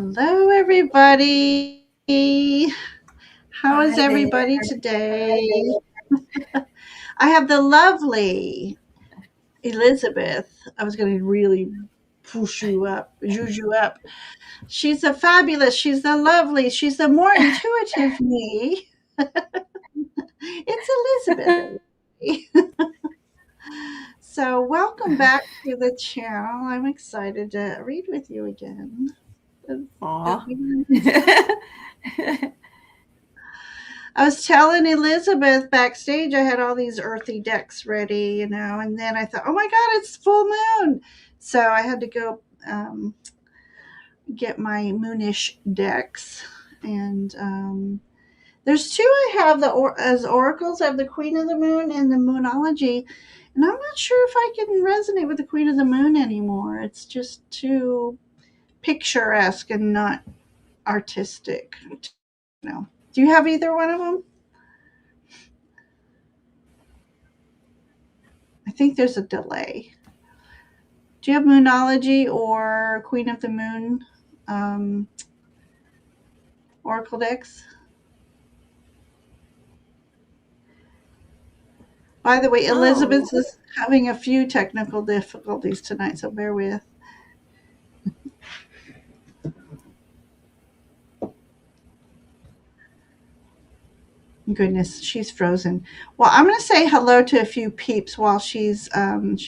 Hello, everybody. How is Hi everybody there. today? I have the lovely Elizabeth. I was going to really push you up, zhuzh you up. She's the fabulous. She's the lovely. She's the more intuitive me. It's Elizabeth, everybody. So, welcome back to the channel. I'm excited to read with you again. It's Aw. been I was telling Elizabeth backstage I had all these earthy decks ready, and then I thought, oh my God, it's full moon. So I had to go get my moonish decks. And there's two I have as oracles. I have the Queen of the Moon and the Moonology. And I'm not sure if I can resonate with the Queen of the Moon anymore. It's just too picturesque and not artistic. No. Do you have either one of them? I think there's a delay. Do you have Moonology or Queen of the Moon um, Oracle decks? By the way, Oh, Elizabeth is having a few technical difficulties tonight, so bear with. Goodness, she's frozen. Well, I'm going to say hello to a few peeps while she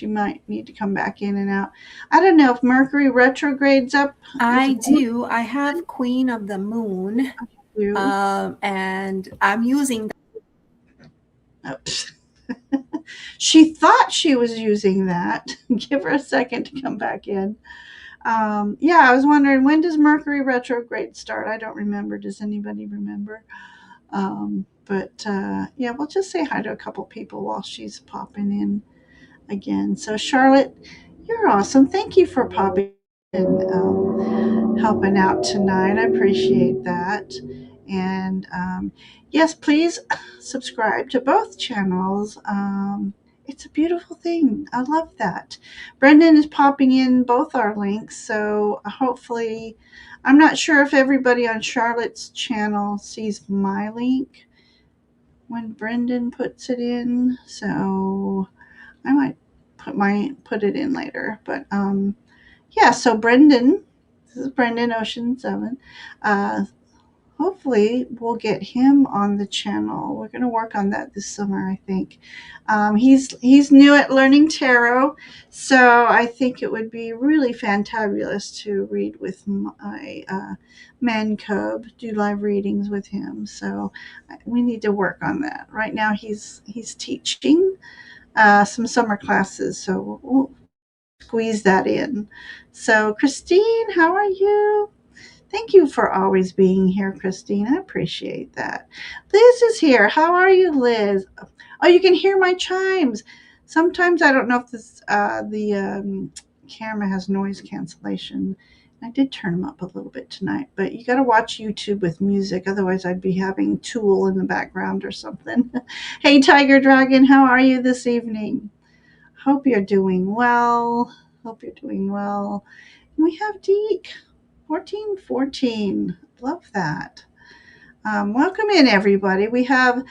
might need to come back in and out. I don't know if Mercury retrogrades up. Is I do. I have Queen of the Moon, you? and I'm using. Oh. She thought she was using that. Give her a second to come back in. Yeah, I was wondering, when does Mercury retrograde start? I don't remember. Does anybody remember? But yeah, we'll just say hi to a couple people while she's popping in again. So, Charlotte, you're awesome. Thank you for popping in, helping out tonight. I appreciate that. And yes, please subscribe to both channels. It's a beautiful thing. I love that. Brendan is popping in both our links, so hopefully, I'm not sure if everybody on Charlotte's channel sees my link when Brendan puts it in. So I might put it in later. But yeah, so Brendan, this is Brendan Ocean 7. Uh, Hopefully we'll get him on the channel. We're going to work on that this summer, I think. He's new at learning tarot, so I think it would be really fantabulous to read with my man cub, do live readings with him. So we need to work on that. Right now he's teaching some summer classes, so we'll squeeze that in. So Christine, how are you? Thank you for always being here, Christine. I appreciate that. Liz is here. How are you, Liz? Oh, you can hear my chimes. Sometimes I don't know if the camera has noise cancellation. I did turn them up a little bit tonight, but you got to watch YouTube with music. Otherwise, I'd be having Tool in the background or something. Hey, Tiger Dragon, how are you this evening? Hope you're doing well. Hope you're doing well. And we have Deek. 1414. Love that. Welcome in, everybody. We have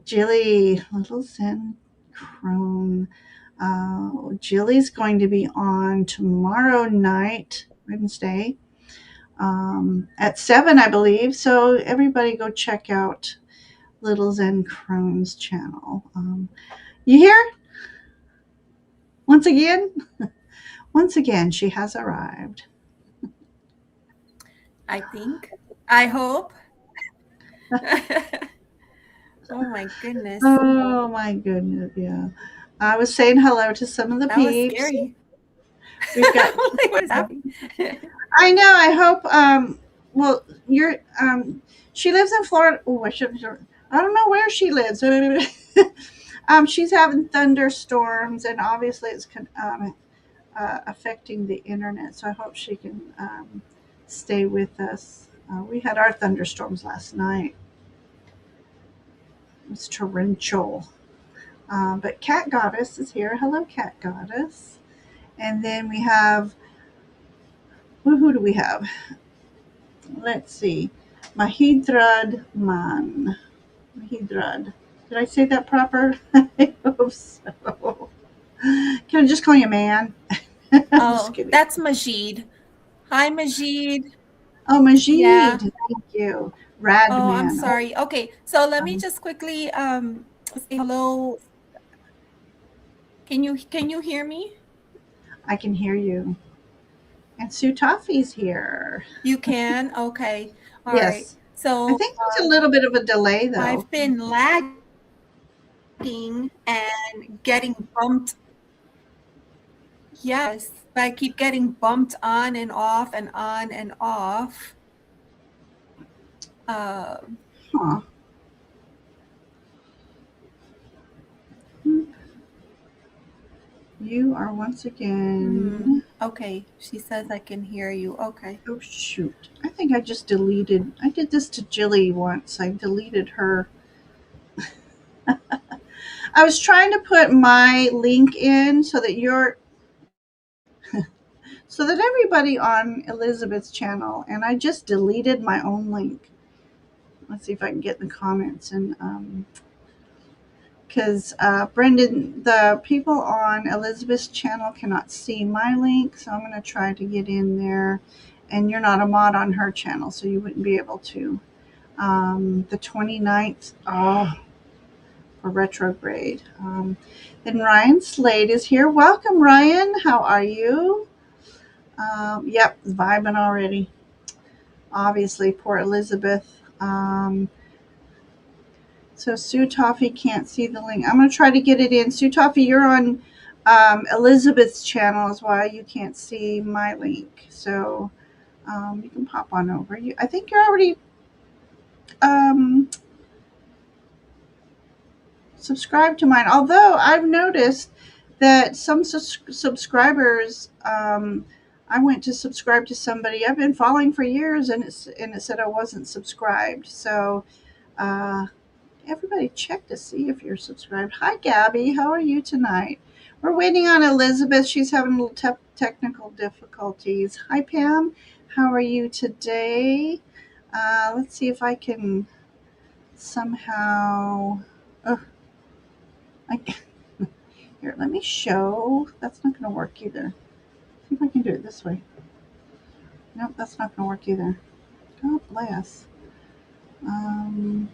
Jilly, Little Zen Crone. Jilly's going to be on tomorrow night, Wednesday, at 7, I believe. So, everybody go check out Little Zen Crone's channel. You hear? Once again? Once again, she has arrived. I think. I hope. Oh my goodness. Oh my goodness, yeah. I was saying hello to some of the That was peeps. scary. We've got Like, what is happening? I know, I hope well you're she lives in Florida. Oh, I don't know where she lives. She's having thunderstorms and obviously it's affecting the internet, so I hope she can stay with us. We had our thunderstorms last night. It was torrential. But Cat Goddess is here. Hello, Cat Goddess. And then we have, who do we have? Let's see. Mahidrad Man. Mahidrad. Did I say that proper? I hope so. Can I just call you man? I'm just Oh, kidding. that's Majid. Hi, Majid. Oh, Majid. Yeah. Thank you. Oh, I'm Radman. Oh, sorry. Okay, so let me um, just quickly say hello. Can you hear me? I can hear you. And Sue Toffee's here. You can? Okay. All right. Yes. I So think there's a little bit of a delay, though. I've been lagging and getting bumped. Yes, I keep getting bumped on and off and on and off. Uh, Huh. You are once again. okay. She says I can hear you. Okay. Oh, shoot. I think I just deleted. I did this to Jilly once. I deleted her. I was trying to put my link in so that everybody on Elizabeth's channel, and I just deleted my own link. Let's see if I can get in the comments. And because Brendan, the people on Elizabeth's channel cannot see my link, so I'm going to try to get in there. And you're not a mod on her channel, so you wouldn't be able to. The 29th, oh, for retrograde. Then Ryan Slade is here. Welcome, Ryan. How are you? Yep, vibing already. Obviously, poor Elizabeth. So Sue Toffee can't see the link. I'm going to try to get it in. Sue Toffee, you're on Elizabeth's channel is why you can't see my link. So you can pop on over. I think you're already um, subscribed to mine. Although I've noticed that some subscribers, I went to subscribe to somebody I've been following for years, and it said I wasn't subscribed. So uh, everybody check to see if you're subscribed. Hi, Gabby. How are you tonight? We're waiting on Elizabeth. She's having a little technical difficulties. Hi, Pam. How are you today? Let's see if I can somehow. Oh, I, here, let me show. That's not going to work either. See if I can do it this way. Nope, that's not going to work either. God bless. Um,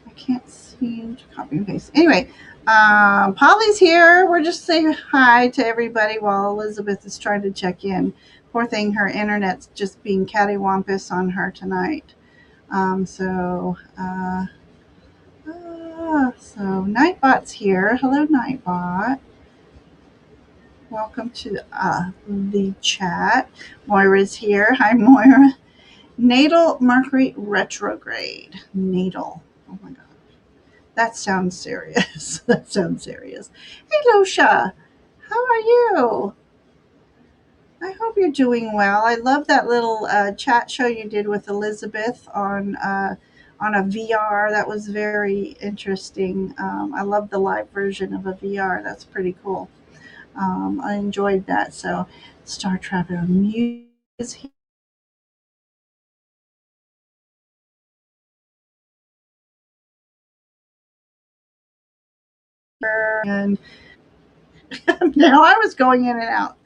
I can't seem to copy and paste. Anyway, Polly's here. We're just saying hi to everybody while Elizabeth is trying to check in. Poor thing, her internet's just being cattywampus on her tonight. So Nightbot's here. Hello, Nightbot. Welcome to the chat. Moira's here. Hi, Moira. Natal Mercury retrograde. Natal. Oh my God. That sounds serious. That sounds serious. Hey, Losha. How are you? I hope you're doing well. I love that little chat show you did with Elizabeth on a VR. That was very interesting. I love the live version of a VR. That's pretty cool. I enjoyed that. So, Star Trapper Muse is here, and now I was going in and out.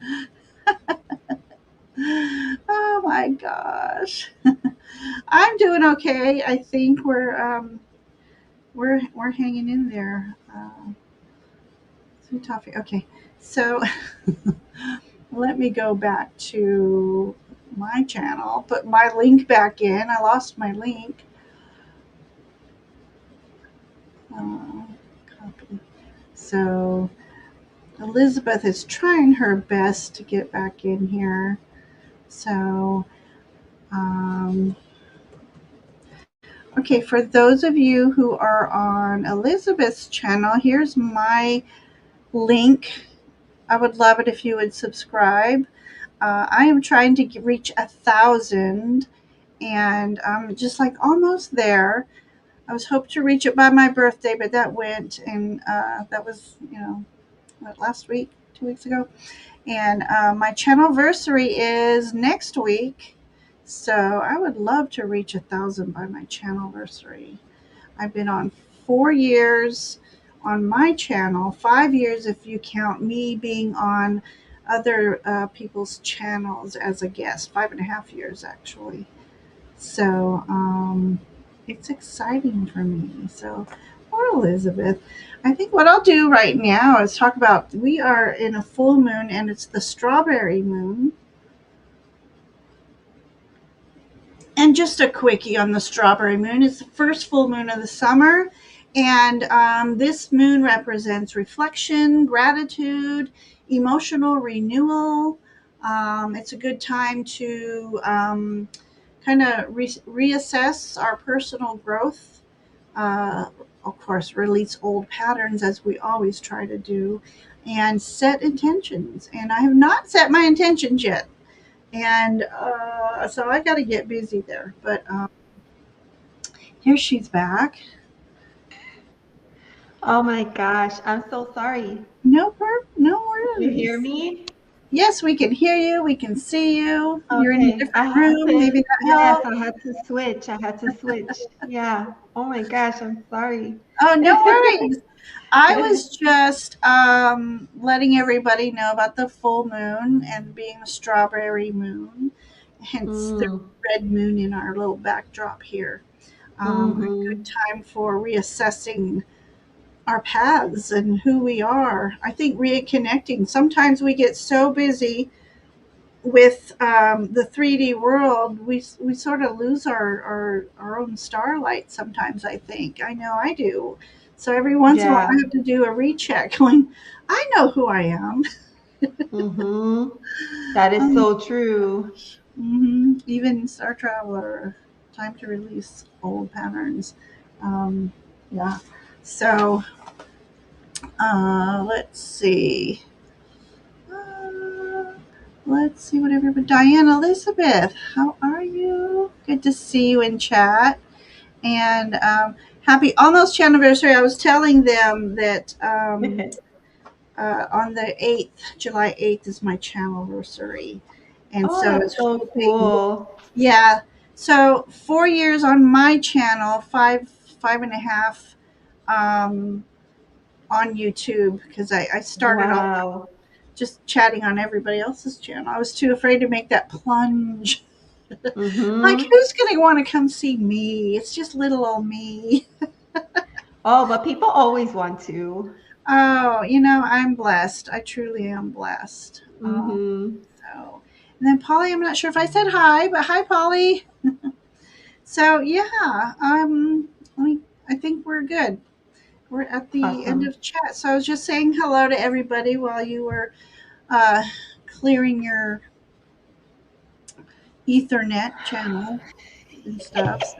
Oh my gosh, I'm doing okay. I think we're hanging in there. Sweet toffee. Okay, so let me go back to my channel. Put my link back in. I lost my link. Uh, Copy. So Elizabeth is trying her best to get back in here. So, um, okay, for those of you who are on Elizabeth's channel, here's my link. I would love it if you would subscribe. I am trying to reach 1,000, and I'm just like almost there. I was hoping to reach it by my birthday, but that went, and that was, last week, 2 weeks ago. And my channelversary is next week. So I would love to reach 1,000 by my channelversary. I've been on 4 years on my channel, 5 years if you count me being on other people's channels as a guest, 5.5 years actually. So it's exciting for me. So, poor Elizabeth. I think what I'll do right now is talk about we are in a full moon and it's the strawberry moon. And just a quickie on the strawberry moon. It's the first full moon of the summer. And this moon represents reflection, gratitude, emotional renewal. It's a good time to kind of reassess our personal growth. Uh, of course, release old patterns as we always try to do, and set intentions. And I have not set my intentions yet. And so I got to get busy there. But here she's back. Oh my gosh, I'm so sorry. No Can you hear worries. me? Yes, we can hear you. We can see you. You're in a Okay, I different had room. to, Maybe that yes, helps. I had to switch. I had to switch. Yeah. Oh my gosh, I'm sorry. Oh, no worries. I was just letting everybody know about the full moon and being a strawberry moon, hence the Mm, red moon in our little backdrop here. A good mm-hmm. time for reassessing our paths and who we are. I think reconnecting. Sometimes we get so busy with the 3D world, we sort of lose our own starlight sometimes, I think. I know I do. So every once in a while, I Yeah. have to do a recheck going, I know who I am. Mm-hmm. That is Um, so true. Even Star Traveler, time to release old patterns. Um, yeah. So let's see. Uh, let's see what everybody. Diane Elizabeth, how are you? Good to see you in chat. And happy almost anniversary. I was telling them that on the 8th, July 8th, is my channelversary. And Oh, so I that's was so hoping, cool. yeah. So 4 years on my channel, five and a half um, on YouTube because I started off Wow. just chatting on everybody else's channel. I was too afraid to make that plunge. Like, Mm-hmm. who's going to want to come see me? It's just little old me. Oh, but people always want to. Oh, I'm blessed. I truly am blessed. Mm-hmm. So, and then Polly, I'm not sure if I said hi, but hi, Polly. So, yeah, I think we're good. We're at the end Awesome. of chat. So I was just saying hello to everybody while you were uh, clearing your Ethernet channel and stuff. So,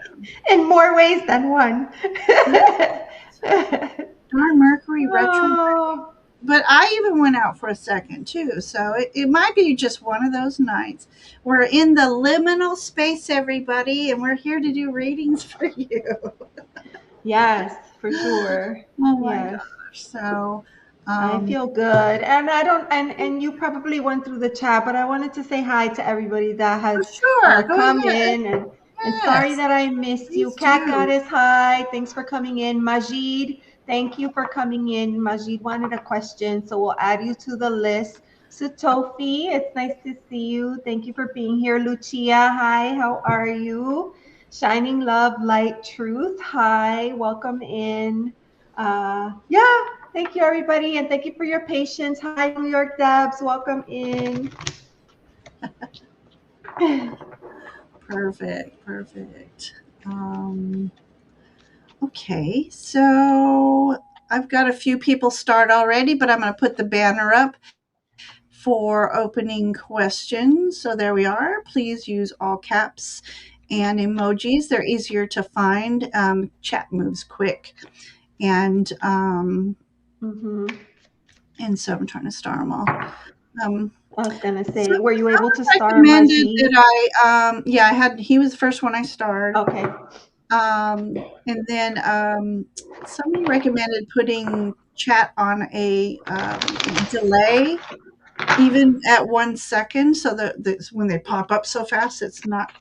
In more ways than one. yeah, darn Mercury retrograde. Oh, But I even went out for a second too. So it might be just one of those nights. We're in the liminal space, everybody, and we're here to do readings for you. yes, for sure. Oh my Yes. gosh. So, I um, feel good. And I don't and you probably went through the chat, but I wanted to say hi to everybody that has sure, go come ahead. in and sorry Yes, that I missed you. please Cat do. Goddess, hi. Thanks for coming in. Majid, thank you for coming in. Majid wanted a question, so we'll add you to the list. Sutofi, it's nice to see you. Thank you for being here. Lucia, hi, how are you? Shining Love, Light, Truth, hi, welcome in. Yeah, thank you, everybody, and thank you for your patience. Hi, New York Debs. Welcome in. Perfect, perfect. Okay, so I've got a few people start already, but I'm going to put the banner up for opening questions. So there we are. Please use all caps and emojis. They're easier to find. Chat moves quick, and hmm and so I'm trying to star them all. Um, I was gonna say, were you able to someone star recommended Majid? that yeah, I had. He was the first one I starred. Okay. And then someone recommended putting chat on a delay, even at 1 second, so that when they pop up so fast, it's not.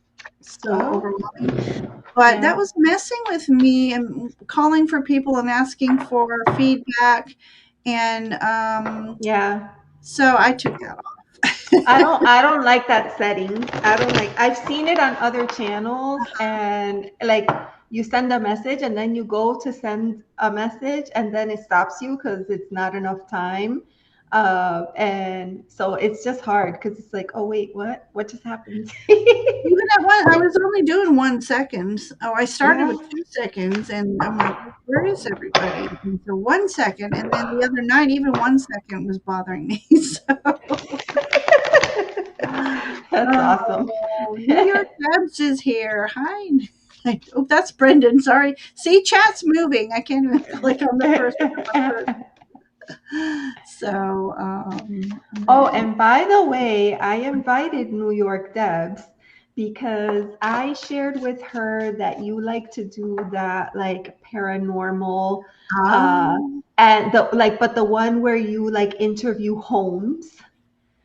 so Oh, overwhelming. But that yeah. was messing with me and calling for people and asking for feedback. And Yeah. so I took that off. I don't like that setting. I don't like I've seen it on other channels and like you send a message and then you go to send a message and then it stops you because it's not enough time. And so it's just hard because it's like, oh wait, what? What just happened? Even at one, I was only doing 1 second. Oh, I started Yeah. with 2 seconds, and I'm like, where is everybody? And so 1 second, and then the other night, even 1 second was bothering me. So, That's awesome. oh, New York Debs is here. Hi. Oh, that's Brendan. Sorry. See, chat's moving. I can't even click on the person. So, Oh, then, and by the way, I invited New York Debs because I shared with her that you like to do that like paranormal uh um, and the like but the one where you like interview homes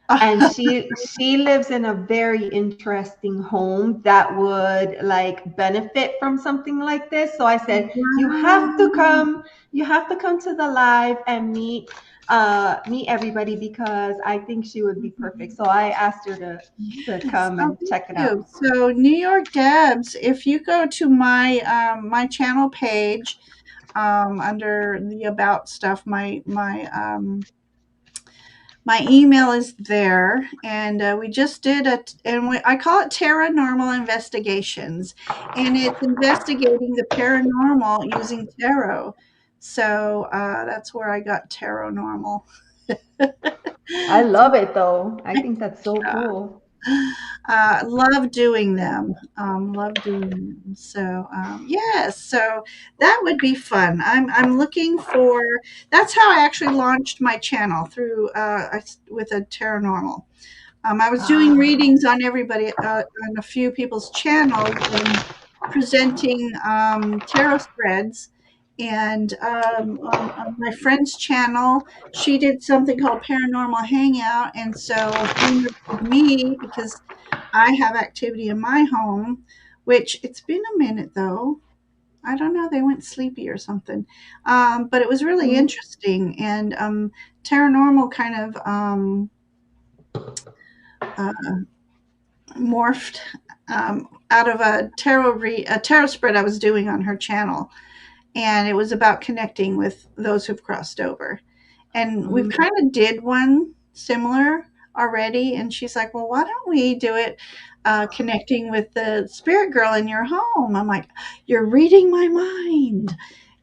and she lives in a very interesting home that would like benefit from something like this. So I said wow. you have to come to the live and meet everybody because I think she would be perfect. So I asked her to Yes. come Oh, and thank check it you. out. So, New York Debs, if you go to my my channel page under the about stuff, my email is there, and we just did I call it Paranormal Investigations, and it's investigating the paranormal using tarot. So that's where I got Tarot Normal. I love it though. I think that's so cool. Love doing them. Love doing them. So yes, so that would be fun. I'm looking for. That's how I actually launched my channel through with a paranormal. I was doing Ah. readings on everybody on a few people's channels and presenting tarot spreads. And on my friend's channel, she did something called Paranormal Hangout, and so she invited me because I have activity in my home, which it's been a minute though. I don't know, they went sleepy or something. But it was really Mhm. interesting. And Paranormal kind of uh, morphed out of a tarot spread I was doing on her channel, and it was about connecting with those who've crossed over. And we've Mm. kind of did one similar already, and she's like, "Well, why don't we do it connecting with the spirit girl in your home?" I'm like, "You're reading my mind."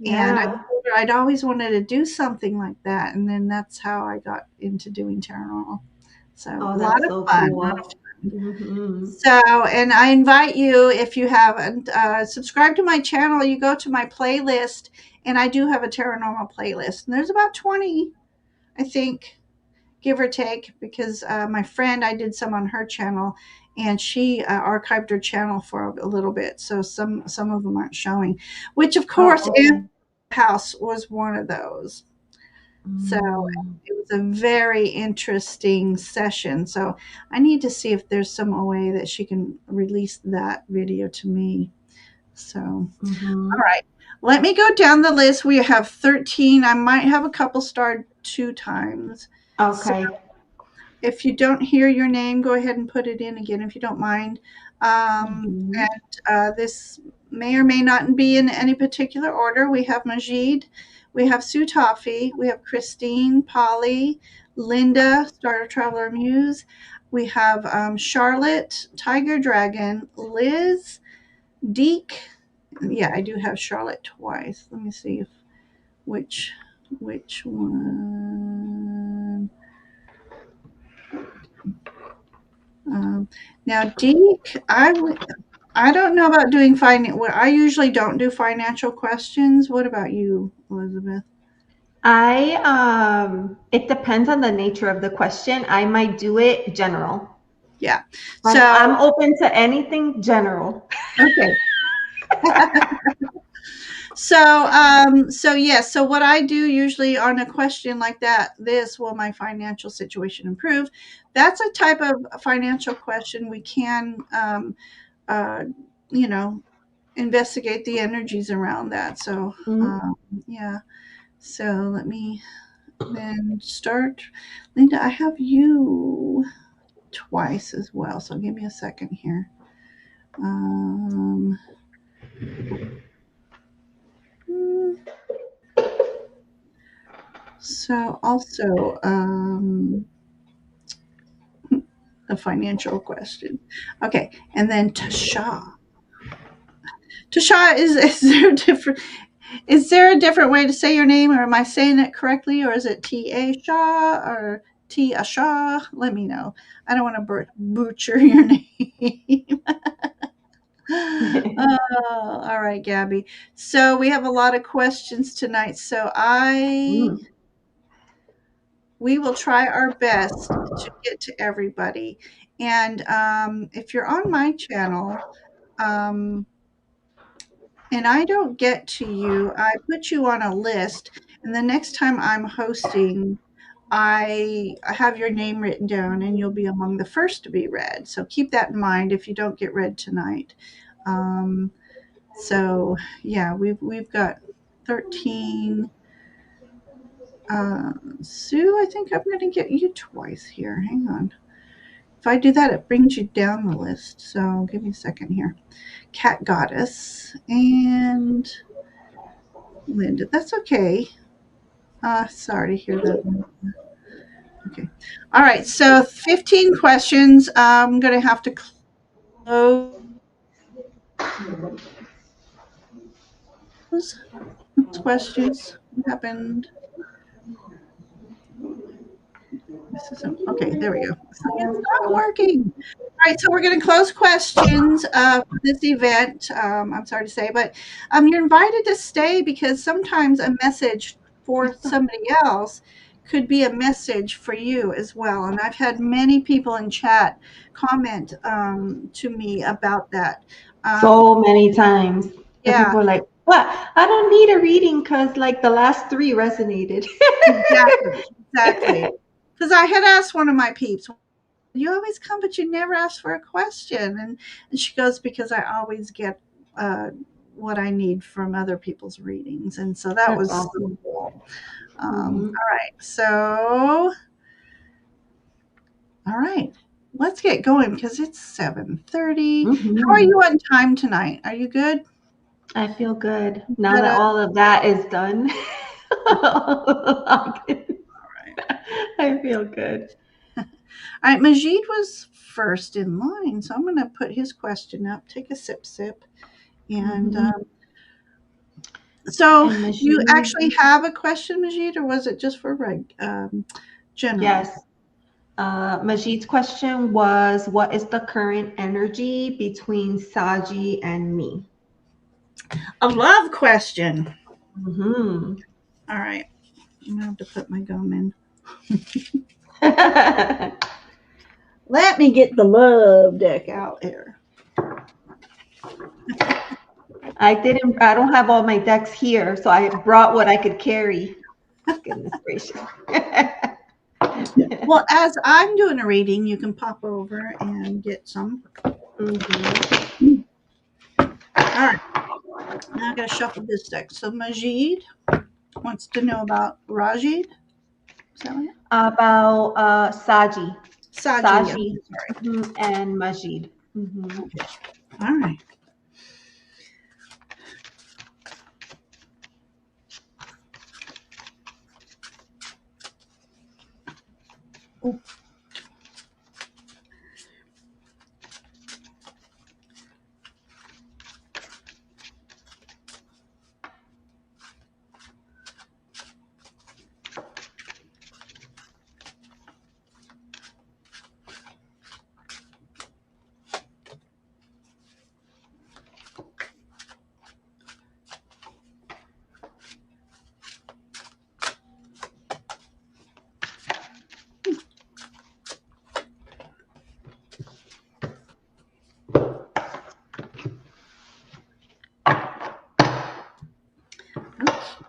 And I Yeah. told her I'd always wanted to do something like that, and then that's how I got into doing paranormal. So a Oh, lot that's of so fun, a lot of cool. fun. Hmm. So, and I invite you, if you haven't, subscribe to my channel. You go to my playlist, and I do have a paranormal playlist. And there's about 20, I think, give or take, because my friend, I did some on her channel, and she archived her channel for a little bit. So some of them aren't showing, which of course, Oh, Anthony okay. House was one of those. So Mm. it was a very interesting session. So I need to see if there's some way that she can release that video to me. So, all Hmm. right. Let me go down the list. We have 13. I might have a couple starred 2 times. So Okay. if you don't hear your name, go ahead and put it in again if you don't mind. Hmm. And this may or may not be in any particular order. We have Majid, we have Sue Toffee, we have Christine, Polly, Linda, Starter Traveler Muse. We have Charlotte, Tiger Dragon, Liz, Deek. Yeah, I do have Charlotte twice. Let me see if which which one. Um, Now, Deke, I don't know about doing Well, I usually don't do financial questions. What about you, Elizabeth? It depends on the nature of the question. I might do it general. Yeah. I'm So, open to anything general. okay. So yes. So what I do usually on a question like that, this will my financial situation improve? That's a type of financial question we can you know, investigate the energies around that. So, yeah. So let me then start. Linda, I have you twice as well. So give me a second here. Um, hmm, so also a financial question. Okay, and then Tasha. Tasha, is there a different way to say your name, or am I saying it correctly, or is it T.A. Shaw or T. A. Shaw? Let me know. I don't want to butcher your name. Oh, all right, Gabby. So we have a lot of questions tonight. So we will try our best to get to everybody. And if you're on my channel, um, and I don't get to you, I put you on a list. And the next time I'm hosting, I have your name written down, and you'll be among the first to be read. So keep that in mind if you don't get read tonight. Um, so yeah, we've got 13. Sue, I think I'm going to get you twice here. Hang on. If I do that, it brings you down the list. So give me a second here. Cat Goddess and Linda. That's okay. Sorry to hear that. Okay. All right. So 15 questions. I'm going to have to close questions. What happened? This isn't okay. There we go. It's not working. All right, so we're going to close questions for this event. I'm sorry to say, but you're invited to stay because sometimes a message for somebody else could be a message for you as well. And I've had many people in chat comment to me about that. So many times. And Yeah, people are like, what? I don't need a reading because like the last three resonated. exactly. Because I had asked one of my peeps, you always come, but you never ask for a question. And she goes, because I always get what I need from other people's readings. And so that That's was so awesome. cool. Mhm. All right. So, all right. Let's get going because it's 7:30. How are Mhm. you on time tonight? Are you good? I feel good now Good. that all of that is done. Right. I feel good. All right. Majid was first in line. So I'm going to put his question up. Take a sip. And Mhm. so And you Majid, actually have a question, Majid, or was it just for general? yes. Majid's question was, what is the current energy between Saji and me? A love question. Hmm. All right. I'm gonna have to put my gum in. Let me get the love deck out here. I don't have all my decks here, so I brought what I could carry. Goodness gracious. Well, as I'm doing a reading, you can pop over and get some. Mhm. All right. Now I gotta shuffle this deck. So Majid wants to know about Rajid. Is that right? About Saji. Saji. I'm Saji, sorry. and Majid. Mhm. Okay. All right. Oh,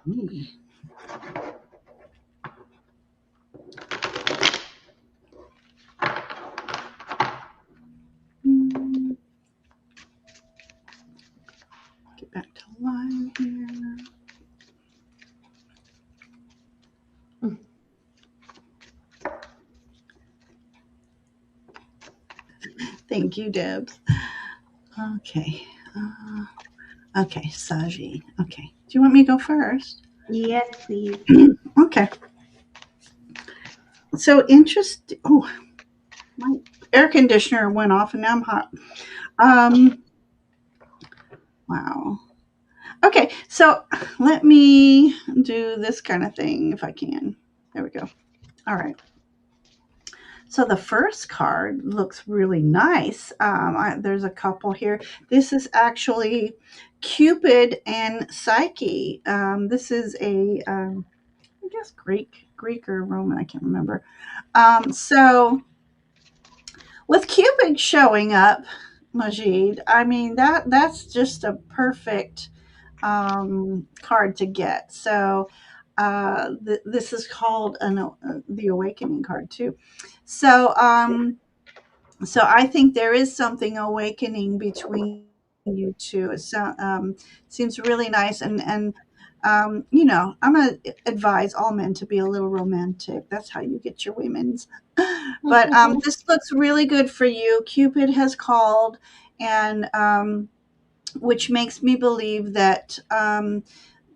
okay. Hmm. Thank you, Debs. Okay. Okay, Saji. Okay. Do you want me to go first? Yes, please. Okay. So interest. Oh, my air conditioner went off and now I'm hot. Um. Wow. Okay. So let me do this kind of thing if I can. There we go. All right. So the first card looks really nice. There's a couple here. This is actually Cupid and Psyche. This is I guess Greek or Roman. I can't remember. So with Cupid showing up, Majid, I mean that's just a perfect card to get. So this is called the Awakening card too. So so I think there is something awakening between you two. Seems really nice, and I'm gonna advise all men to be a little romantic. That's how you get your women's. But this looks really good for you. Cupid has called, and which makes me believe that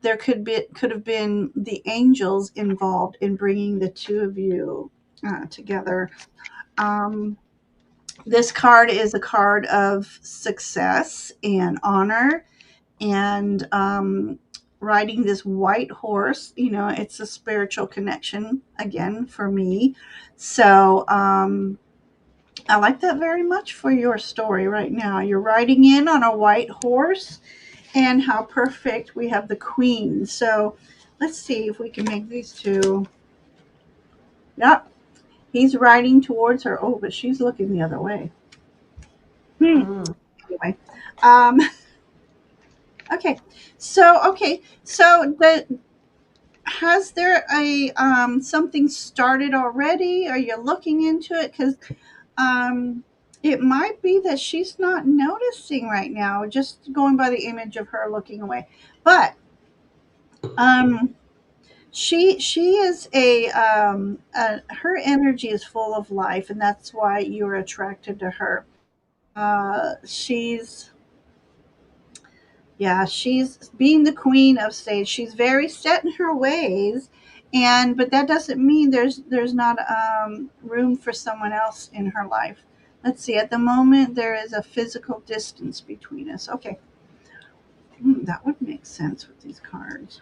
there could have been the angels involved in bringing the two of you together. Um, this card is a card of success and honor, and riding this white horse. It's a spiritual connection again for me. So I like that very much for your story right now. You're riding in on a white horse, and how perfect we have the queen. So let's see if we can make these two. Yep, he's riding towards her. Oh, but she's looking the other way. Mm. Anyway, um, okay. So the has there a something started already? Are you looking into it? Because um, it might be that she's not noticing right now, just going by the image of her looking away. But um, she is her energy is full of life, and that's why you're attracted to her. She's Yeah, she's being the queen of stage. She's very set in her ways, and but that doesn't mean there's not room for someone else in her life. Let's see. At the moment, there is a physical distance between us. Okay, that would make sense with these cards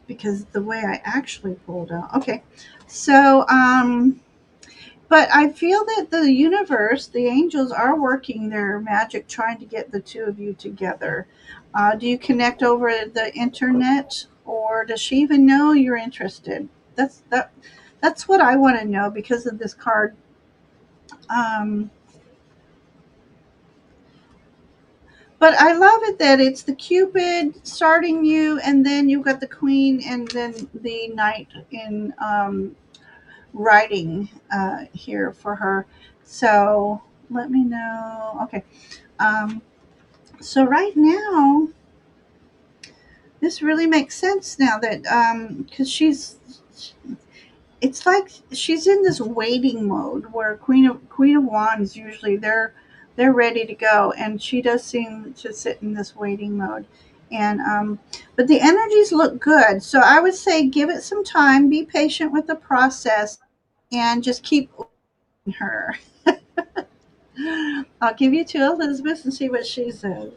because the way I actually pulled out. Okay, so but I feel that the universe, the angels, are working their magic trying to get the two of you together. Do you connect over the internet, or does she even know you're interested? That's that. That's what I want to know because of this card. Um, but I love it that it's the Cupid starting you, and then you've got the Queen, and then the Knight in writing here for her. So let me know. Okay. Um, so right now, this really makes sense now that because it's like she's in this waiting mode where Queen of Wands usually they're ready to go, and she does seem to sit in this waiting mode. And but the energies look good, so I would say give it some time, be patient with the process, and just keep her. I'll give you to Elizabeth and see what she says.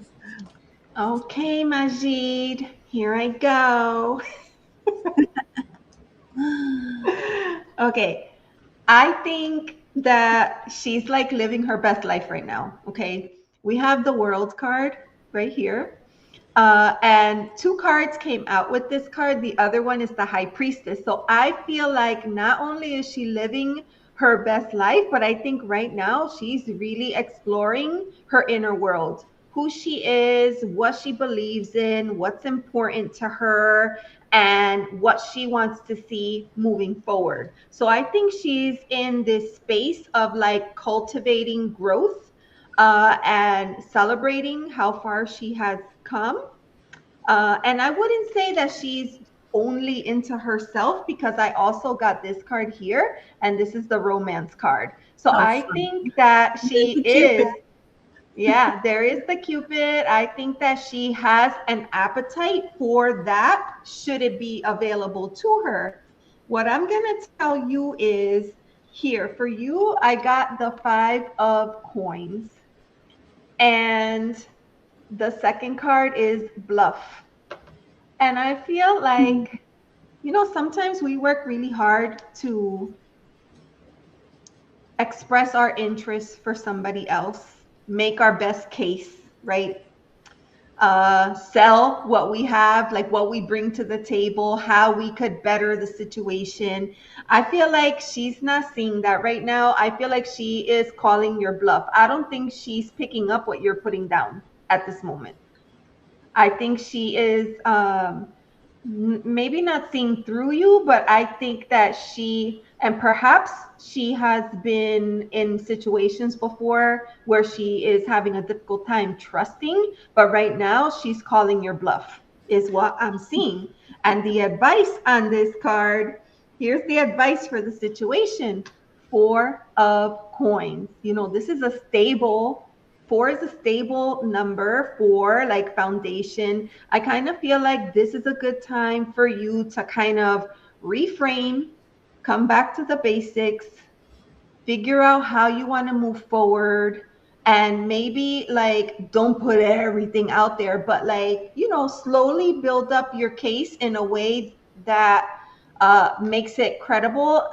Okay, Majid, here I go. Okay, I think that she's like living her best life right now. Okay, we have the World card right here. And two cards came out with this card. The other one is the High Priestess. So I feel like not only is she living her best life, but I think right now she's really exploring her inner world, who she is, what she believes in, what's important to her, and what she wants to see moving forward. So I think she's in this space of like cultivating growth and celebrating how far she has come. And I wouldn't say that she's only into herself, because I also got this card here, and this is the romance card. So Oh, I fun. think that There's she the Cupid. is, yeah, there is the Cupid. I think that she has an appetite for that, should it be available to her. What I'm going to tell you is, here for you, I got the 5 of coins. And the second card is bluff. And I feel like, sometimes we work really hard to express our interest for somebody else, make our best case, right? Sell what we have, like what we bring to the table, how we could better the situation. I feel like she's not seeing that right now. I feel like she is calling your bluff. I don't think she's picking up what you're putting down at this moment. I think she is maybe not seeing through you, but I think that and perhaps she has been in situations before where she is having a difficult time trusting, but right now she's calling your bluff, is what I'm seeing. And the advice on this card, here's the advice for the situation. 4 of coins. This is a stable. 4 is a stable number for like foundation. I kind of feel like this is a good time for you to kind of reframe, come back to the basics, figure out how you want to move forward, and maybe like don't put everything out there, but like, slowly build up your case in a way that makes it credible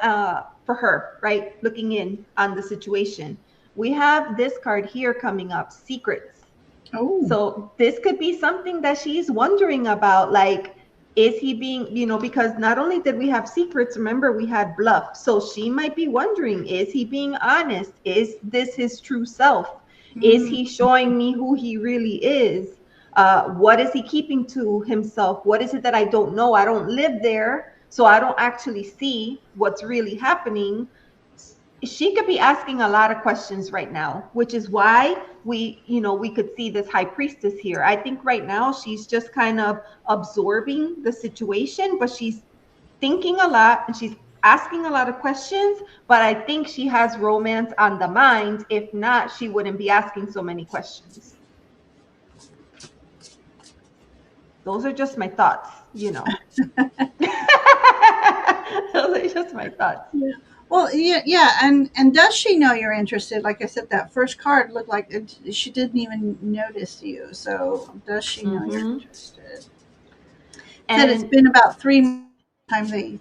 for her, right? Looking in on the situation. We have this card here coming up, secrets. Oh, So this could be something that she's wondering about, like, is he being, because not only did we have secrets, remember we had bluff. So she might be wondering, is he being honest? Is this his true self? Is he showing me who he really is? What is he keeping to himself? What is it that I don't know? I don't live there, so I don't actually see what's really happening. She could be asking a lot of questions right now, which is why we could see this high priestess here. I think right now she's just kind of absorbing the situation, but she's thinking a lot and she's asking a lot of questions, but I think she has romance on the mind. If not, she wouldn't be asking so many questions. Those are just my thoughts. Those are just my thoughts. yeah. Well, yeah, and does she know you're interested? Like I said, that first card looked like she didn't even notice you. So does she know you're interested? Said it's been about 3 times they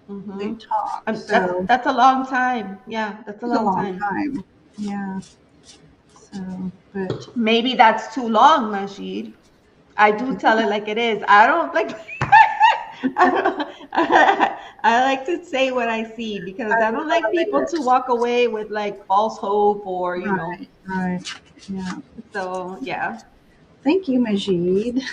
talked. So That's a long time. Yeah, that's a it's a long long time. time. Yeah. So, but Maybe that's too long, Majid. I do tell it like it is. I don't like. I like to say what I see, because I don't like people to walk away with like false hope or right, yeah. So yeah. Thank you, Majid.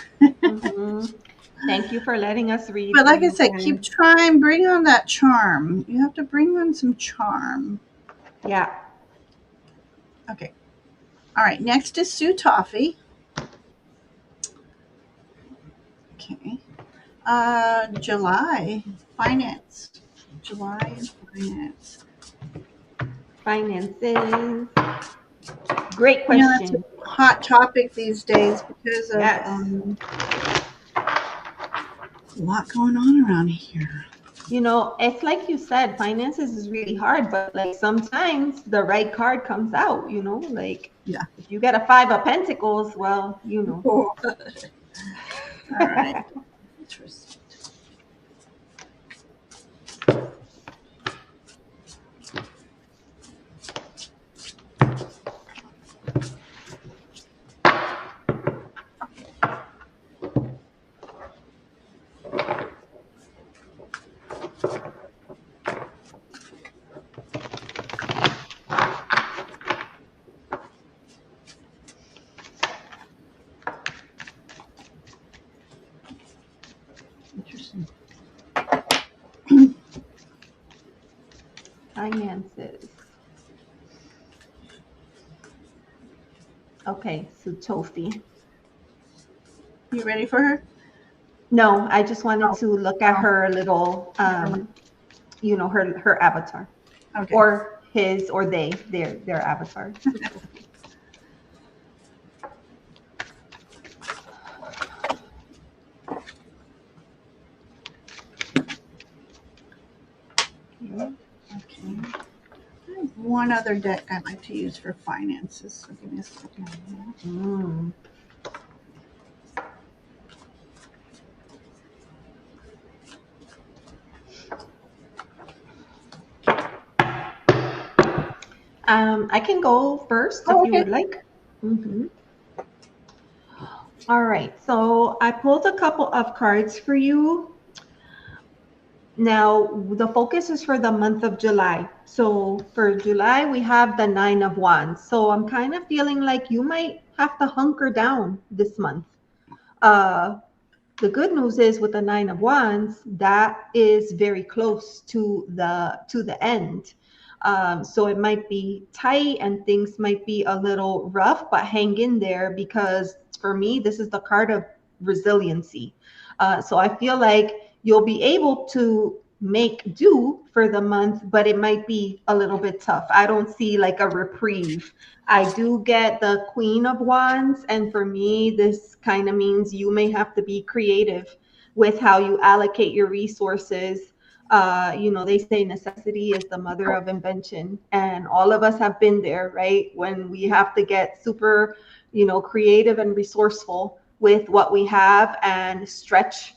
Thank you for letting us read. But like I said, keep trying. Bring on that charm. You have to bring on some charm. Yeah. Okay. All right. Next is Sue Toffee. Okay. July finance. July finance. Finances. Great question. That's a hot topic these days because of a lot going on around here. It's like you said, finances is really hard, but like sometimes the right card comes out, like if you get a 5 of Pentacles, well, All right. Interesting. Finances. Okay, so Tofi. You ready for her? No, I just wanted Oh, to look at oh, her little, never mind. her avatar, Okay. or his or their avatars. Okay. I have one other deck I like to use for finances. So give me a second. Mm. I can go first if Oh, you okay. would like. All right, so I pulled a couple of cards for you. Now, the focus is for the month of July. So for July, we have the Nine of Wands. So I'm kind of feeling like you might have to hunker down this month. Uh, the good news is with the Nine of Wands, that is very close to the end. So it might be tight and things might be a little rough, but hang in there, because for me, this is the card of resiliency. So I feel like you'll be able to make do for the month, but it might be a little bit tough. I don't see like a reprieve. I do get the Queen of Wands, and for me, this kind of means you may have to be creative with how you allocate your resources. They say necessity is the mother of invention, and all of us have been there, right? When we have to get super, creative and resourceful with what we have and stretch,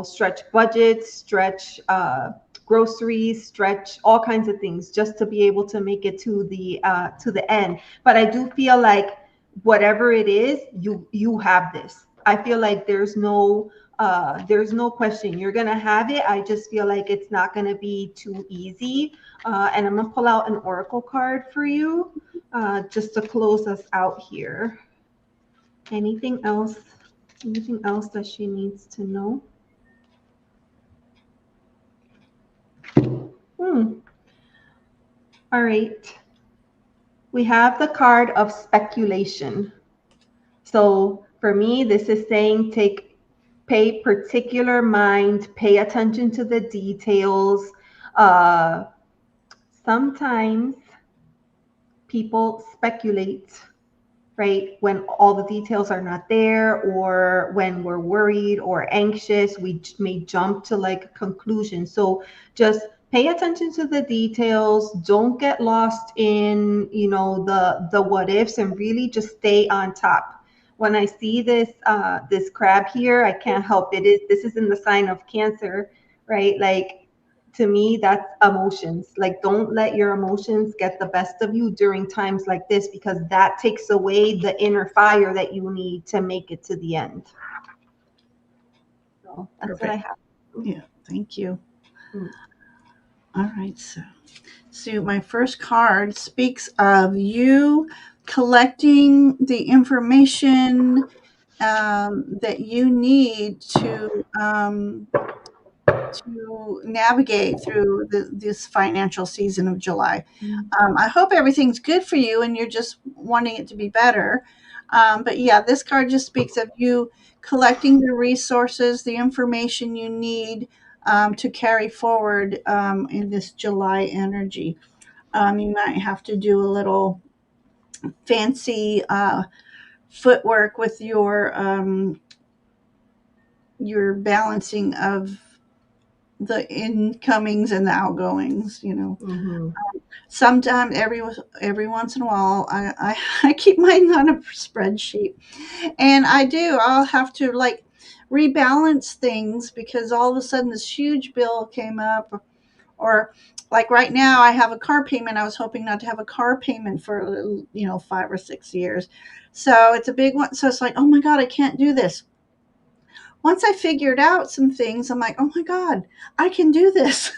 stretch budgets, stretch groceries, stretch all kinds of things just to be able to make it to the end. But I do feel like whatever it is, you have this. I feel like there's no question you're gonna have it. I just feel like it's not gonna be too easy. And I'm gonna pull out an oracle card for you, just to close us out here. Anything else? Anything else that she needs to know? Hmm. All right. We have the card of speculation. So for me, this is saying pay particular mind, pay attention to the details. Uh, Sometimes people speculate, right? When all the details are not there, or when we're worried or anxious, we may jump to like a conclusion. So just pay attention to the details. Don't get lost in, the what ifs, and really just stay on top. When I see this crab here, I can't help it. This is in the sign of Cancer, right? Like, to me, that's emotions. Like, don't let your emotions get the best of you during times like this, because that takes away the inner fire that you need to make it to the end. So that's what I Perfect. have. Yeah. Thank you. Mm. All right. So my first card speaks of you collecting the information that you need to navigate through this financial season of July. I hope everything's good for you and you're just wanting it to be better. But yeah, this card just speaks of you collecting the resources, the information you need to carry forward in this July energy. You might have to do a little fancy footwork with your balancing of the incomings and the outgoings. Mm-hmm. Sometimes every once in a while, I keep mine on a spreadsheet, and I'll have to like rebalance things because all of a sudden this huge bill came up, or like right now I have a car payment. I was hoping not to have a car payment for 5 or 6 years, so it's a big one. So it's like, oh my god, I can't do this. Once I figured out some things, I'm like, oh my god, I can do this.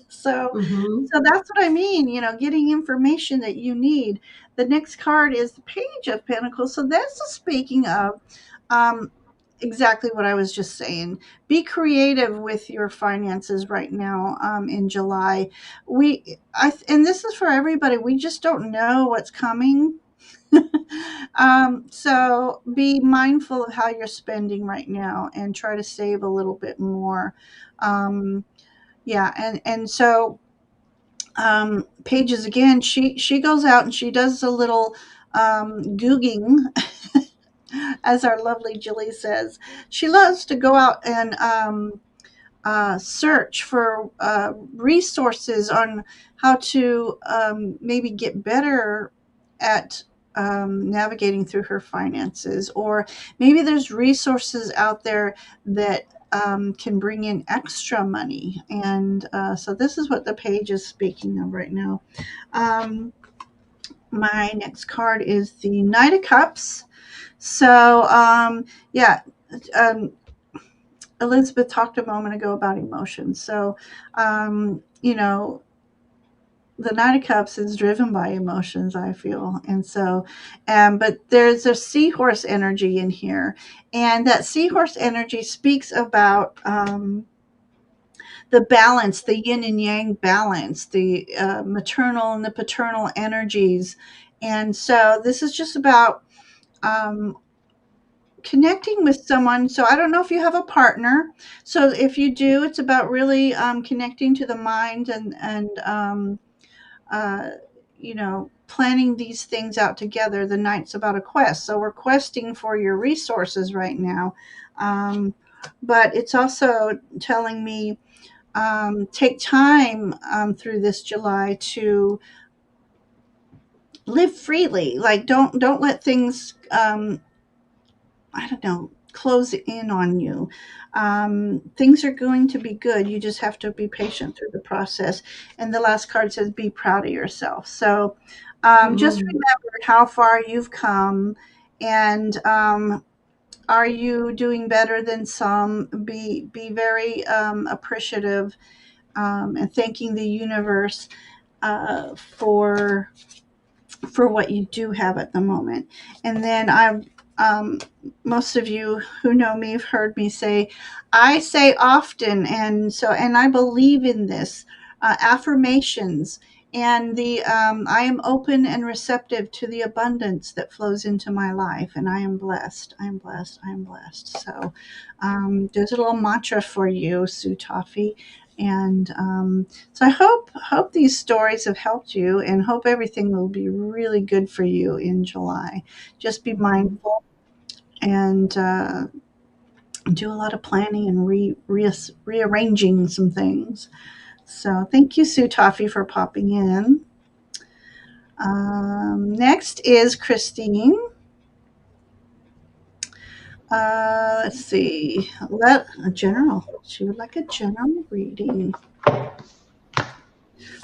so Mm-hmm. so that's what I mean, getting information that you need. The next card is the Page of Pentacles. So that's speaking of um, exactly what I was just saying. Be creative with your finances right now in July. And this is for everybody. We just don't know what's coming. So be mindful of how you're spending right now and try to save a little bit more. Um, yeah, and so Pages again, she goes out and she does a little googing, as our lovely Julie says. She loves to go out and search for resources on how to maybe get better at navigating through her finances, or maybe there's resources out there that can bring in extra money. And so this is what the page is speaking of right now. Um, my next card is the Knight of Cups. So, yeah, um, Elizabeth talked a moment ago about emotions. So, you know, the Knight of Cups is driven by emotions, I feel. And so, but there's a seahorse energy in here. And that seahorse energy speaks about the balance, the yin and yang balance, the maternal and the paternal energies. And so, this is just about um, connecting with someone. So I don't know if you have a partner. So if you do, it's about really connecting to the mind and uh, planning these things out together. The night's about a quest, so we're questing for your resources right now. Um, but it's also telling me take time through this July to live freely. Like don't let things I don't know, close in on you. Things are going to be good. You just have to be patient through the process. And the last card says, be proud of yourself. So just Mm. remember how far you've come, and are you doing better than some? Be very appreciative, and thanking the universe for what you do have at the moment. And then um, most of you who know me have heard me say, I say often, and I believe in this affirmations. And the I am open and receptive to the abundance that flows into my life, and I am blessed. I am blessed. I am blessed. So there's a little mantra for you, Sue Toffee, and so I hope these stories have helped you, and hope everything will be really good for you in July. Just be mindful and do a lot of planning and rearranging some things. So thank you, Sue Toffee, for popping in. Next is Christine. Let's see. Let a general. She would like a general reading.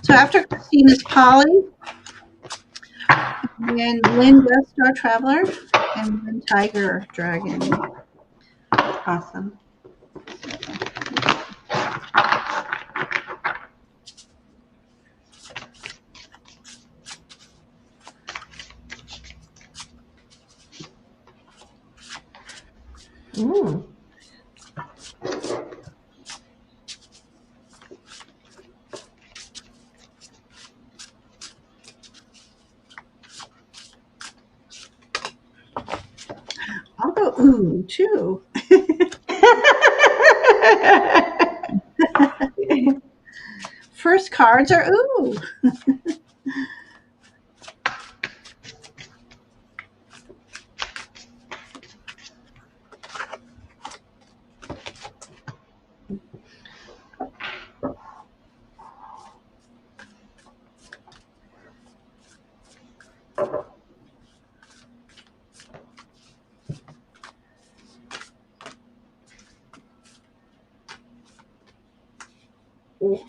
So after Christine is Polly, and Linda, Star Traveler, and then Tiger Dragon. Awesome. Mm. I'll go ooh too. First cards are ooh. Ooh.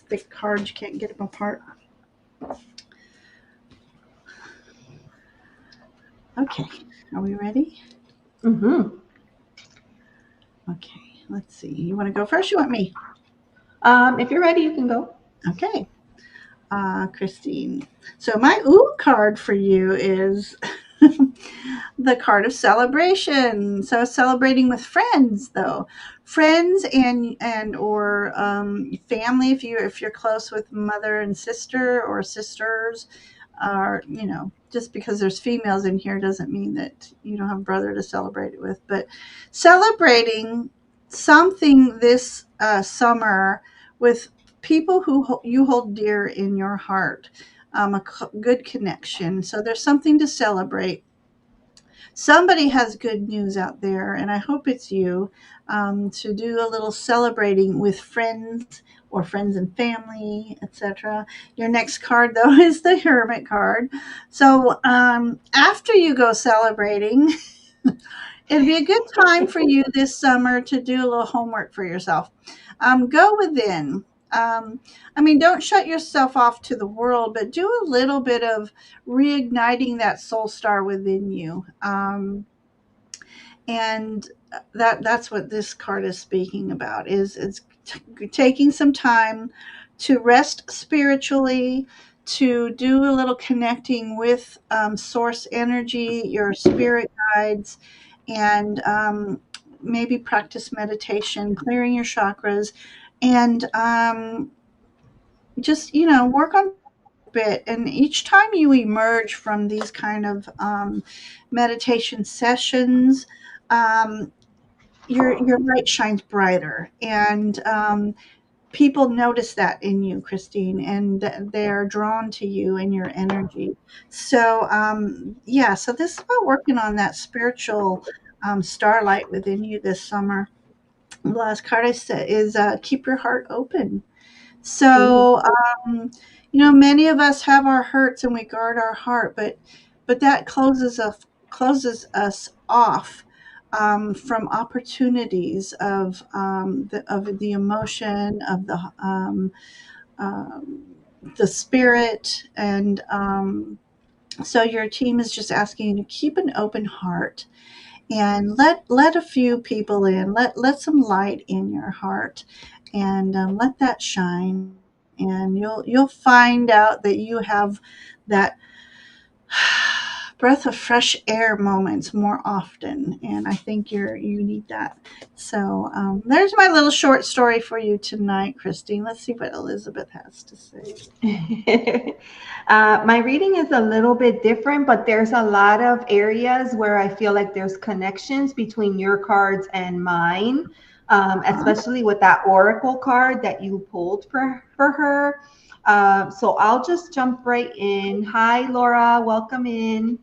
Thick cards, you can't get them apart. Okay, are we ready? Mm-hmm. Okay, let's see. You want to go first? You want me? If you're ready, you can go. Okay, Christine. So my ooh card for you is the card of celebration. So celebrating with friends, though, friends and or family. If you're close with mother and sister or sisters, or just because there's females in here doesn't mean that you don't have a brother to celebrate it with. But celebrating something this summer with people who you hold dear in your heart, good connection. So there's something to celebrate. Somebody has good news out there, and I hope it's you, to do a little celebrating with friends or friends and family, etc. Your next card, though, is the Hermit card. So after you go celebrating, it'd be a good time for you this summer to do a little homework for yourself. Go within. I mean, don't shut yourself off to the world, but do a little bit of reigniting that soul star within you. And that's what this card is speaking about. Is taking some time to rest spiritually, to do a little connecting with source energy, your spirit guides, and maybe practice meditation, clearing your chakras, and just work on a bit. And each time you emerge from these kind of meditation sessions, um, your light shines brighter, and people notice that in you, Christine, and they're drawn to you and your energy. So yeah, so this is about working on that spiritual starlight within you this summer. The last card I said is keep your heart open. Ooh. So many of us have our hurts and we guard our heart, but that closes us off from opportunities of the emotion of um, the spirit, and so your team is just asking you to keep an open heart and let a few people in, let some light in your heart, and let that shine, and you'll find out that you have that breath of fresh air moments more often, and I think you need that. So there's my little short story for you tonight, Christine. Let's see what Elizabeth has to say. My reading is a little bit different, but there's a lot of areas where I feel like there's connections between your cards and mine, Uh-huh. especially with that oracle card that you pulled for her. So I'll just jump right in. Hi, Laura. Welcome in.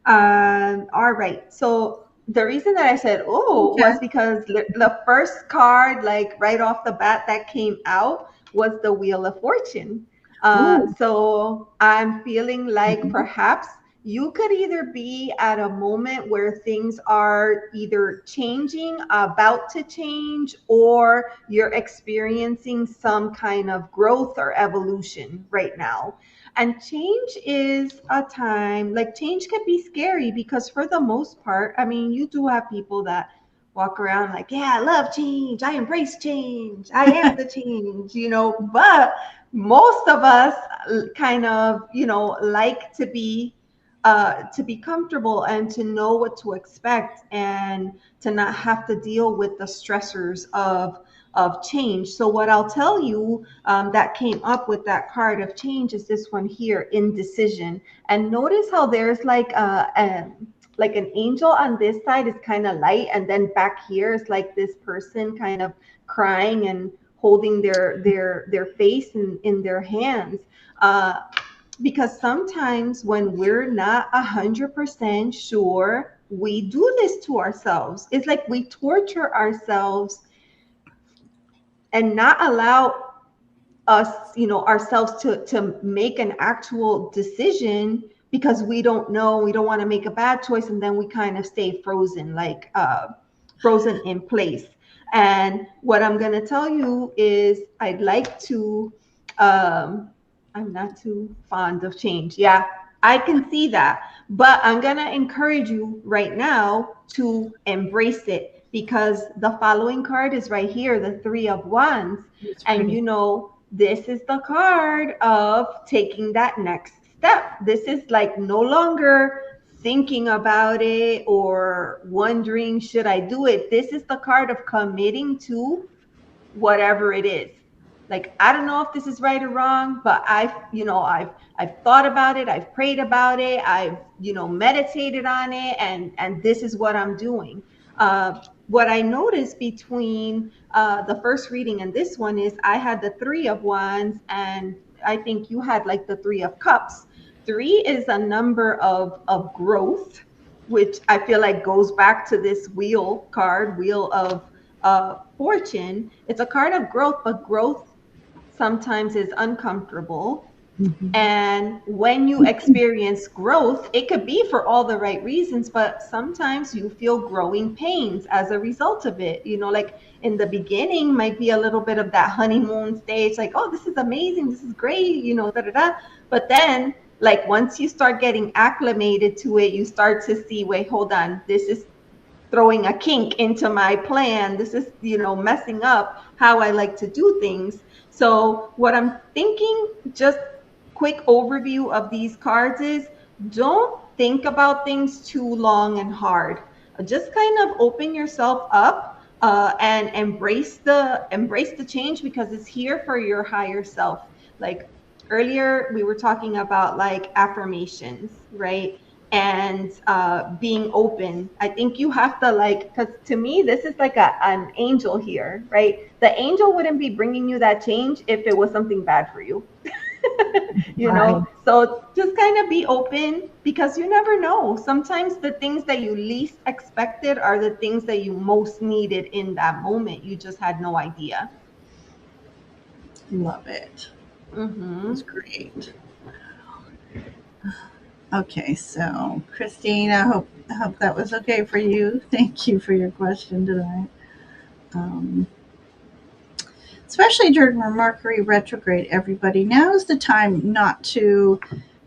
All right. So the reason that I said, oh, Okay. was because the first card, like right off the bat, that came out was the Wheel of Fortune. Ooh. So I'm feeling like Mhm. perhaps you could either be at a moment where things are either changing, about to change, or you're experiencing some kind of growth or evolution right now. And change is a time, like change can be scary because for the most part, I mean, you do have people that walk around like, yeah, I love change. I embrace change. I am the change, but most of us kind of, like to be comfortable and to know what to expect and to not have to deal with the stressors of change. So what I'll tell you, that came up with that card of change is this one here, indecision. And notice how there's like an angel on this side is kind of light, and then back here is like this person kind of crying and holding their face in their hands. Because sometimes when we're not 100% sure, we do this to ourselves. It's like we torture ourselves and not allow us, ourselves to make an actual decision because we don't know, we don't want to make a bad choice, and then we kind of stay frozen, like frozen in place. And what I'm going to tell you is I'd like to um I'm not too fond of change. Yeah, I can see that, but I'm going to encourage you right now to embrace it, because the following card is right here, the 3 of Wands. It's And pretty. this is the card of taking that next step. This is like no longer thinking about it or wondering, should I do it? This is the card of committing to whatever it is. like, I don't know if this is right or wrong, but I've thought about it, I've prayed about it, I've, meditated on it, and this is what I'm doing. What I noticed between the first reading and this one is I had the Three of Wands, and I think you had like the Three of Cups. Three is a number of growth, which I feel like goes back to this wheel card, Wheel of Fortune. It's a card of growth, but growth sometimes is uncomfortable. And when you experience growth, it could be for all the right reasons, but sometimes you feel growing pains as a result of it. Like in the beginning might be a little bit of that honeymoon stage, like, oh, this is amazing, this is great, da da da. But then, like, once you start getting acclimated to it, you start to see, wait, hold on, this is throwing a kink into my plan. This is, messing up how I like to do things. So what I'm thinking, just quick overview of these cards, is don't think about things too long and hard. Just kind of open yourself up and embrace the change, because it's here for your higher self. Like earlier we were talking about like affirmations, right? And being open. I think you have to, like, because to me this is like an angel here, right? The angel wouldn't be bringing you that change if it was something bad for you. Right. So just kind of be open, because you never know. Sometimes the things that you least expected are the things that you most needed in that moment. You just had no idea. Love it. That's great. Okay, so Christine, I hope that was okay for you. Thank you for your question tonight. Especially during Mercury retrograde, everybody, now is the time not to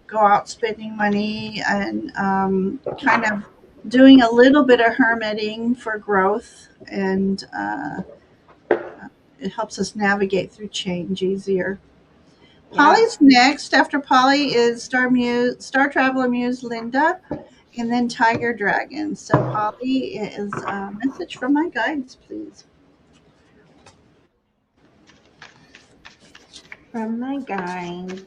go out spending money, and kind of doing a little bit of hermiting for growth, and it helps us navigate through change easier. Polly's next. After Polly is Star Traveler Muse Linda, and then Tiger Dragon. So Polly is a message from my guides, please. From my guides.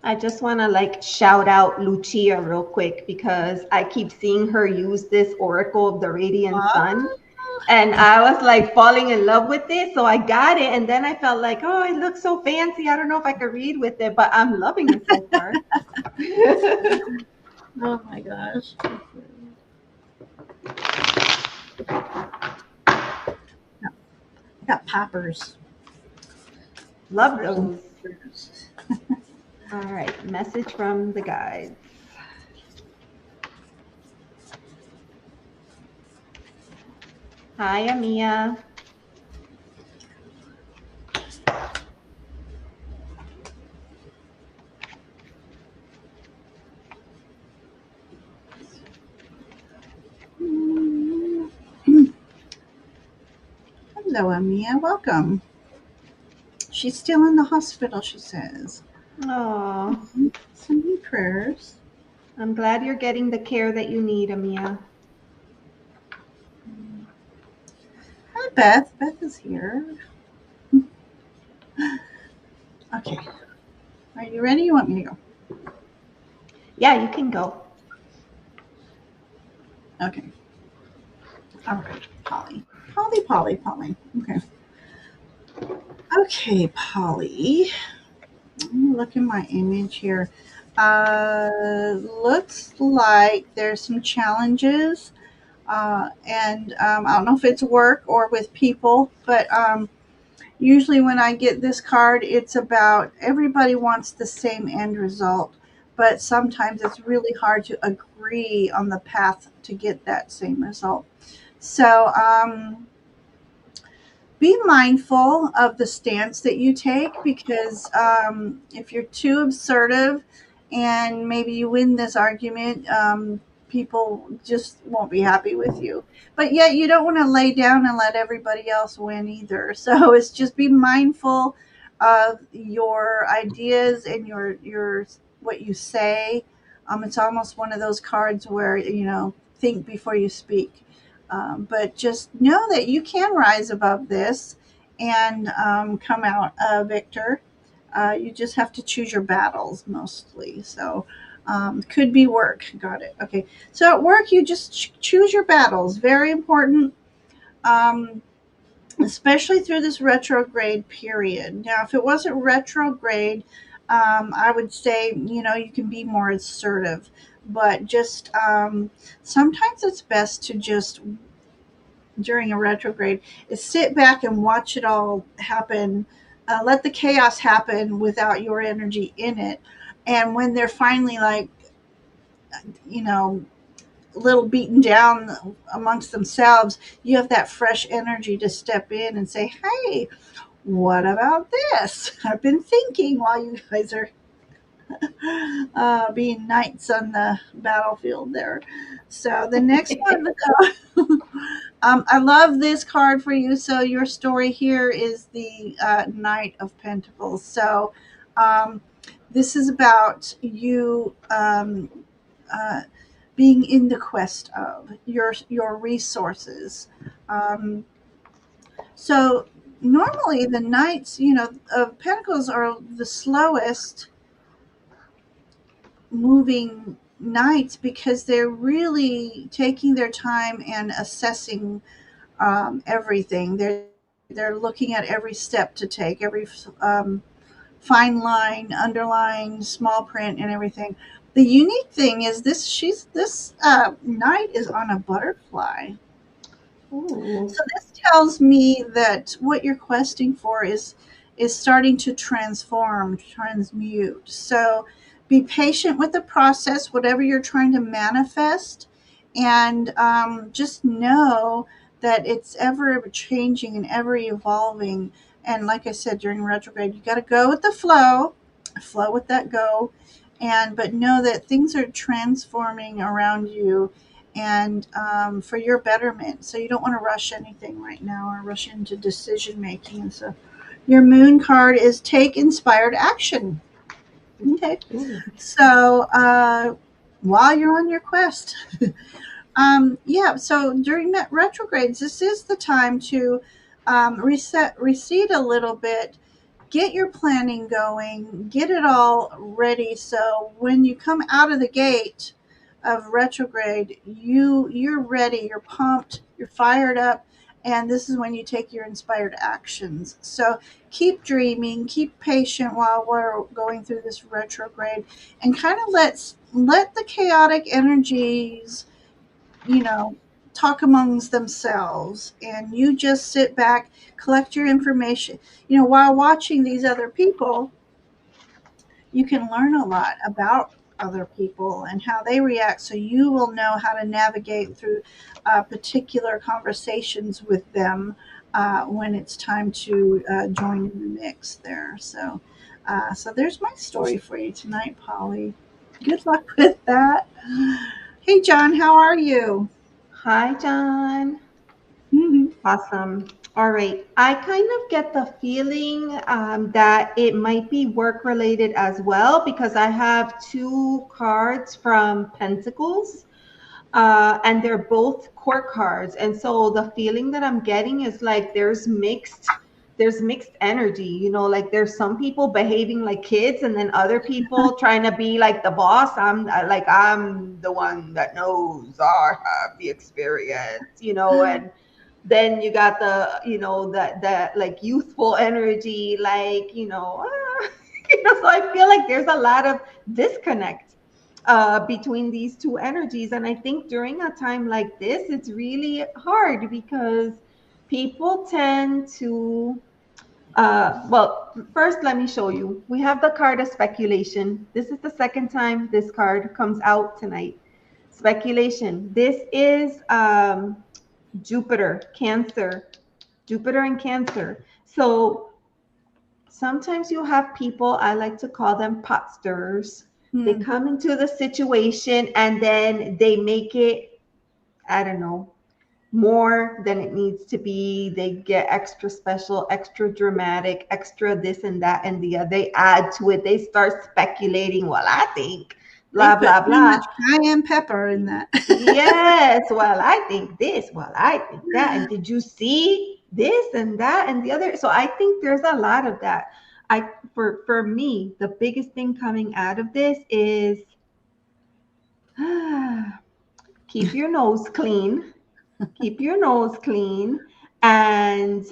I just want to like shout out Lucia real quick, because I keep seeing her use this Oracle of the Radiant Sun. And I was like falling in love with it. So I got it. And then I felt like, oh, it looks so fancy. I don't know if I could read with it, but I'm loving it so far. Oh my gosh. Got poppers. Love those. All right. Message from the guides. Hi, Amia. Hello, Amia. Welcome. She's still in the hospital, she says. Oh, Sending prayers. I'm glad you're getting the care that you need, Amia. Hi, Beth. Beth is here. Okay. Are you ready? You want me to go? Yeah, you can go. Okay. All right, Polly. Polly. Okay. Okay, Polly. Let me look in my image here. Looks like there's some challenges, and I don't know if it's work or with people, but usually when I get this card, it's about everybody wants the same end result, but sometimes it's really hard to agree on the path to get that same result. So be mindful of the stance that you take, because if you're too assertive and maybe you win this argument, people just won't be happy with you. But yet you don't want to lay down and let everybody else win either. So it's just be mindful of your ideas and your what you say. It's almost one of those cards where, think before you speak. But just know that you can rise above this and come out a victor. You just have to choose your battles mostly. So, could be work. Got it. Okay. So at work, you just choose your battles. Very important. Um, Especially through this retrograde period. Now, if it wasn't retrograde, I would say, you can be more assertive, but just sometimes it's best to just, during a retrograde, is sit back and watch it all happen. Let the chaos happen without your energy in it. And when they're finally like, you know, a little beaten down amongst themselves, you have that fresh energy to step in and say, hey, what about this? I've been thinking while you guys are being knights on the battlefield there. So the next one, I love this card for you. So your story here is the Knight of Pentacles. So um, this is about you being in the quest of your resources. Um, so normally the knights, of Pentacles are the slowest moving knights because they're really taking their time and assessing everything. They're looking at every step to take, every fine line, underline, small print, and everything. The unique thing is this knight is on a butterfly. Ooh. So this tells me that what you're questing for is starting to transform, transmute. So be patient with the process, whatever you're trying to manifest, and just know that it's ever changing and ever evolving. And like I said, during retrograde, you got to go with the flow with that go, and but know that things are transforming around you and for your betterment. So you don't want to rush anything right now or rush into decision making. And so your moon card is take inspired action. Okay. Ooh. So while you're on your quest, yeah, so during that retrogrades, this is the time to recede a little bit, get your planning going, get it all ready. So when you come out of the gate of retrograde, you're ready, you're pumped, you're fired up, and this is when you take your inspired actions. So keep dreaming, keep patient while we're going through this retrograde, and kind of let the chaotic energies, you know, talk amongst themselves, and you just sit back, collect your information. While watching these other people, you can learn a lot about other people and how they react, so you will know how to navigate through particular conversations with them when it's time to join in the mix there. So there's my story for you tonight, Polly. Good luck with that. Hey, John, how are you? Hi, John. Mhm. Awesome. All right. I kind of get the feeling that it might be work related as well because I have two cards from Pentacles, and they're both court cards. And so the feeling that I'm getting is like there's mixed energy, like there's some people behaving like kids and then other people trying to be like the boss. I'm the one that knows, I have the experience, and then you got the that like youthful energy, like so I feel like there's a lot of disconnect between these two energies. And I think during a time like this, it's really hard because people tend to, well, first, let me show you. We have the card of speculation. This is the second time this card comes out tonight. Speculation. This is Jupiter, Cancer, Jupiter and Cancer. So sometimes you have people, I like to call them pot stirrers. They Hmm. come into the situation and then they make it, I don't know, more than it needs to be. They get extra special, extra dramatic, extra this and that and the other. They add to it. They start speculating. Well, I think They blah, put blah, too blah. much cayenne pepper in that. Yes. Well, I think this. Well, I think that. And did you see this and that and the other? So I think there's a lot of that. For me, the biggest thing coming out of this is keep your nose clean. Keep your nose clean and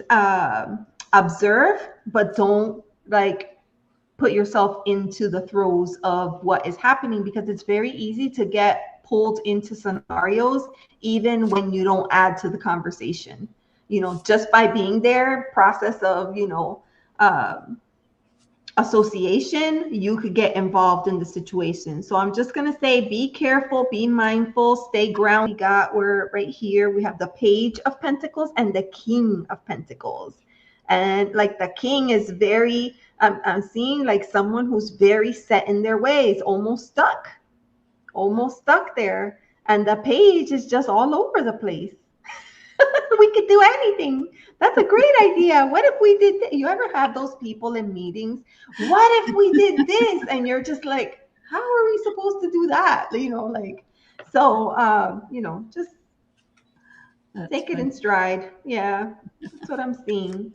observe, but don't like put yourself into the throes of what is happening, because it's very easy to get pulled into scenarios even when you don't add to the conversation. Just by being there, process of um, association, you could get involved in the situation. So I'm just going to say, be careful, be mindful, stay grounded. We're right here. We have the Page of Pentacles and the King of Pentacles. And like the king is very, I'm seeing like someone who's very set in their ways, almost stuck there. And the page is just all over the place. We could do anything. That's a great idea. What if we did You ever have those people in meetings? What if we did this? And you're just like, how are we supposed to do that? Just That's take it funny. in stride. Yeah, that's what I'm seeing.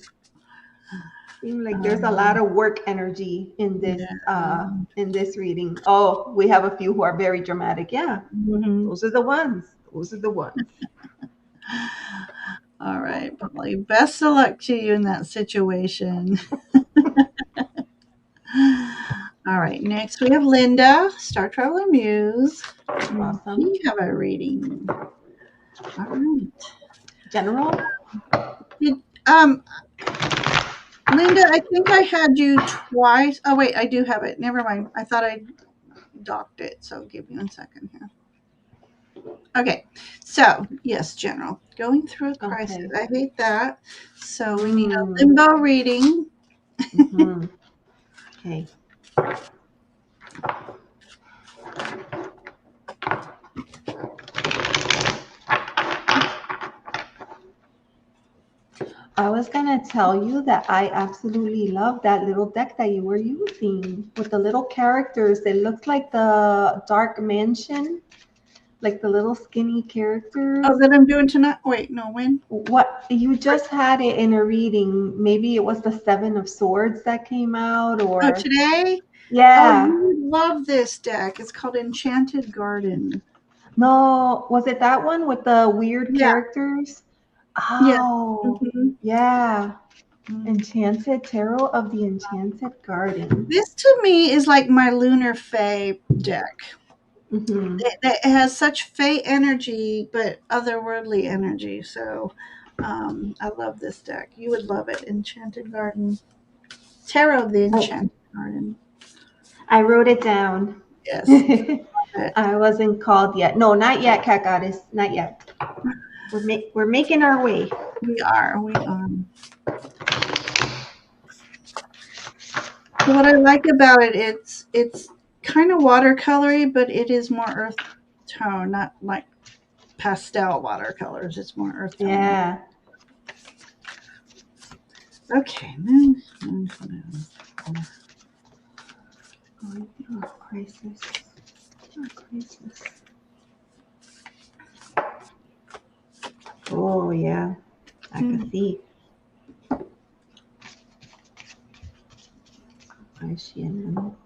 Seems like there's a lot of work energy in this Yeah. in this reading. Oh, we have a few who are very dramatic. Yeah, Mhm. those are the ones. Those are the ones. All right, Polly. Best of luck to you in that situation. All right, next we have Linda, Star Traveler Muse. Awesome. She have a reading. All right. General. Did, Linda, I think I had you twice. Oh, wait, I do have it. Never mind. I thought I docked it. So give me 1 second here. Okay. So, yes, General. Going through a crisis. Okay. I hate that. So we need a limbo reading. Mhm. Okay. I was gonna tell you that I absolutely love that little deck that you were using with the little characters. It looks like the Dark Mansion, like the little skinny characters. Oh, that I'm doing tonight. Wait, no, when? What you just had it in a reading. Maybe it was the Seven of Swords that came out, Oh, or today? Oh, yeah. you would love this deck. It's called Enchanted Garden. No, was it that one with the weird Yeah. characters? Yeah. Oh, Mhm. yeah. Enchanted Tarot of the Enchanted Garden. This to me is like my Lunar Fae deck. Mm-hmm. It has such Fae energy, but otherworldly energy. So I love this deck. You would love it. Enchanted Garden. Tarot of the Enchanted Garden. I wrote it down. Yes. Love it. I wasn't called yet. No, not yet, Cat Goddess. Not yet. We're making our way. We are. We are. So what I like about it, it's kind of watercolory, but it is more earth tone, not like pastel watercolors. It's more earth tone. Yeah. Okay, moon. Oh, crisis. Oh, crisis. Oh, yeah. I can see. Why is she in the middle?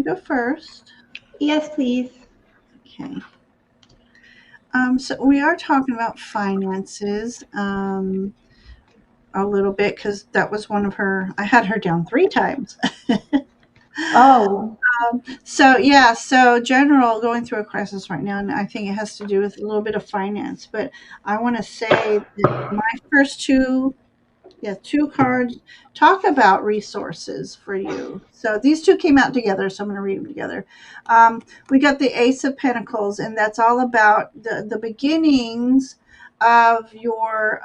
to go first? Yes, please. Okay. So we are talking about finances a little bit because that was one of her. I had her down 3 times. Oh, So yeah, so General going through a crisis right now, and I think it has to do with a little bit of finance. But I want to say that my first two cards talk about resources for you. So these two came out together, so I'm going to read them together. We got the Ace of Pentacles, and that's all about the beginnings of your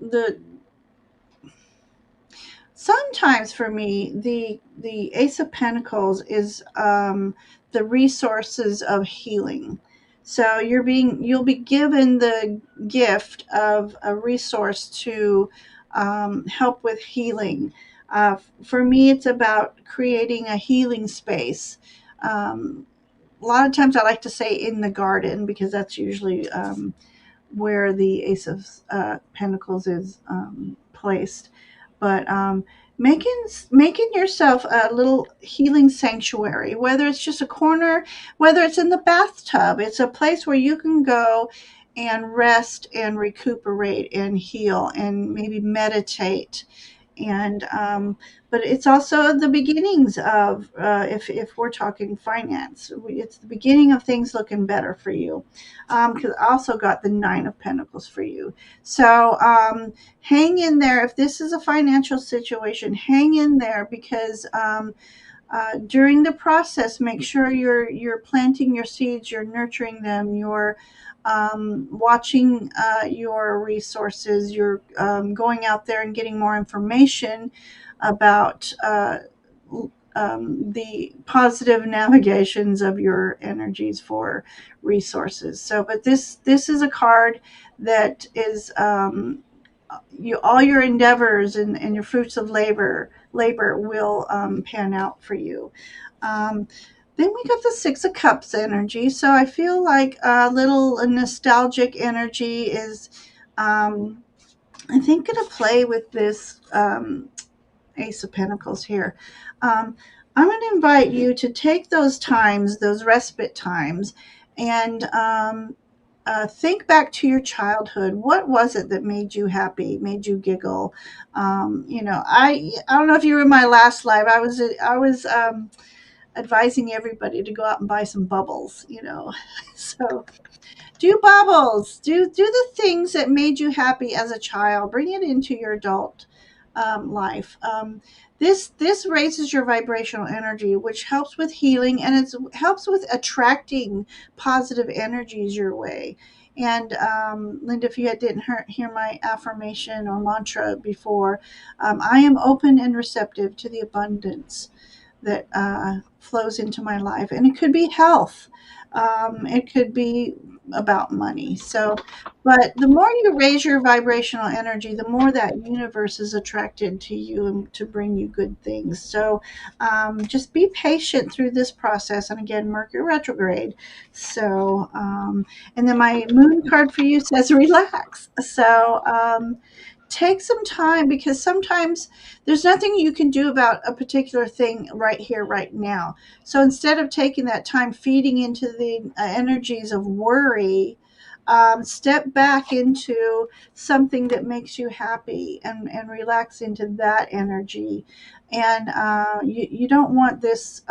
the sometimes for me the Ace of Pentacles is the resources of healing. So you'll be given the gift of a resource to help with healing. For me, it's about creating a healing space. A lot of times I like to say in the garden because that's usually where the Ace of Pentacles is placed. But making yourself a little healing sanctuary, whether it's just a corner, whether it's in the bathtub, it's a place where you can go and rest and recuperate and heal and maybe meditate. And but it's also the beginnings of if we're talking finance, it's the beginning of things looking better for you, because I also got the Nine of Pentacles for you. So hang in there. If this is a financial situation, hang in there because during the process, make sure you're planting your seeds, you're nurturing them, you're watching your resources, you're going out there and getting more information about the positive navigations of your energies for resources. So, but this is a card that is all your endeavors and your fruits of labor will pan out for you. Um, then we got the Six of Cups energy. So I feel like a little nostalgic energy is, I think, going to play with this Ace of Pentacles here. I'm going to invite you to take those times, those respite times, and think back to your childhood. What was it that made you happy, made you giggle? I don't know if you were in my last live. I was advising everybody to go out and buy some bubbles. So do bubbles. Do the things that made you happy as a child. Bring it into your adult life. This raises your vibrational energy, which helps with healing, and it helps with attracting positive energies your way. And Linda, if you didn't hear my affirmation or mantra before, I am open and receptive to the abundance that flows into my life. And it could be health. It could be about money. So, but the more you raise your vibrational energy, the more that universe is attracted to you and to bring you good things. So just be patient through this process. And again, Mercury retrograde. So, and then my moon card for you says relax. So, take some time because sometimes there's nothing you can do about a particular thing right here, right now. So instead of taking that time feeding into the energies of worry, step back into something that makes you happy and relax into that energy. And you don't want this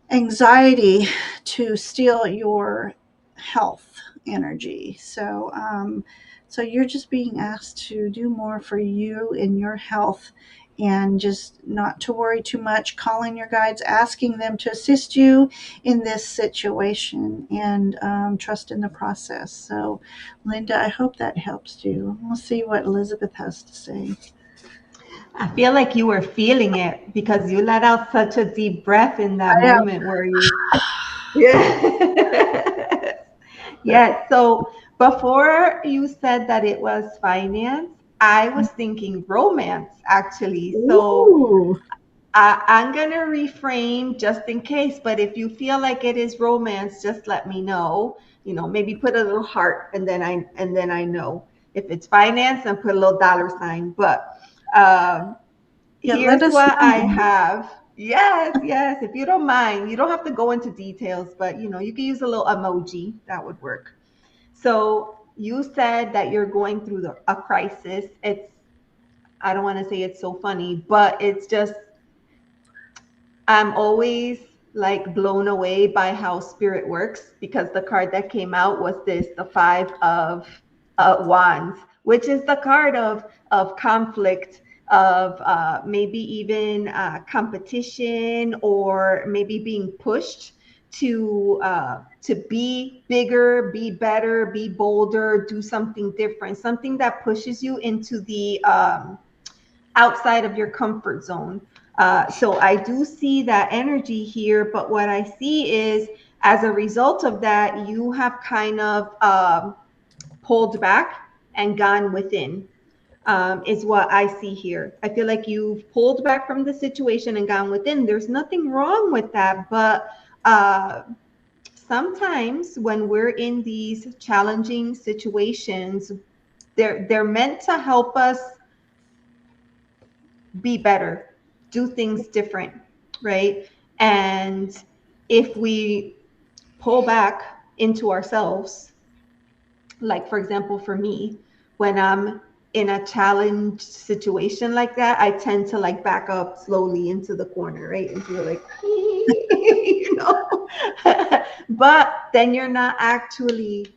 anxiety to steal your health energy. So you're just being asked to do more for you and your health and just not to worry too much, calling your guides, asking them to assist you in this situation and trust in the process. So, Linda, I hope that helps you. We'll see what Elizabeth has to say. I feel like you were feeling it because you let out such a deep breath in that I moment where you, yeah. Yes. So before you said that it was finance, I was thinking romance actually. So Ooh. I'm going to reframe just in case, but if you feel like it is romance, just let me know. Maybe put a little heart and then I know. If it's finance, then put a little dollar sign. But Yeah, Here's let us what I know. have. Yes, yes. If you don't mind, you don't have to go into details, but you can use a little emoji. That would work. So you said that you're going through a crisis. I don't want to say it's so funny, but it's just, I'm always like blown away by how spirit works, because the card that came out was this, the Five of Wands, which is the card of conflict, of maybe even competition, or maybe being pushed to be bigger, be better, be bolder, do something different, something that pushes you into the outside of your comfort zone. So I do see that energy here, but what I see is, as a result of that, you have kind of pulled back and gone within. Is what I see here. I feel like you've pulled back from the situation and gone within. There's nothing wrong with that, but sometimes when we're in these challenging situations, they're meant to help us be better, do things different, right? And if we pull back into ourselves, like for example, for me, when I'm in a challenge situation like that, I tend to like back up slowly into the corner, right? And feel like, you know, but then you're not actually,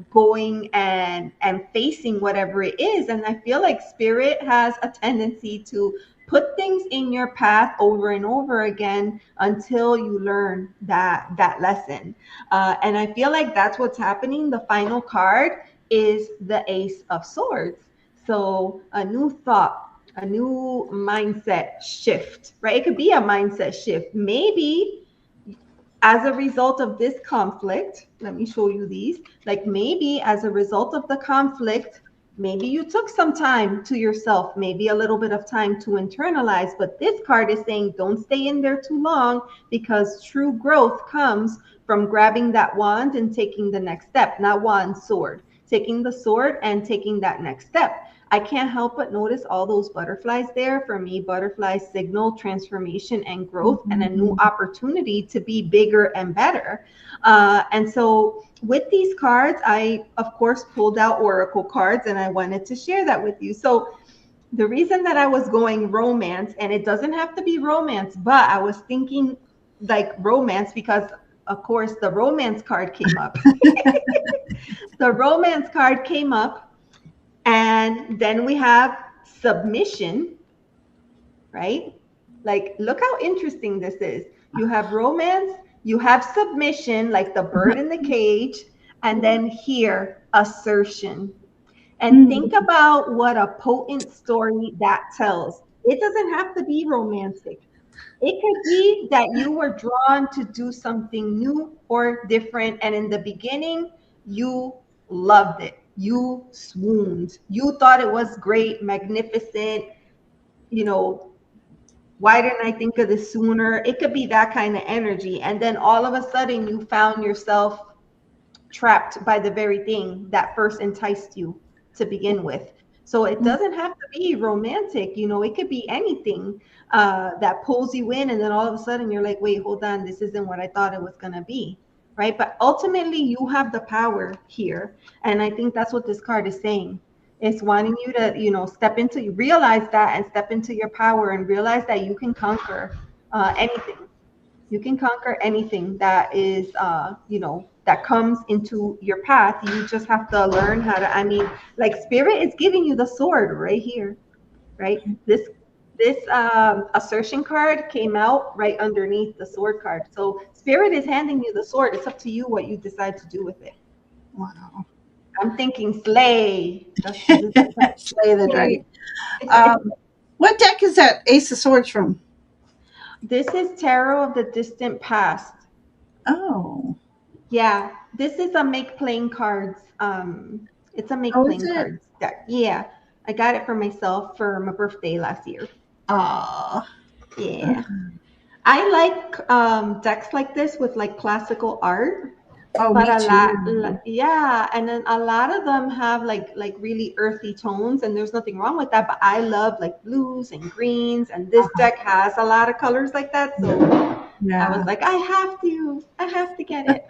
going and facing whatever it is. And I feel like spirit has a tendency to put things in your path over and over again until you learn that lesson. And I feel like that's what's happening. The final card is the Ace of Swords. So a new thought, a new mindset shift, right? It could be a mindset shift. Maybe as a result of this conflict, let me show you these. Like maybe as a result of the conflict, maybe you took some time to yourself, maybe a little bit of time to internalize. But this card is saying don't stay in there too long, because true growth comes from grabbing that wand and taking the next step. Not wand, sword. Taking the sword and taking that next step. I can't help but notice all those butterflies there. For me, butterflies signal transformation and growth and a new opportunity to be bigger and better. And so with these cards, I, of course, pulled out oracle cards, and I wanted to share that with you. So the reason that I was going romance, and it doesn't have to be romance, but I was thinking like romance because, of course, the romance card came up. The romance card came up, and then we have submission, right? Like, look how interesting this is. You have romance, you have submission, like the bird in the cage, and then here, assertion. And think about what a potent story that tells. It doesn't have to be romantic. It could be that you were drawn to do something new or different. And in the beginning, you loved it. You swooned. You thought it was great, magnificent. You know, why didn't I think of this sooner? It could be that kind of energy. And then all of a sudden, you found yourself trapped by the very thing that first enticed you to begin with. So it doesn't have to be romantic, it could be anything that pulls you in, and then all of a sudden you're like, wait, hold on, this isn't what I thought it was going to be, right? But ultimately, you have the power here, and I think that's what this card is saying. It's wanting you to, step into, realize that, and step into your power, and realize that you can conquer anything. You can conquer anything that is that comes into your path. You just have to learn how to, like spirit is giving you the sword right here, right? This assertion card came out right underneath the sword card. So spirit is handing you the sword. It's up to you what you decide to do with it. Wow. I'm thinking slay. Slay the dragon. What deck is that Ace of Swords from? This is Tarot of the Distant Past. Oh. Yeah, this is a make playing cards. It's a make playing cards deck. Yeah, I got it for myself for my birthday last year. Ah. Yeah. I like decks like this with like classical art. Oh, but me a lot, too. yeah, and then a lot of them have like really earthy tones, and there's nothing wrong with that. But I love like blues and greens, and this deck has a lot of colors like that. So I was Yeah. like, I have to get it.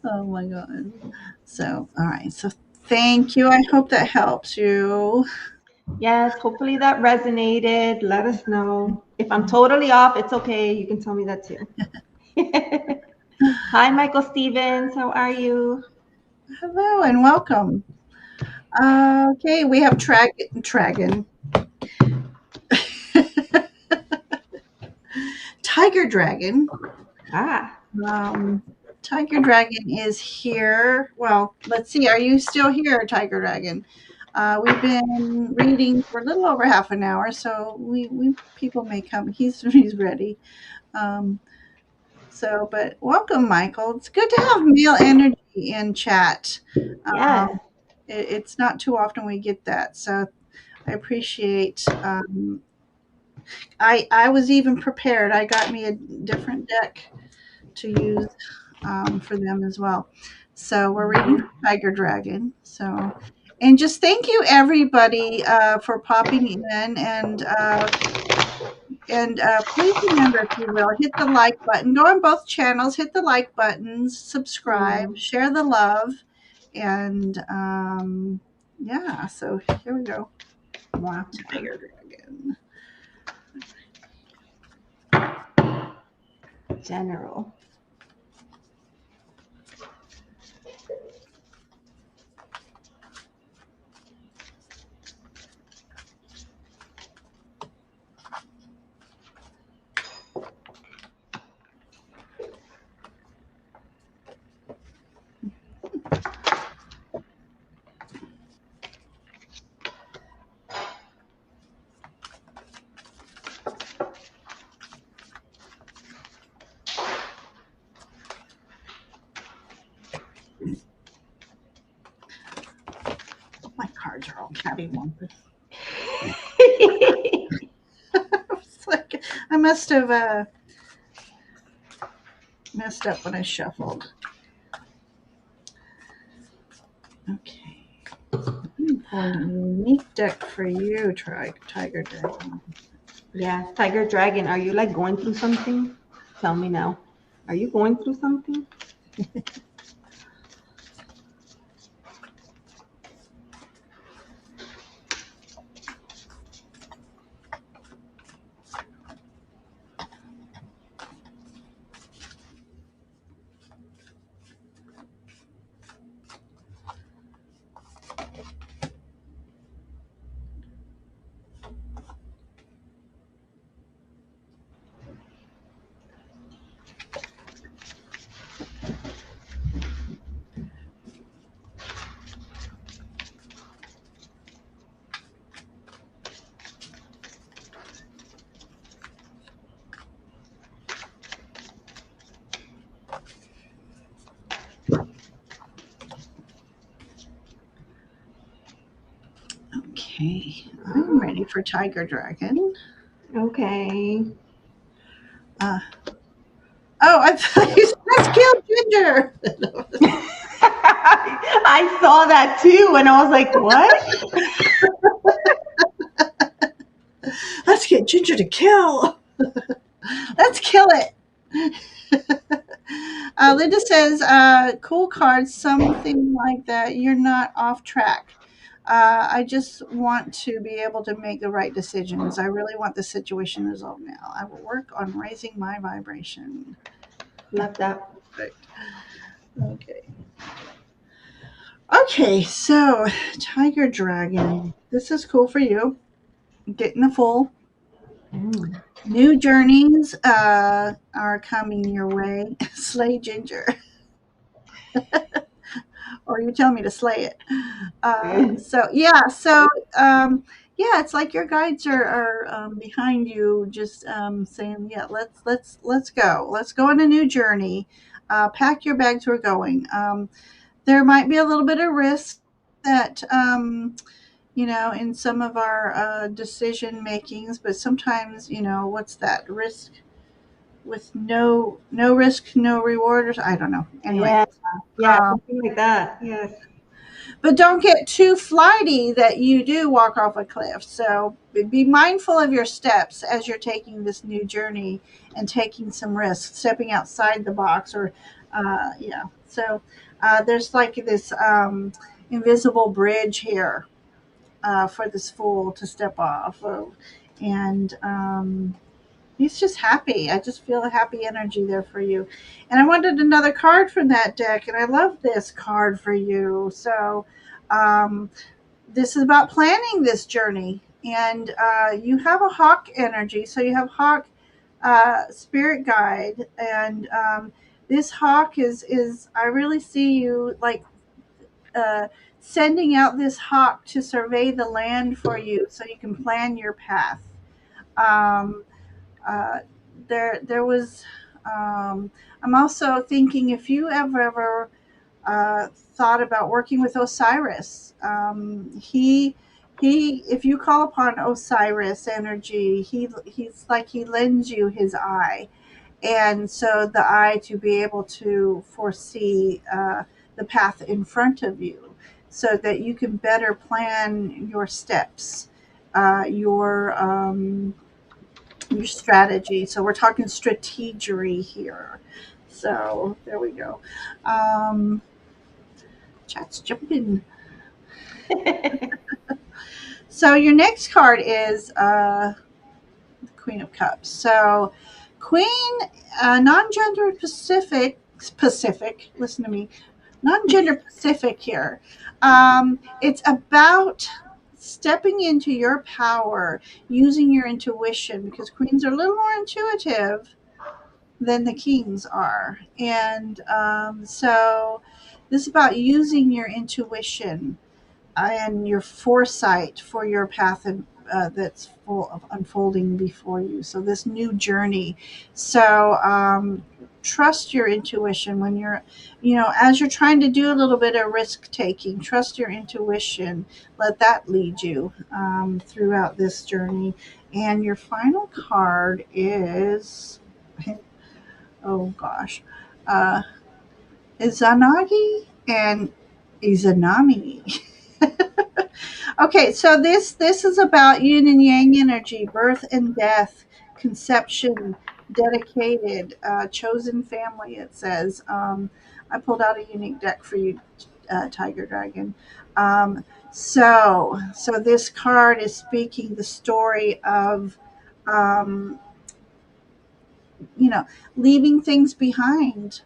Oh my God. So, all right. So, thank you. I hope that helps you. Yes, hopefully that resonated. Let us know. If I'm totally off, it's okay. You can tell me that too. Hi, Michael Stevens. How are you? Hello and welcome. Okay, we have Dragon. Tiger Dragon. Ah, Um, Tiger Dragon is here. Well, let's see. Are you still here, Tiger Dragon? We've been reading for a little over half an hour, so we people may come. He's ready. Um, but welcome, Michael. It's good to have male energy in chat. yes. It's not too often we get that, so I appreciate. I was even prepared. I got me a different deck to use for them as well. So we're reading Mhm. from Tiger Dragon. So, and just thank you everybody for popping in and please remember, if you will, hit the like button. Go on both channels, hit the like buttons, subscribe, Mm. share the love, and yeah. So here we go. Wow. Tiger Dragon. General. My cards are all cattywampus. I It's like I must have messed up when I shuffled. Okay. I'm pulling a unique deck for you, Tiger Dragon. Yes, Tiger Dragon. Are you like going through something? Tell me now. Are you going through something? Okay, I'm ready for Tiger Dragon. Okay. Uh, oh, I thought you said let's kill Ginger. I saw that too, and I was like, what? Let's get Ginger to kill. Let's kill it. Linda says, cool cards, something like that. You're not off track. I just want to be able to make the right decisions. I really want the situation resolved now. I will work on raising my vibration. Love that. Perfect. Okay. Okay, so Tiger Dragon. This is cool for you. Getting the full. Mm. New journeys are coming your way. Slay Ginger. Or you tell me to slay it. So yeah, yeah, it's like your guides are behind you, just saying, yeah, let's go on a new journey. Pack your bags, we're going. There might be a little bit of risk that in some of our decision makings, but sometimes what's that risk? with no risk, no reward. I don't know. Anyway, Yeah, yeah, um, something like that. Yes. but don't get too flighty that you do walk off a cliff. So be mindful of your steps as you're taking this new journey and taking some risks, stepping outside the box, or yeah. So there's like this invisible bridge here for this fool to step off of, and he's just happy. I just feel a happy energy there for you. And I wanted another card from that deck, and I love this card for you. So, um, this is about planning this journey. And you have a hawk energy. So, you have hawk spirit guide. And this hawk is, I really see you like uh, sending out this hawk to survey the land for you so you can plan your path. Um, uh, there was I'm also thinking if you have ever thought about working with Osiris. He if you call upon Osiris energy, he's like he lends you his eye, and so the eye to be able to foresee the path in front of you so that you can better plan your steps, uh, your um, your strategy. So we're talking strategery here. So there we go. Um, chat's jumping. So your next card is the Queen of Cups. So Queen, non-gender Pacific. Listen to me. Non-gender Pacific here. It's about stepping into your power, using your intuition, because queens are a little more intuitive than the kings are. And so this is about using your intuition and your foresight for your path and that's full of unfolding before you. So this new journey. So trust your intuition when you're, as you're trying to do a little bit of risk taking. Trust your intuition. Let that lead you throughout this journey. And your final card is, oh gosh, uh, Izanagi and Izanami. Okay, so this is about yin and yang energy, birth and death, conception, dedicated, chosen family. It says. I pulled out a unique deck for you, Tiger Dragon. So this card is speaking the story of, um, leaving things behind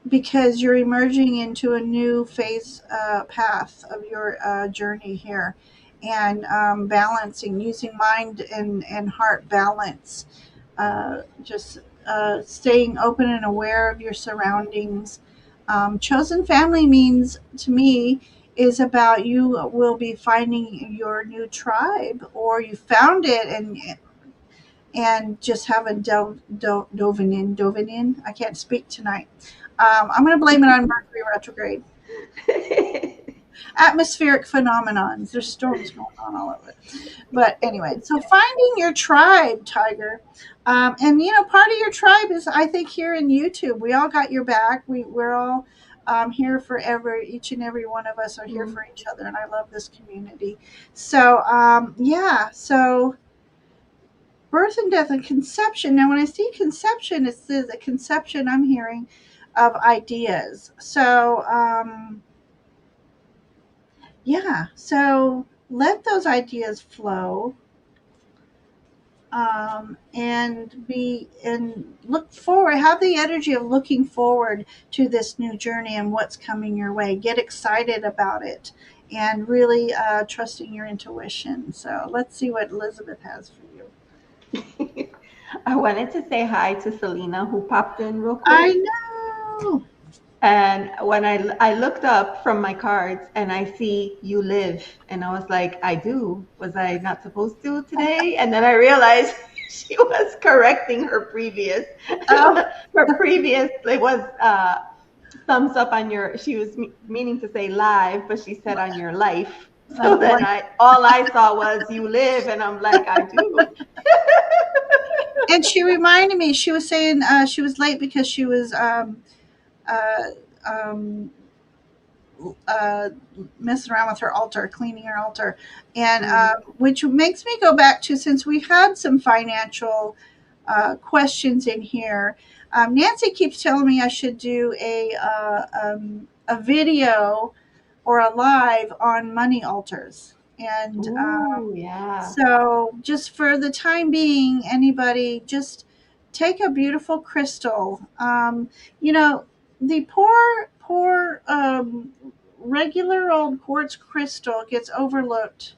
because you're emerging into a new phase path of your journey here, and balancing, using mind and heart balance, just staying open and aware of your surroundings. Chosen family means to me is about you will be finding your new tribe, or you found it and just haven't dove in. I can't speak tonight. I'm going to blame it on Mercury retrograde. Atmospheric phenomenons. There's storms going on all over. But anyway, so finding your tribe, Tiger. And, part of your tribe is, I think, here in YouTube. We all got your back. We're all here for each and every one of us are here for each other. And I love this community. So, yeah. So birth and death and conception. Now, when I see conception, it's the conception I'm hearing of ideas. So, yeah. So let those ideas flow, and look forward. Have the energy of looking forward to this new journey and what's coming your way. Get excited about it, and really trusting your intuition. So let's see what Elizabeth has for you. I wanted to say hi to Selena, who popped in real quick. I know. And when I looked up from my cards and I see you live, and I was like, I do. Was I not supposed to today? And then I realized she was correcting her previous. Her previous, it was thumbs up on your. She was meaning to say live, but she said on your life. So then all I saw was you live, and I'm like, I do. And she reminded me, she was saying she was late because she was uh, um, uh, messing around with her altar, cleaning her altar, and which makes me go back to, since we had some financial questions in here. Nancy keeps telling me I should do a video or a live on money altars, and Ooh, yeah. so just for the time being, anybody just take a beautiful crystal. You know, the poor regular old quartz crystal gets overlooked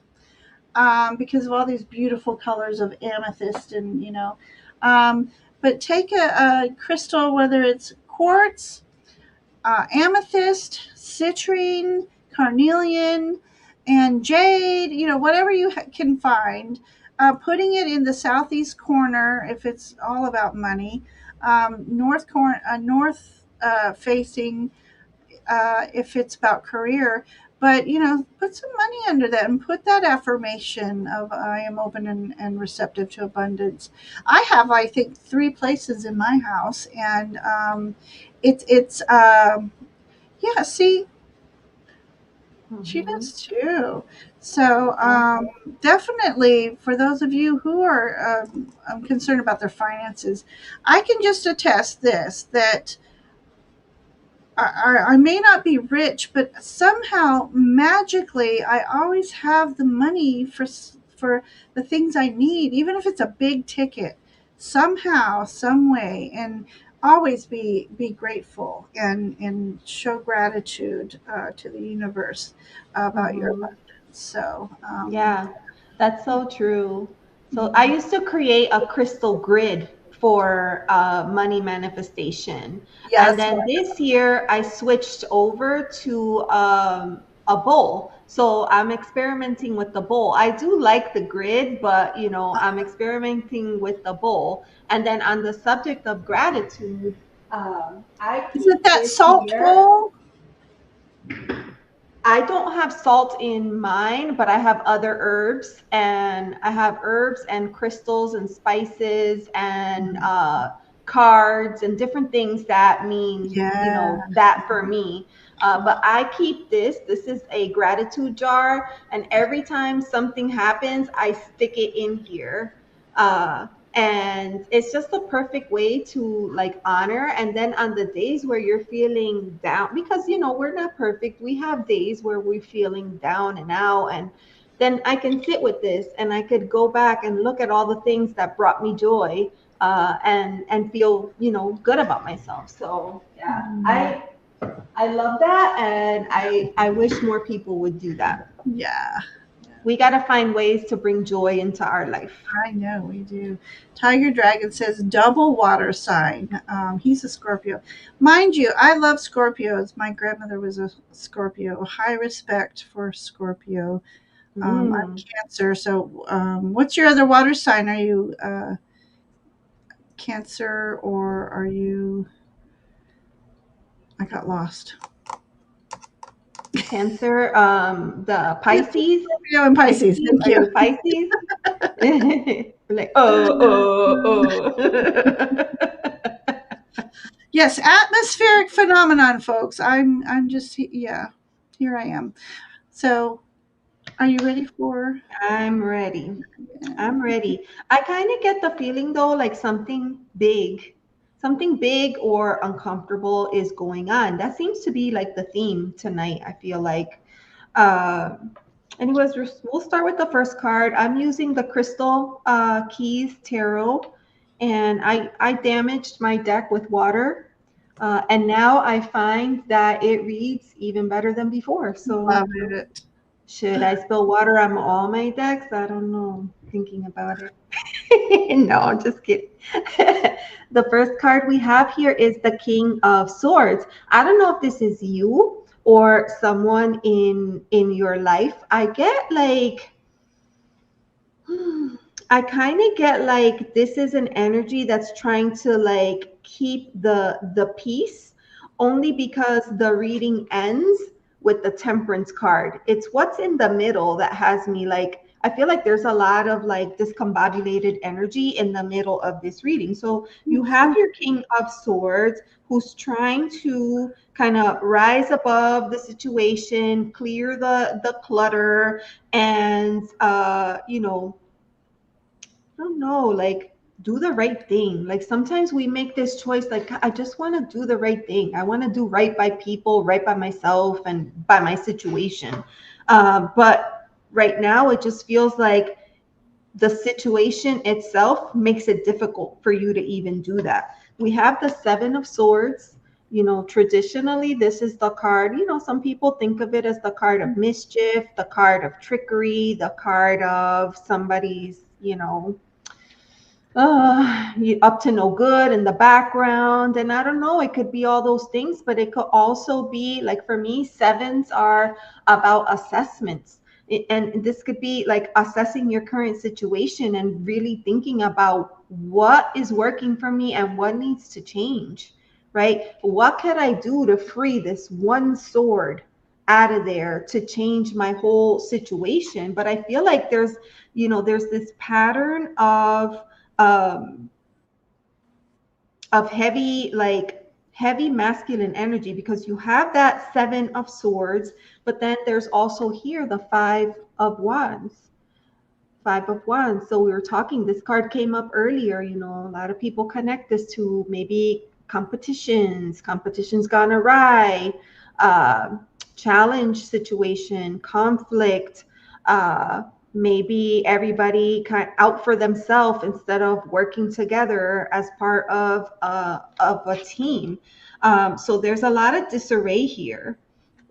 because of all these beautiful colors of amethyst and, um, but take a crystal, whether it's quartz, amethyst, citrine, carnelian, and jade, whatever you can find, putting it in the southeast corner if it's all about money, north facing if it's about career. But put some money under that and put that affirmation of I am open and receptive to abundance. I have, I think, 3 places in my house, and it's yeah, see, she Mhm. does too. So definitely, for those of you who are concerned about their finances, I can just attest this, that I may not be rich, but somehow magically I always have the money for the things I need, even if it's a big ticket. Somehow, some way, and always be grateful and show gratitude to the universe about your Mhm. abundance. So Yeah, that's so true. So I used to create a crystal grid for money manifestation. And yes, then this year I switched over to a bowl. So I'm experimenting with the bowl. I do like the grid, but I'm experimenting with the bowl. And then on the subject of gratitude, I is it keep that this salt here. bowl? I don't have salt in mine, but I have other herbs, and I have herbs and crystals and spices and cards and different things that mean, Yeah. that for me. But I keep this. This is a gratitude jar, and every time something happens, I stick it in here. Uh, and it's just the perfect way to like honor. And then on the days where you're feeling down, because we're not perfect, we have days where we're feeling down and out, and then I can sit with this and I could go back and look at all the things that brought me joy, and feel good about myself. So yeah, I love that, and I wish more people would do that. Yeah. We got to find ways to bring joy into our life. I know we do. Tiger Dragon says double water sign. He's a Scorpio. Mind you, I love Scorpios. My grandmother was a Scorpio. High respect for Scorpio. I'm Mm. Cancer. So, what's your other water sign? Are you Cancer or are you? I got lost. Cancer, the Yes, Pisces. Scorpio and Pisces. Pisces, Thank are you. you Pisces? Like, oh. Yes, atmospheric phenomenon, folks. I'm just, yeah. Here I am. So, are you ready for? I'm ready. I'm ready. I kind of get the feeling though, like something big or uncomfortable is going on. That seems to be like the theme tonight, I feel like. Uh, Anyways, we'll start with the first card. I'm using the Crystal Keys Tarot, and I damaged my deck with water, and now I find that it reads even better than before. So Love it. should I spill water on all my decks? I don't know. Thinking about it. No, I'm just kidding. The first card we have here is the King of Swords. I don't know if this is you or someone in your life. I get like I kind of get like this is an energy that's trying to like keep the peace, only because the reading ends with the Temperance card. It's what's in the middle that has me like, I feel like there's a lot of like discombobulated energy in the middle of this reading. So you have your King of Swords who's trying to kind of rise above the situation, clear the clutter, and you know, I don't know, like do the right thing. Like sometimes we make this choice, like I just want to do the right thing. I want to do right by people, right by myself, and by my situation. But right now, it just feels like the situation itself makes it difficult for you to even do that. We have the Seven of Swords. You know, traditionally, this is the card, you know, some people think of it as the card of mischief, the card of trickery, the card of somebody's, you know, you up to no good in the background. And I don't know, it could be all those things, but it could also be like for me, sevens are about assessments. And this could be like assessing your current situation and really thinking about what is working for me and what needs to change, right? What can I do to free this one sword out of there to change my whole situation? But I feel like there's, you know, there's this pattern um, of heavy, like heavy masculine energy, because you have that Seven of Swords, but then there's also here the Five of Wands. Five of Wands. So we were talking, this card came up earlier, you know, a lot of people connect this to maybe competitions gone awry, uh, challenge situation, conflict, uh, maybe everybody kind of out for themselves instead of working together as part of a team. So there's a lot of disarray here.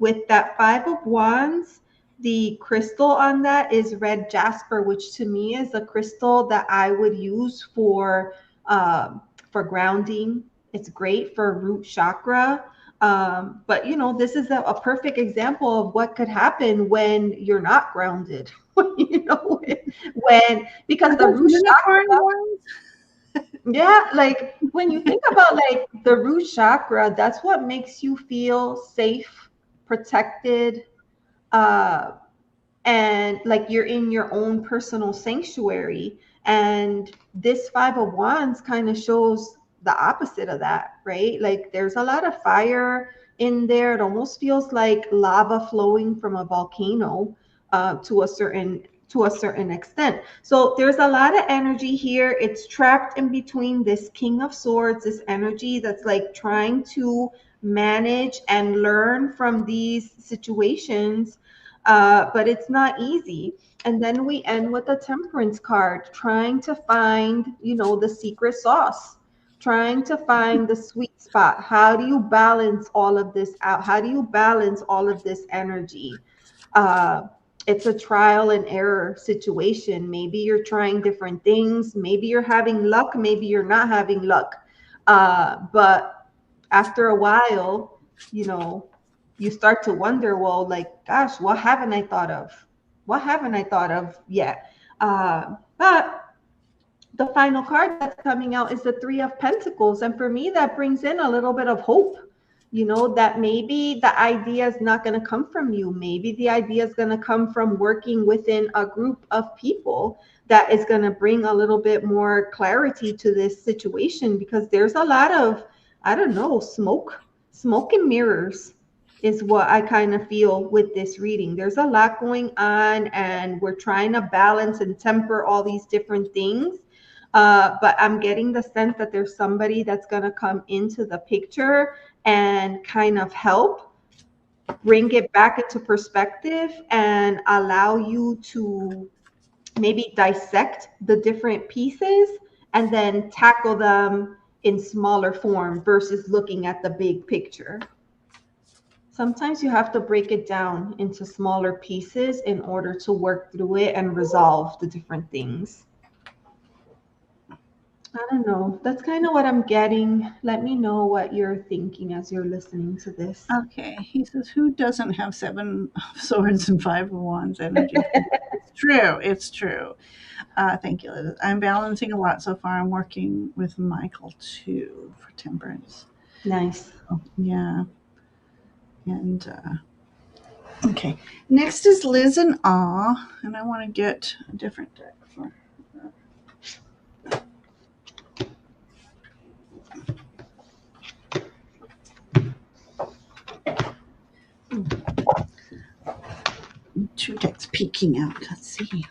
With that Five of Wands, the crystal on that is red jasper, which to me is a crystal that I would use for grounding. It's great for root chakra. But you know, this is a perfect example of what could happen when you're not grounded. You know, when because Are the those root unicorn chakra, ones? yeah, like when you think about like the root chakra, that's what makes you feel safe, protected, uh, and like you're in your own personal sanctuary. And this Five of Wands kind of shows the opposite of that, right? Like there's a lot of fire in there. It almost feels like lava flowing from a volcano, to a certain extent. So there's a lot of energy here. It's trapped in between this King of Swords, this energy that's like trying to manage and learn from these situations, but it's not easy. And then we end with a Temperance card, trying to find, you know, the secret sauce, trying to find the sweet spot. How do you balance all of this out? How do you balance all of this energy? Uh, it's a trial and error situation. Maybe you're trying different things. Maybe you're having luck. Maybe you're not having luck. But after a while, you know, you start to wonder, well, like, gosh, what haven't I thought of? What haven't I thought of yet? But the final card that's coming out is the Three of Pentacles. And for me, that brings in a little bit of hope, you know, that maybe the idea is not going to come from you. Maybe the idea is going to come from working within a group of people that is going to bring a little bit more clarity to this situation, because there's a lot of, I don't know, smoke and mirrors is what I kind of feel with this reading. There's a lot going on, and we're trying to balance and temper all these different things. But I'm getting the sense that there's somebody that's going to come into the picture and kind of help bring it back into perspective and allow you to maybe dissect the different pieces and then tackle them in smaller form versus looking at the big picture. Sometimes you have to break it down into smaller pieces in order to work through it and resolve the different things. I don't know. That's kind of what I'm getting. Let me know what you're thinking as you're listening to this. Okay, he says, who doesn't have Seven of Swords and Five of Wands energy? It's true. It's true. Thank you, Liz. I'm balancing a lot so far. I'm working with Michael too for Temperance. Nice. Oh, yeah. And Okay. Next is Liz and Ah, and I want to get a different deck for her. Two decks peeking out. Let's see.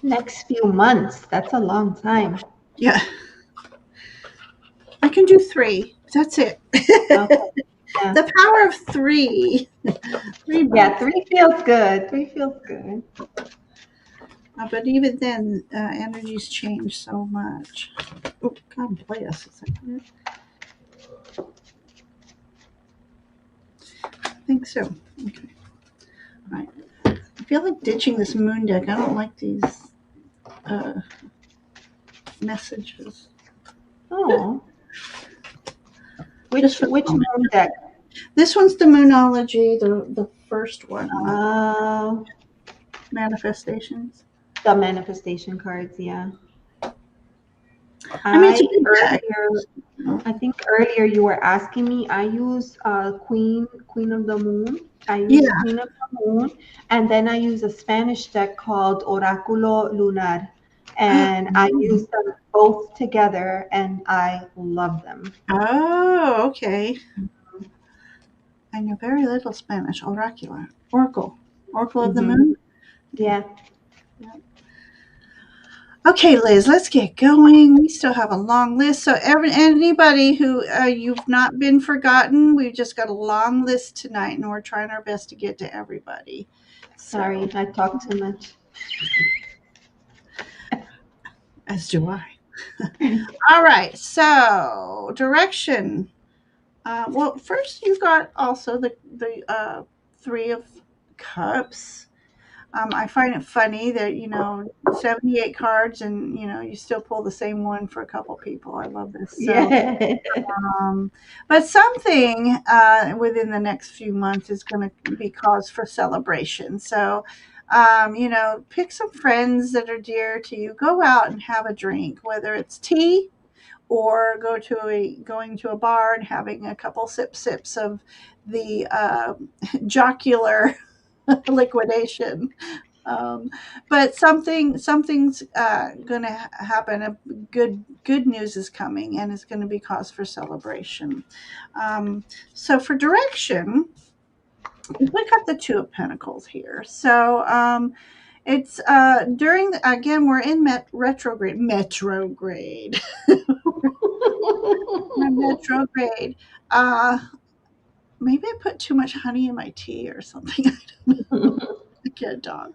Next few months. That's a long time. Yeah. I can do 3. That's it. Okay. Yeah. The power of 3. 3 Yeah, months. 3 feels good. 3 feels good. But even then, energies change so much. Oh, God bless. Is that good? I think so. Okay. All right. I feel like ditching this moon deck. I don't like these messages. Oh. Which Just for the which moment. moon deck? This one's the Moonology, the first one. Manifestations. The manifestation cards, yeah. I mean, it's a good deck. I think earlier you were asking me. I use Queen of the Moon. I use Yeah. Queen of the Moon, and then I use a Spanish deck called Oráculo Lunar, and I use them both together, and I love them. Oh, okay. I know very little Spanish. Oracular. Oracle of the Moon. Yeah. Okay, Liz, let's get going. We still have a long list. So anybody who you've not been forgotten, we've just got a long list tonight, and we're trying our best to get to everybody. Sorry, I talk too much. As do I. All right, so direction. Well, first you got also the 3 of Cups. I find it funny that 78 cards and you still pull the same one for a couple people. I love this. So, Yeah. but something within the next few months is going to be cause for celebration. So, pick some friends that are dear to you. Go out and have a drink, whether it's tea or going to a bar and having a couple sips of the jocular liquidation. But something's going to happen. A good news is coming, and it's going to be cause for celebration. So for direction, we got the 2 of Pentacles here. So it's during again we're in retrograde. Retrograde. Maybe I put too much honey in my tea or something. I don't know. I get a dog.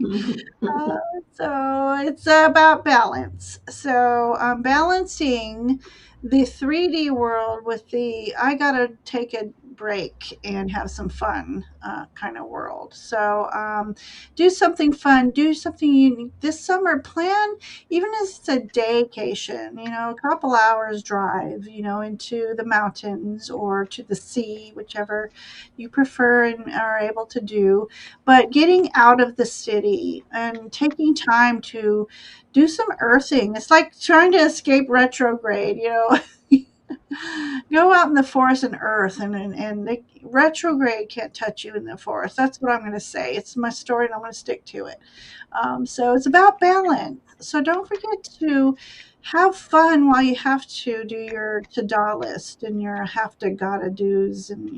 So it's about balance. So balancing the 3D world with the I gotta take a break and have some fun kind of world. So do something fun, do something unique this summer. Plan, even if it's a daycation, a couple hours drive, into the mountains or to the sea, whichever you prefer and are able to do, but getting out of the city and taking time to do some earthing. It's like trying to escape retrograde, Go out in the forest and earth, and the retrograde can't touch you in the forest. That's what I'm going to say. It's my story, and I'm going to stick to it. So it's about balance. So don't forget to have fun while you have to do your to-do list and your have to gotta do's, and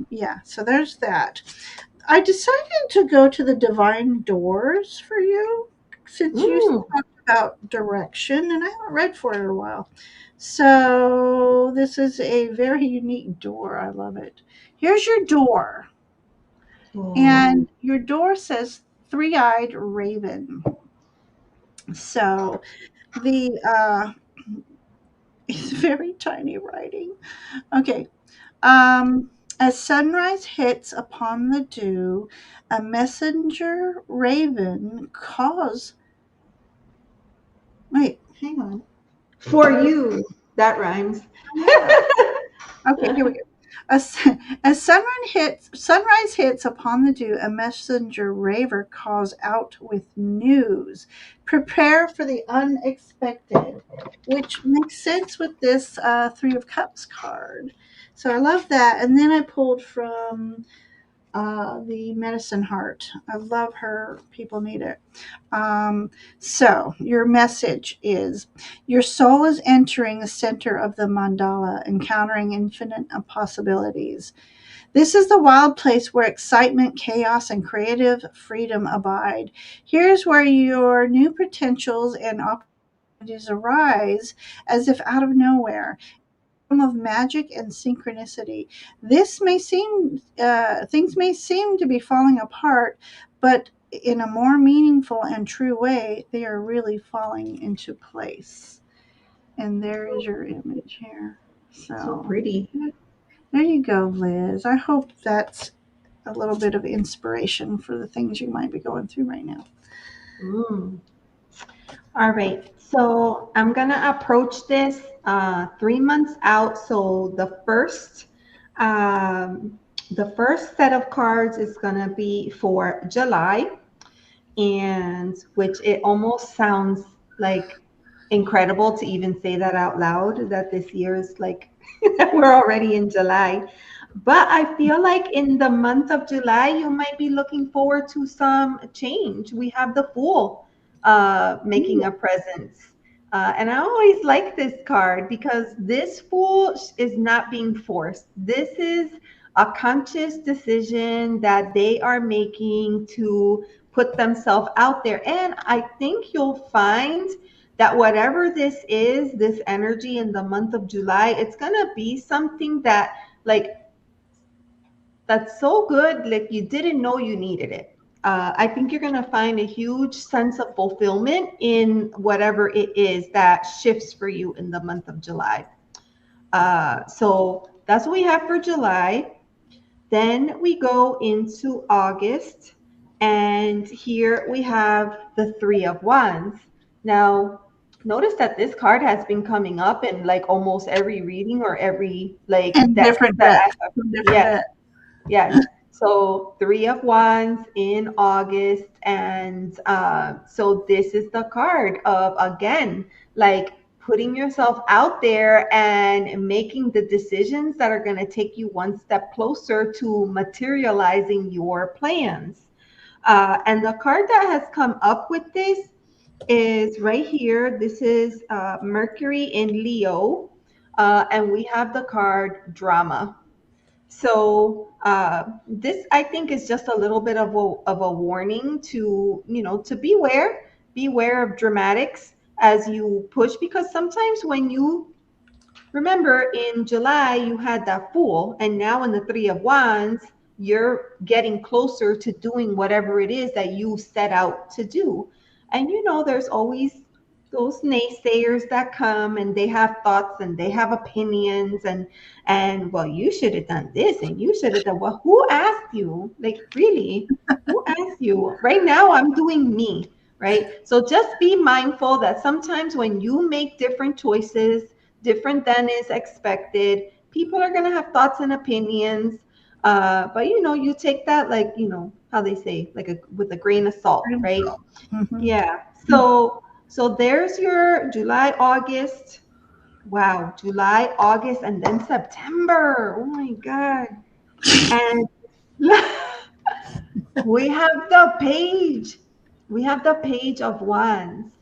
yeah. So there's that. I decided to go to the Divine Doors for you since you talked about direction, and I haven't read for it in a while. So this is a very unique door. I love it. Here's your door, and your door says three-eyed raven. So the It's very tiny writing. Okay. As sunrise hits upon the dew, a messenger raven calls. Wait, hang on. For you, that rhymes. Yeah. Okay, here we go. As, as sunrise hits upon the dew, a messenger raver calls out with news. Prepare for the unexpected, which makes sense with this Three of Cups card. So I love that. And then I pulled from the Medicine Heart. I love her. People need it. So, your message is your soul is entering the center of the mandala, encountering infinite possibilities. This is the wild place where excitement, chaos, and creative freedom abide. Here's where your new potentials and opportunities arise as if out of nowhere of magic and synchronicity. This may seem things may seem to be falling apart, but in a more meaningful and true way, they are really falling into place. And there is your image here. So So pretty. there you go, Liz. I hope that's a little bit of inspiration for the things you might be going through right now. Mm. All right. So I'm gonna approach this 3 months out. So the first set of cards is gonna be for July, and which it almost sounds like incredible to even say that out loud, that this year is like we're already in July. But I feel like in the month of July, you might be looking forward to some change. We have the Fool making a presence. And I always like this card because this Fool is not being forced. This is a conscious decision that they are making to put themselves out there. And I think you'll find that whatever this is, this energy in the month of July, it's going to be something that, like, that's so good, like you didn't know you needed it. I think you're going to find a huge sense of fulfillment in whatever it is that shifts for you in the month of July. So that's what we have for July. Then we go into August, and here we have the Three of Wands. Now, notice that this card has been coming up in like almost every reading or every like And deck different that I decks. have. Different Yes, decks. yes. So Three of Wands in August, and so this is the card of, again, like putting yourself out there and making the decisions that are going to take you one step closer to materializing your plans. And the card that has come up with this is right here. This is Mercury in Leo, and we have the card Drama. So this, I think, is just a little bit of a warning to, to beware of dramatics as you push, because sometimes when you remember in July, you had that Fool, and now in the Three of Wands, you're getting closer to doing whatever it is that you set out to do. And there's always those naysayers that come, and they have thoughts and they have opinions, and well, you should have done this and you should have done, well, who asked you? Like, really? Who asked you? Right now I'm doing me, right? So just be mindful that sometimes when you make different choices, different than is expected, people are going to have thoughts and opinions. But you take that, like, how they say, like with a grain of salt, right? Mhm. Yeah. So there's your July, August. Wow, July, August, and then September. Oh my God. And we have the page. We have the Page of Wands.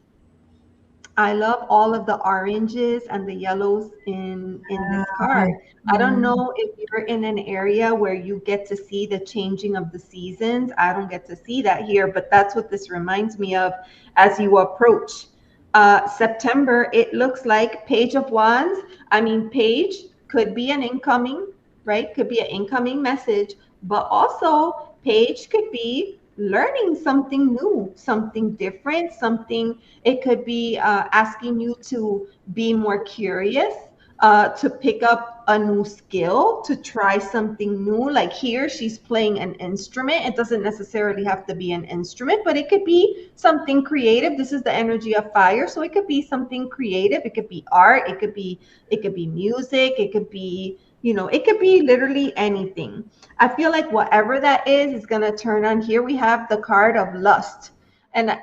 I love all of the oranges and the yellows in this card. I don't know if you're in an area where you get to see the changing of the seasons. I don't get to see that here, but that's what this reminds me of as you approach September. It looks like Page of Wands. I mean, page could be an incoming, right? Could be an incoming message, but also page could be learning something new, something different, something, it could be asking you to be more curious, to pick up a new skill, to try something new. Like here, she's playing an instrument. It doesn't necessarily have to be an instrument, but it could be something creative. This is the energy of fire, so it could be something creative. It could be art. It could be music. It could be, you know, it could be literally anything. I feel like whatever that is going to turn on. Here we have the card of lust. And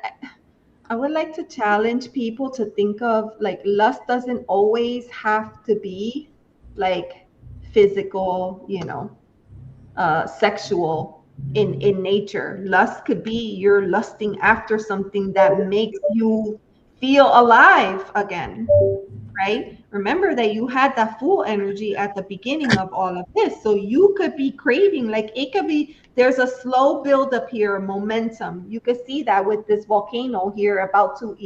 I would like to challenge people to think of, like, lust doesn't always have to be like physical, you know, sexual in nature. Lust could be you're lusting after something that makes you feel alive again, right? Remember that you had that full energy at the beginning of all of this. So you could be craving, like it could be, there's a slow build up here, momentum. You could see that with this volcano here about to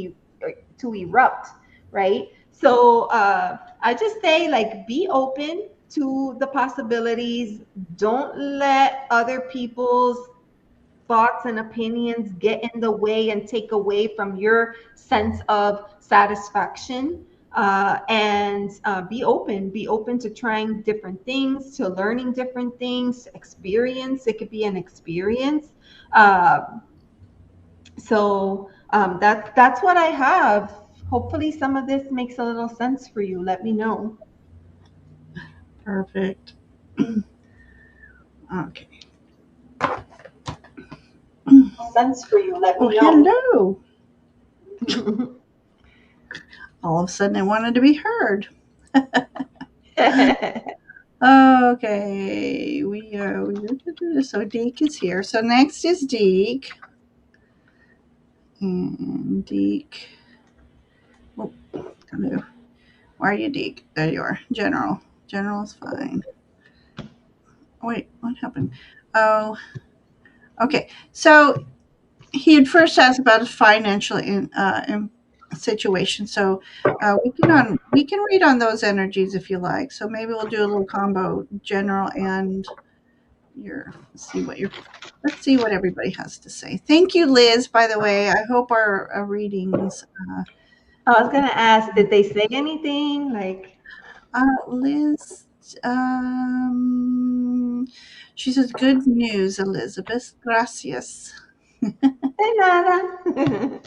erupt, right? So I just say, like, be open to the possibilities. Don't let other people's thoughts and opinions get in the way and take away from your sense of satisfaction. And be open to trying different things, to learning different things, experience. It could be an experience. That's what I have. Hopefully some of this makes a little sense for you. Let me know. Perfect. Okay. Sense for you. Let Oh, me know. hello. All of a sudden, I wanted to be heard. Okay, so Deke is here. So next is Deke. And Deke. Oh, hello. Why are you, Deke? There you are. General. General is fine. Wait, what happened? Oh, okay. So he had first asked about his financial situation. So we can read on those energies if you like. So maybe we'll do a little combo, general and let's see what everybody has to say. Thank you, Liz. By the way, I hope our readings. I was gonna ask, did they say anything? Like, Liz, she says, "Good news, Elizabeth. Gracias." de nada.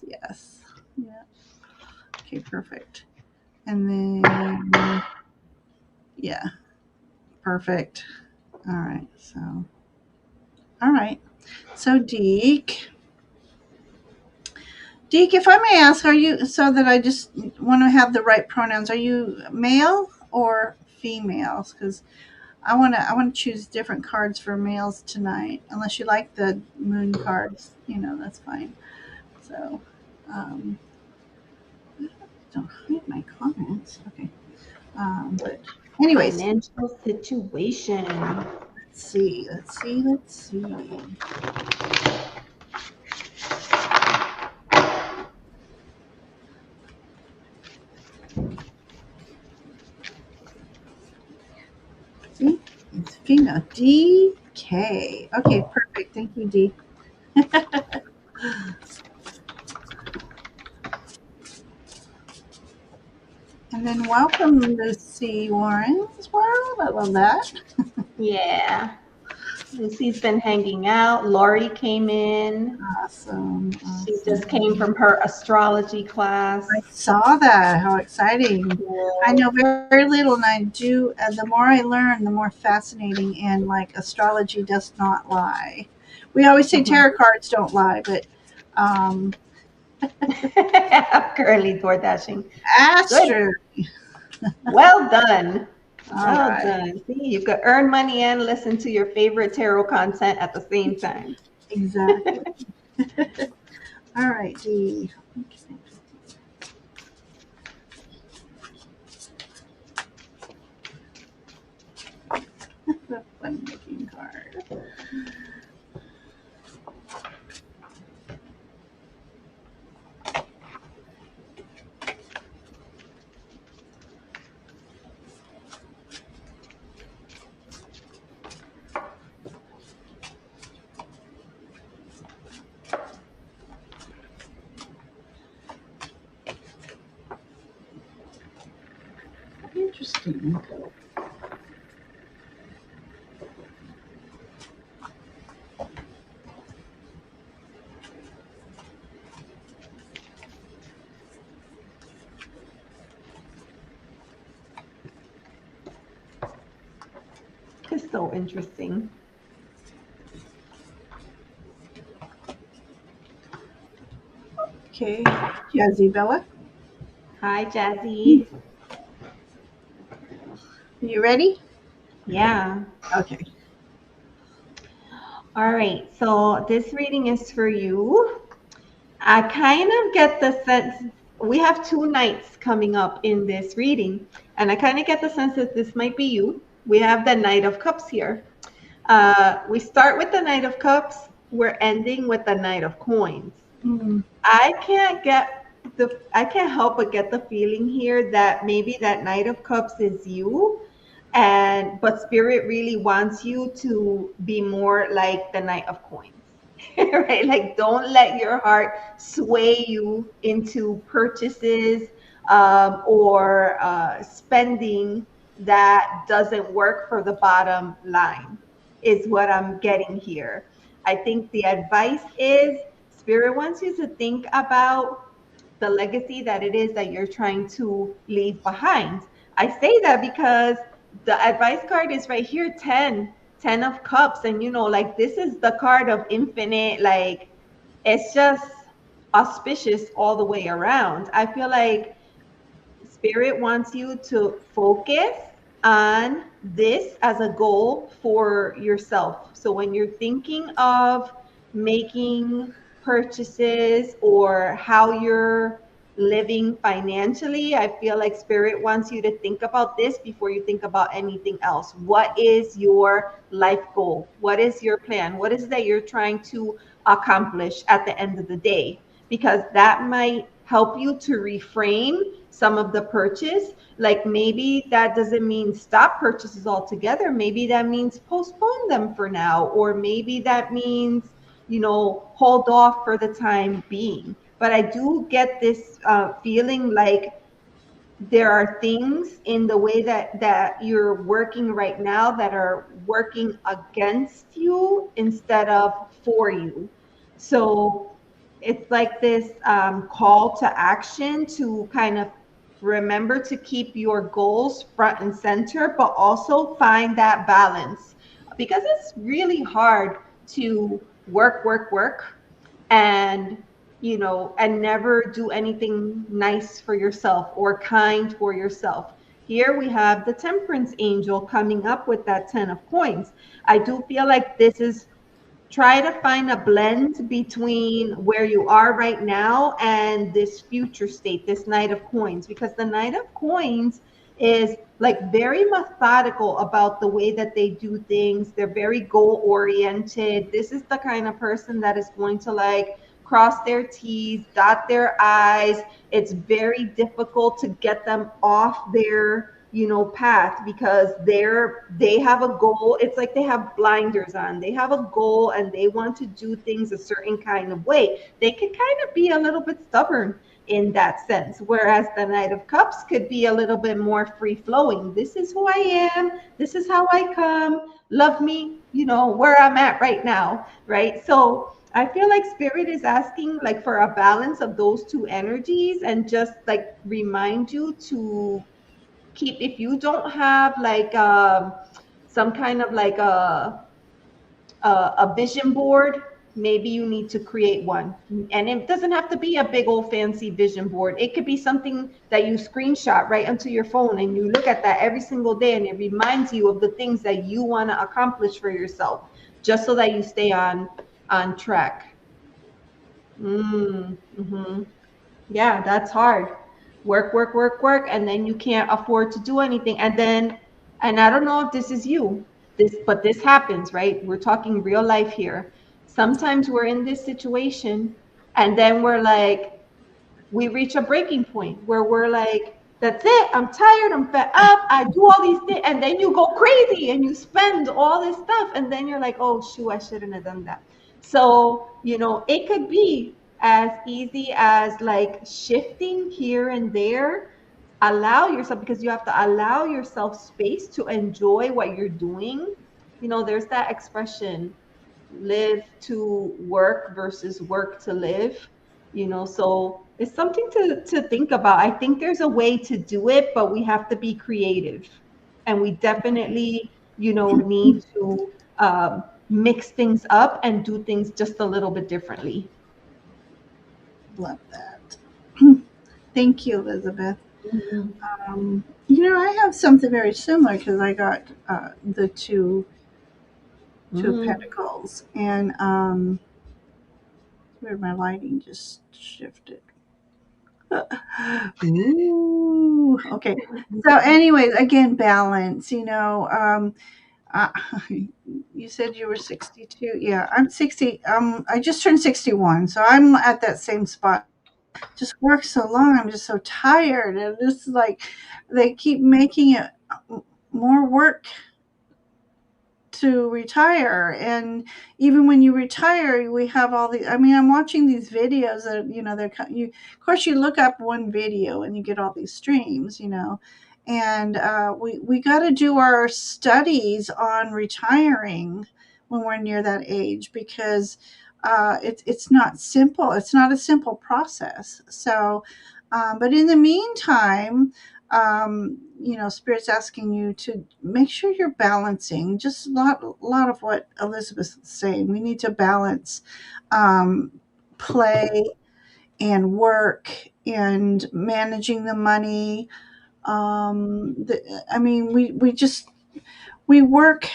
Yes. Yeah. Okay. Perfect. And then, yeah. Perfect. All right. All right. So, Deke, if I may ask, are you, so that I just want to have the right pronouns, are you male or females? Because I want to choose different cards for males tonight. Unless you like the moon cards, that's fine. So, don't hide my comments. Okay. But anyways, Financial situation. let's see. See, it's female. DK. Okay, perfect. Thank you, D. And then welcome, Lucy Warren's World. I love that. Yeah. Lucy's been hanging out. Lori came in. Awesome. She just came from her astrology class. I saw that. How exciting. I know very little, and I do. The more I learn, the more fascinating. And like astrology does not lie. We always say tarot cards don't lie, but I'm currently door dashing. astro. Well done. All right. Done. See, you could earn money and listen to your favorite tarot content at the same time. Exactly. All right, D. Okay. The fun looking card. Interesting. It's so interesting. Okay, Jazzy Bella, Hi, Jazzy. you ready? Yeah. Okay. All right. So this reading is for you. I kind of get the sense we have two nights coming up in this reading, and I kind of get the sense that this might be you. We have the Knight of Cups here. We start with the Knight of Cups. We're ending with the Knight of Coins. Mm. I can't help but get the feeling here that maybe that Knight of Cups is you, but Spirit really wants you to be more like the Knight of Coins. Right? Like, don't let your heart sway you into purchases or spending that doesn't work for the bottom line, is what I'm getting here. I think the advice is Spirit wants you to think about the legacy that it is that you're trying to leave behind. I say that because the advice card is right here, 10 of cups. And like, this is the card of infinite, like, it's just auspicious all the way around. I feel like Spirit wants you to focus on this as a goal for yourself. So when you're thinking of making purchases or how you're living financially, I feel like Spirit wants you to think about this before you think about anything else. What is your life goal? What is your plan? What is it that you're trying to accomplish at the end of the day? Because that might help you to reframe some of the purchase. Like, maybe that doesn't mean stop purchases altogether. Maybe that means postpone them for now, or maybe that means hold off for the time being. But I do get this feeling like there are things in the way that you're working right now that are working against you instead of for you. So it's like this call to action to kind of remember to keep your goals front and center, but also find that balance, because it's really hard to work and and never do anything nice for yourself or kind for yourself. Here we have the Temperance Angel coming up with that 10 of coins. I do feel like this is try to find a blend between where you are right now and this future state, this Knight of Coins, because the Knight of Coins is like very methodical about the way that they do things. They're very goal oriented. This is the kind of person that is going to like cross their T's, dot their I's. It's very difficult to get them off their path, because they have a goal. It's like they have blinders on. They have a goal and they want to do things a certain kind of way. They can kind of be a little bit stubborn in that sense, whereas the Knight of Cups could be a little bit more free flowing. This is who I am, this is how I come, love me where I'm at right now, right? So I feel like Spirit is asking like for a balance of those two energies, and just like remind you to keep, if you don't have like some kind of like a vision board, maybe you need to create one. And it doesn't have to be a big old fancy vision board. It could be something that you screenshot right onto your phone and you look at that every single day, and it reminds you of the things that you want to accomplish for yourself, just so that you stay on track. Mm-hmm. Yeah, that's hard. Work, and then you can't afford to do anything. And I don't know if this is you, but this happens, right? We're talking real life here. Sometimes we're in this situation, and then we're like, we reach a breaking point where we're like, that's it, I'm tired, I'm fed up, I do all these things, and then you go crazy and you spend all this stuff, and then you're like, oh shoot, I shouldn't have done that. So it could be as easy as like shifting here and there allow yourself, because you have to allow yourself space to enjoy what you're doing. You know, there's that expression, live to work versus work to live, you know, so it's something to think about. I think there's a way to do it, but we have to be creative, and we definitely, you know, need to mix things up and do things just a little bit differently. Love that. Thank you, Elizabeth. Mhm. I have something very similar because I got the two of Mhm. Pentacles, and where my lighting just shifted. Ooh, okay. So, anyways, again, balance. Uh, you said you were 62. Yeah, I'm 60. I just turned 61, so I'm at that same spot. Just work so long. I'm just so tired, and this is like they keep making it more work to retire. And even when you retire, we have all the, I mean, I'm watching these videos that, you, of course, you look up one video and you get all these streams, and we got to do our studies on retiring when we're near that age, because it's not simple. It's not a simple process. So, but in the meantime, spirit's asking you to make sure you're balancing just a lot of what Elizabeth's saying. We need to balance um, play and work and managing the money. I mean, we work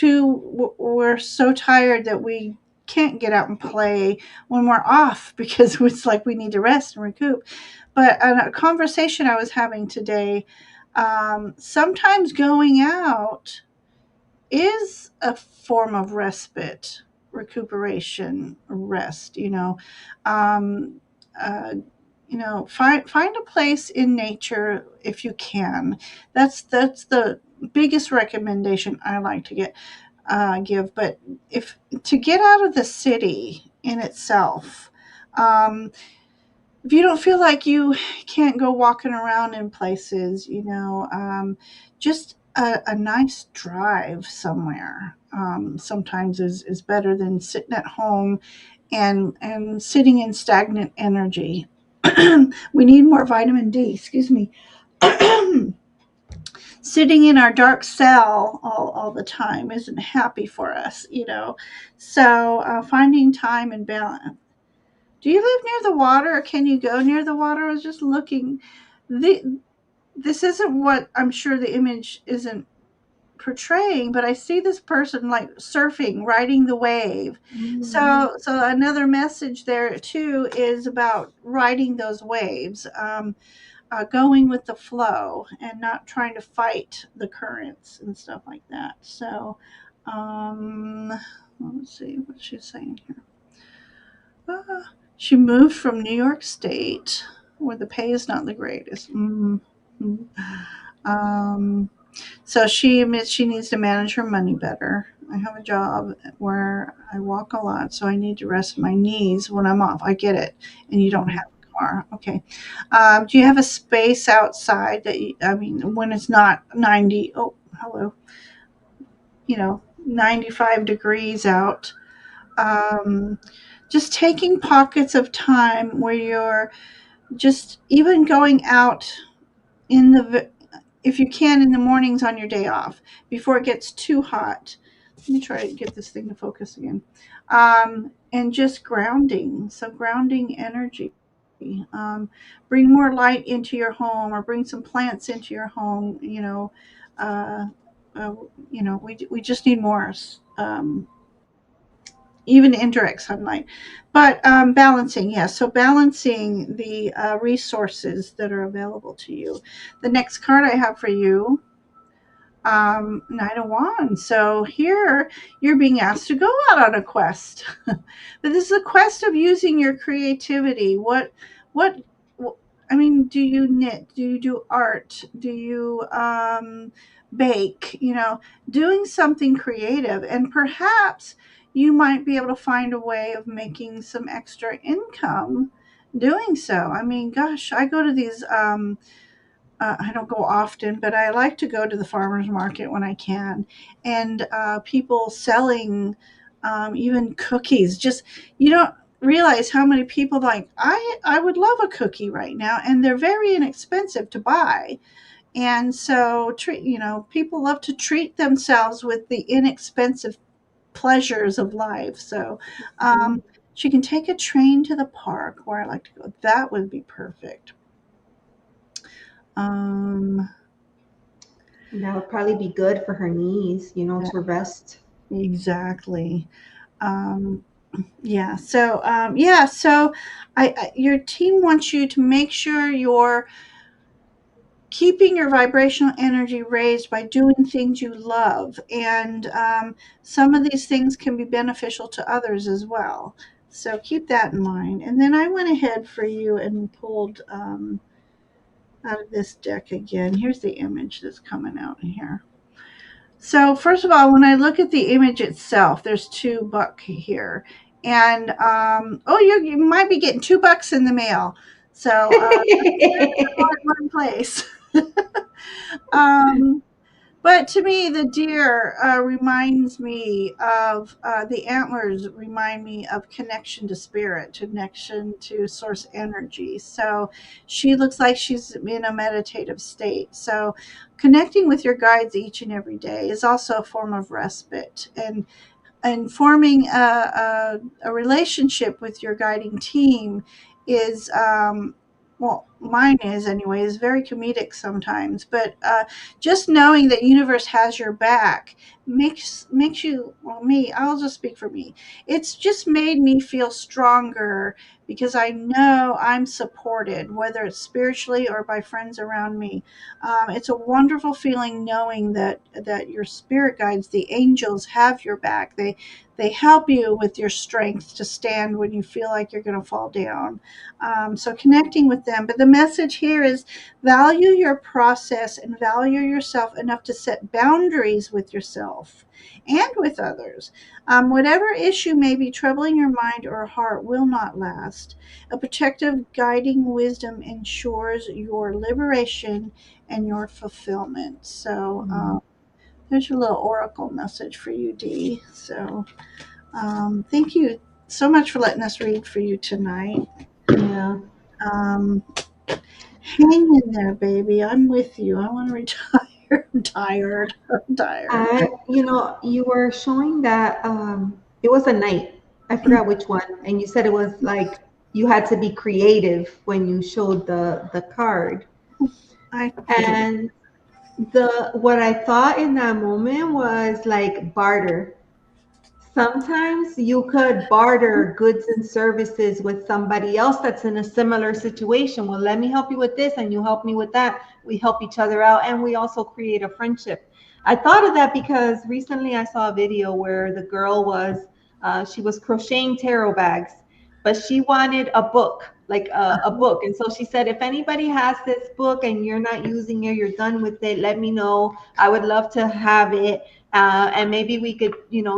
we're so tired that we can't get out and play when we're off because it's like we need to rest and recoup. But a conversation I was having today, sometimes going out is a form of respite, recuperation, rest. Um, uh, find a place in nature if you can. That's the biggest recommendation I like to give. But if to get out of the city in itself, um, if you don't feel like you can't go walking around in places, just a nice drive somewhere sometimes is better than sitting at home and sitting in stagnant energy. We need more vitamin D, excuse me. Sitting in our dark cell all the time isn't happy for us. So finding time and balance. Do you live near the water, or can you go near the water? I was just looking. This isn't what I'm sure the image isn't portraying, but I see this person like surfing, riding the wave. Mhm. So another message there too is about riding those waves, going with the flow and not trying to fight the currents and stuff like that. So, um, let's see what she's saying here. She moved from New York State, where the pay is not the greatest. Um, so she admits she needs to manage her money better. I have a job where I walk a lot, so I need to rest my knees when I'm off. I get it, and you don't have a car. Okay. Do you have a space outside I mean, when it's not 90? Oh, hello. 95 degrees out. Um, just taking pockets of time where you're just even going out in if you can in the mornings on your day off before it gets too hot. Let me try to get this thing to focus again. And just grounding. So grounding energy. Um, bring more light into your home, or bring some plants into your home. Uh, we just need more. Even indirect sunlight. But balancing, yes. So balancing the resources that are available to you. The next card I have for you, Knight of Wands. So here you're being asked to go out on a quest. But this is a quest of using your creativity. What I mean, do you knit? Do you do art? Do you bake? Doing something creative, and perhaps you might be able to find a way of making some extra income doing so. I mean, gosh, I go to these I don't go often, but I like to go to the farmer's market when I can. And people selling even cookies. Just, you don't realize how many people like, I would love a cookie right now. And they're very inexpensive to buy. And so, people love to treat themselves with the inexpensive pleasures of life. So, Mhm. she can take a train to the park where I like to go. That would be perfect. Um, That would probably be good for her knees, to rest. exactly. Um, yeah. So your team wants you to make sure you're keeping your vibrational energy raised by doing things you love, and some of these things can be beneficial to others as well. So keep that in mind. And then I went ahead for you and pulled out of this deck again. Here's the image that's coming out in here. So first of all, when I look at the image itself, there's $2 here, and oh, you might be getting $2 in the mail. So all in one place. um, but to me, the deer reminds me of the antlers remind me of connection to spirit, connection to source energy. So she looks like she's in a meditative state. So connecting with your guides each and every day is also a form of respite. And forming a relationship with your guiding team is well, mine is anyway, is very comedic sometimes, but just knowing that universe has your back makes you, well, me, I'll just speak for me, it's just made me feel stronger because I know I'm supported, whether it's spiritually or by friends around me. It's a wonderful feeling knowing that your spirit guides, the angels, have your back. They help you with your strength to stand when you feel like you're going to fall down. So connecting with them. But the message here is value your process and value yourself enough to set boundaries with yourself and with others. Whatever issue may be troubling your mind or heart will not last. A protective guiding wisdom ensures your liberation and your fulfillment. So there's your little oracle message for you, Dee. So thank you so much for letting us read for you tonight. Yeah. Um, hang in there, baby. I'm with you. I want to retire. I'm tired. I'm tired. You were showing that it was a night. I forgot which one, and you said it was like you had to be creative when you showed the card. I And the what I thought in that moment was like barter. Sometimes you could barter goods and services with somebody else that's in a similar situation. Well, let me help you with this and you help me with that. We help each other out and we also create a friendship. I thought of that because recently I saw a video where the girl was, she was crocheting tarot bags, but she wanted a book, like a book. And so she said, if anybody has this book and you're not using it, you're done with it, let me know. I would love to have it, and maybe we could,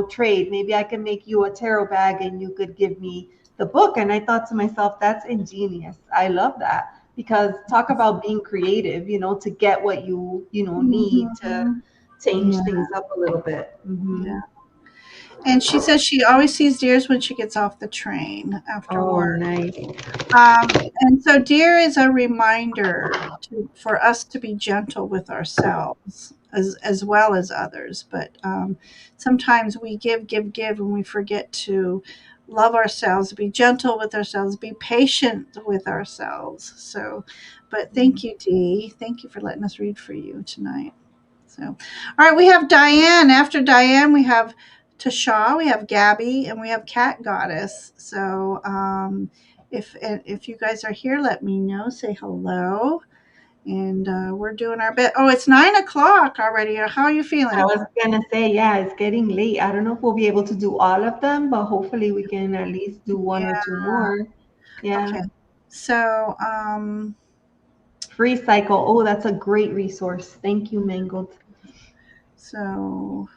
trade. Maybe I can make you a tarot bag and you could give me the book. And I thought to myself, that's ingenious. I love that because talk about being creative, to get what you need to Mhm. change Yeah, things up a little bit. yeah. And she says she always sees deers when she gets off the train after Oh, work. nice. And so deer is a reminder for us to be gentle with ourselves as well as others. But sometimes we give, and we forget to love ourselves, be gentle with ourselves, be patient with ourselves. So, but thank you, Dee. Thank you for letting us read for you tonight. So, all right, we have Diane. After Diane, we have Tasha, we have Gabby, and we have Cat Goddess. So, if you guys are here, let me know. Say hello. And we're doing our bit. Oh, it's 9 o'clock already. How are you I feeling? was gonna say, yeah, it's getting late. I don't know if we'll be able to do all of them, but hopefully we can at least do one or Yeah. two more. Yeah. Okay. So, Free Cycle. Oh, that's a great resource. Thank you, Mangled. so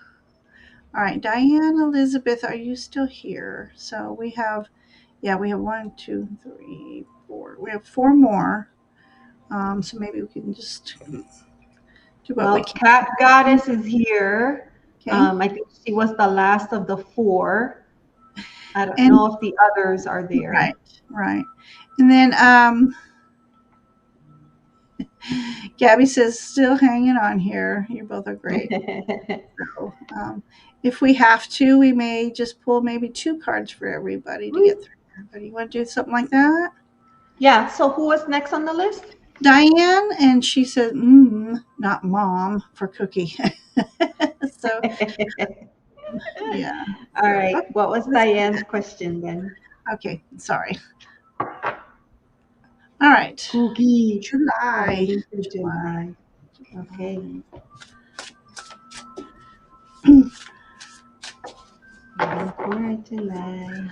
all right, Diane Elizabeth, are you still here? So we have, yeah, we have 1, 2, 3, 4. We have 4 more. So maybe we can just do what Well, we can. Cat Goddess is here. Okay. I think she was the last of the 4. I don't And know if the others are right, there. right. And then Gabby says, still hanging on here. You both are great. So, if we have to, we may just pull maybe 2 cards for everybody to get through. Everybody, you want to do something like that? Yeah, so who was next on the list? Diane, and she said, not mom for Cookie. So, yeah. All So, right. What was Diane's question then? okay, sorry. All right. Cookie. July. Heading to July. Okay. Heading for July.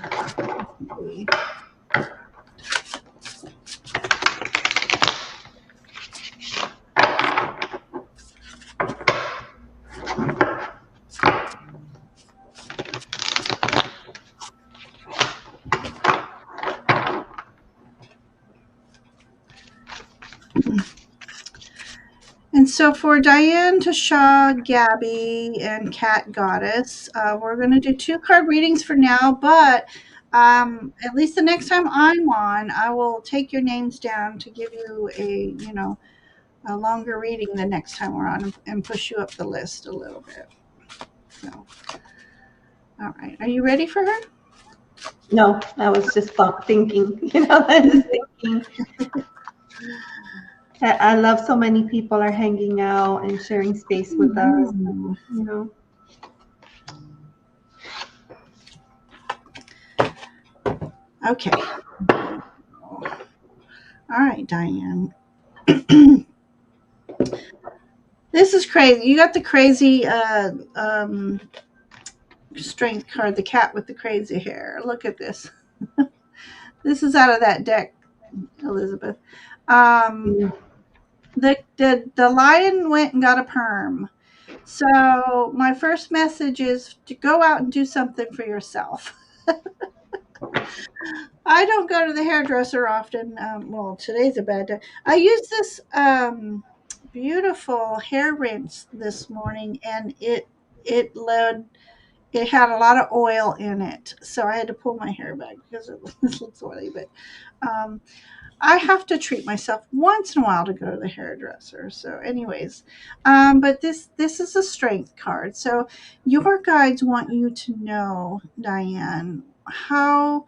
And so for Diane, Tasha, Gabby, and Cat Goddess, we're going to do 2 card readings for now, but at least the next time I'm on, I will take your names down to give you a longer reading the next time we're on and push you up the list a little bit. So, all right. Are you ready for her? No, I was just thinking, I was thinking. I love so many people are hanging out and sharing space with us, Okay. All right, Diane. This is crazy. You got the crazy strength card, the cat with the crazy hair. Look at this. This is out of that deck, Elizabeth. The lion went and got a perm. So my first message is to go out and do something for yourself. I don't go to the hairdresser often. Well, today's a bad day. I used this beautiful hair rinse this morning, and it had a lot of oil in it, so I had to pull my hair back because it looks oily. But I have to treat myself once in a while to go to the hairdresser. So, anyways, but this is a strength card. So your guides want you to know, Diane, how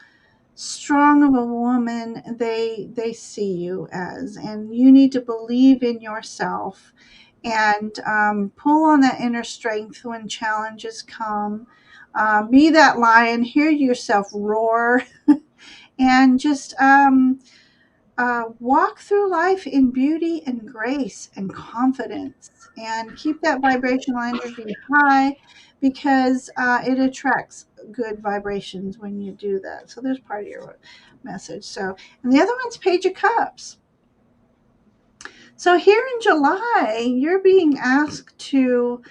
strong of a woman they see you as, and you need to believe in yourself and pull on that inner strength when challenges come. Be that lion, hear yourself roar, and just walk through life in beauty and grace and confidence, and keep that vibrational energy high, because it attracts good vibrations when you do that. So there's part of your message. So, and the other one's Page of Cups. So here in July, you're being asked to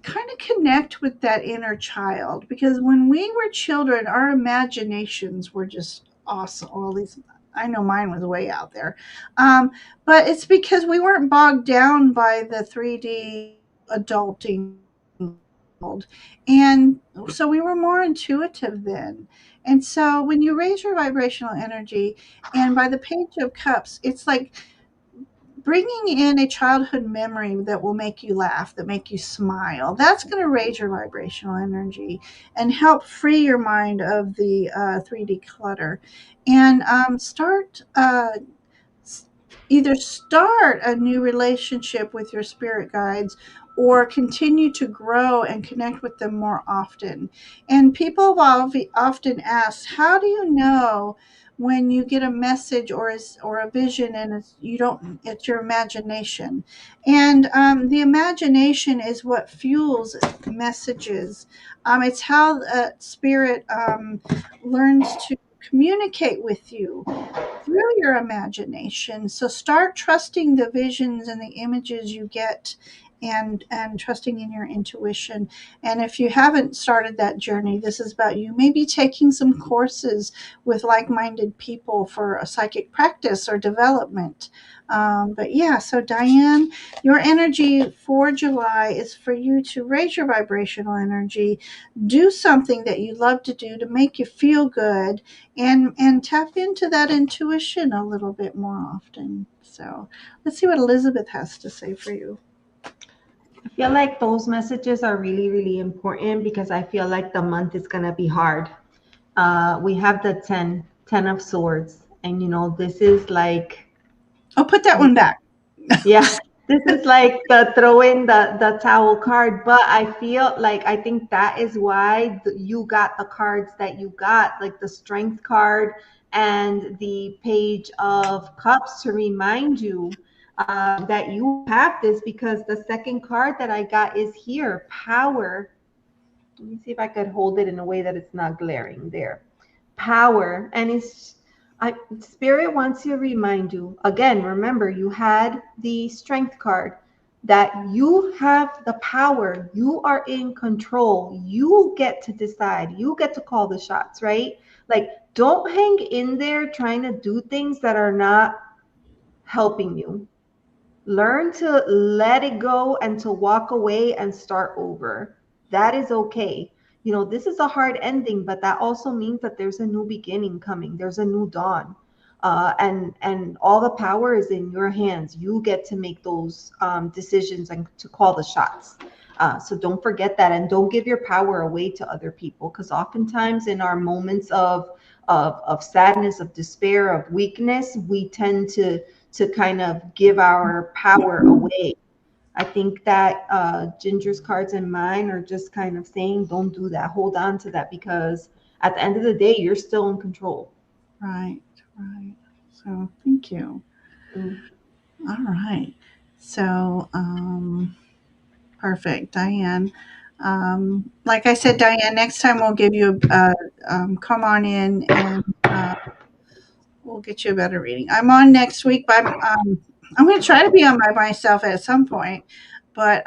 kind of connect with that inner child, because when we were children, our imaginations were just awesome. Well, at least I know mine was way out there. But it's because we weren't bogged down by the 3D adulting world. And so we were more intuitive then. And so when you raise your vibrational energy, and by the Page of Cups, it's like bringing in a childhood memory that will make you laugh, that make you smile. That's going to raise your vibrational energy and help free your mind of the 3D clutter, and either start a new relationship with your spirit guides, or continue to grow and connect with them more often. And people have often asked, how do you know when you get a message or a vision, and it's your imagination? And the imagination is what fuels messages. It's how spirit learns to communicate with you through your imagination. So start trusting the visions and the images you get, and trusting in your intuition. And if you haven't started that journey, this is about you maybe taking some courses with like-minded people for a psychic practice or development. But yeah, so Diane, your energy for July is for you to raise your vibrational energy, do something that you love to do to make you feel good, and tap into that intuition a little bit more often. So let's see what Elizabeth has to say for you. I feel like those messages are really, really important because I feel like the month is going to be hard. We have the 10 of swords, and this is like, Oh, put that one back. yeah, this is like the throw in the towel card. But I feel like I think that is why you got the cards that you got, like the strength card and the page of cups, to remind you that you have this, because the second card that I got is here, power. Let me see if I could hold it in a way that it's not glaring there. Power. And Spirit wants to remind you again, remember, you had the strength card, that you have the power, you are in control, you get to decide, you get to call the shots, right? Like, don't hang in there trying to do things that are not helping you. Learn to let it go and to walk away and start over. That is okay. This is a hard ending, but that also means that there's a new beginning coming. There's a new dawn. And all the power is in your hands. You get to make those decisions and to call the shots. So don't forget that, and don't give your power away to other people, because oftentimes in our moments of sadness, of despair, of weakness, we tend to kind of give our power away. I think that Ginger's cards and mine are just kind of saying, don't do that. Hold on to that, because at the end of the day, you're still in control. Right. So thank you. All right. So perfect, Diane. Like I said, Diane, next time we'll give you come on in and we'll get you a better reading. I'm on next week, but I'm going to try to be on by myself at some point. But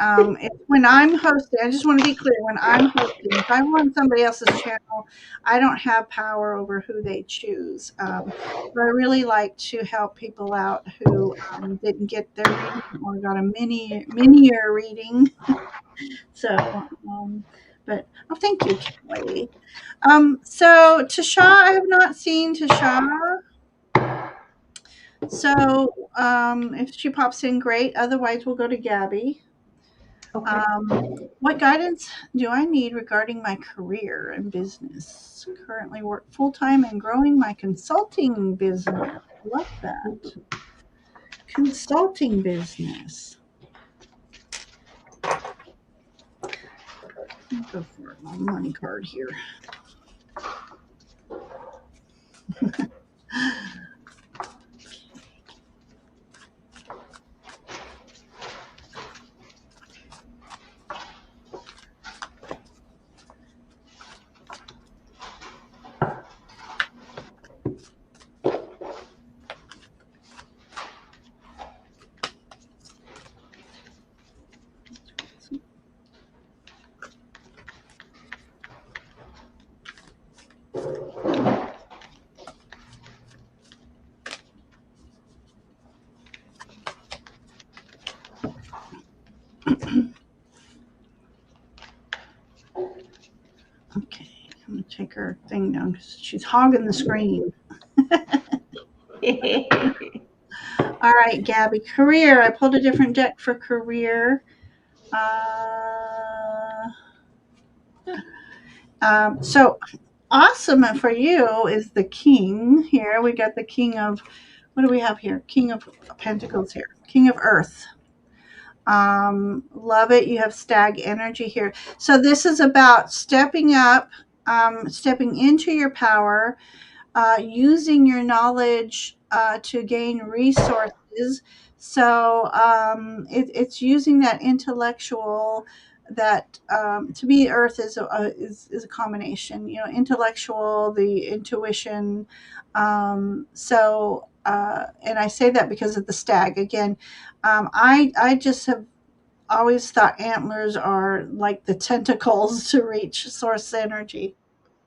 when I'm hosting, I just want to be clear, when I'm hosting, if I'm on somebody else's channel, I don't have power over who they choose. But I really like to help people out who didn't get their reading or got a mini-year reading. So, but thank you, Kelly. So Tasha, I have not seen Tasha. So if she pops in, great. Otherwise, we'll go to Gabby. Okay. What guidance do I need regarding my career and business? Currently work full-time and growing my consulting business. Love that. Consulting business. I'll go for my money card here. Okay, I'm gonna take her thing down because she's hogging the screen. All right, Gabby, career. I pulled a different deck for career. So awesome for you is the king here. We got the king of, what do we have here? King of Pentacles here. King of Earth. Love it. You have stag energy here. So this is about stepping up, stepping into your power, using your knowledge to gain resources. So it's using that intellectual, that to me Earth is a combination, intellectual, the intuition. And I say that because of the stag again. I just have always thought antlers are like the tentacles to reach source energy.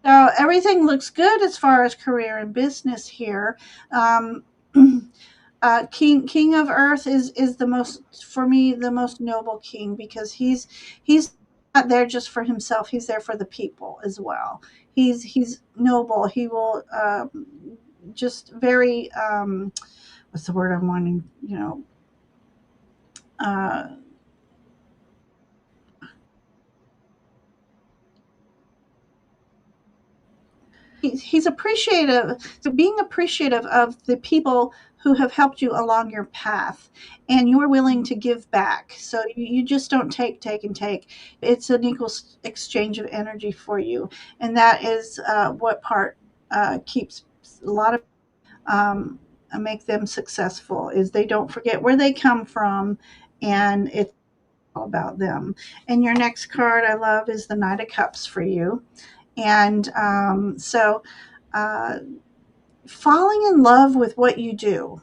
So everything looks good as far as career and business here. Um, King of Earth is the most, for me, the most noble king, because he's not there just for himself. He's there for the people as well. He's noble. He will just very what's the word I'm wanting? Uh, he's appreciative, so being appreciative of the people who have helped you along your path, and you're willing to give back, so you just don't take. It's an equal exchange of energy for you, and that is what part keeps a lot of um, make them successful, is they don't forget where they come from, and it's all about them. And your next card I love is the Knight of Cups for you. And uh, falling in love with what you do,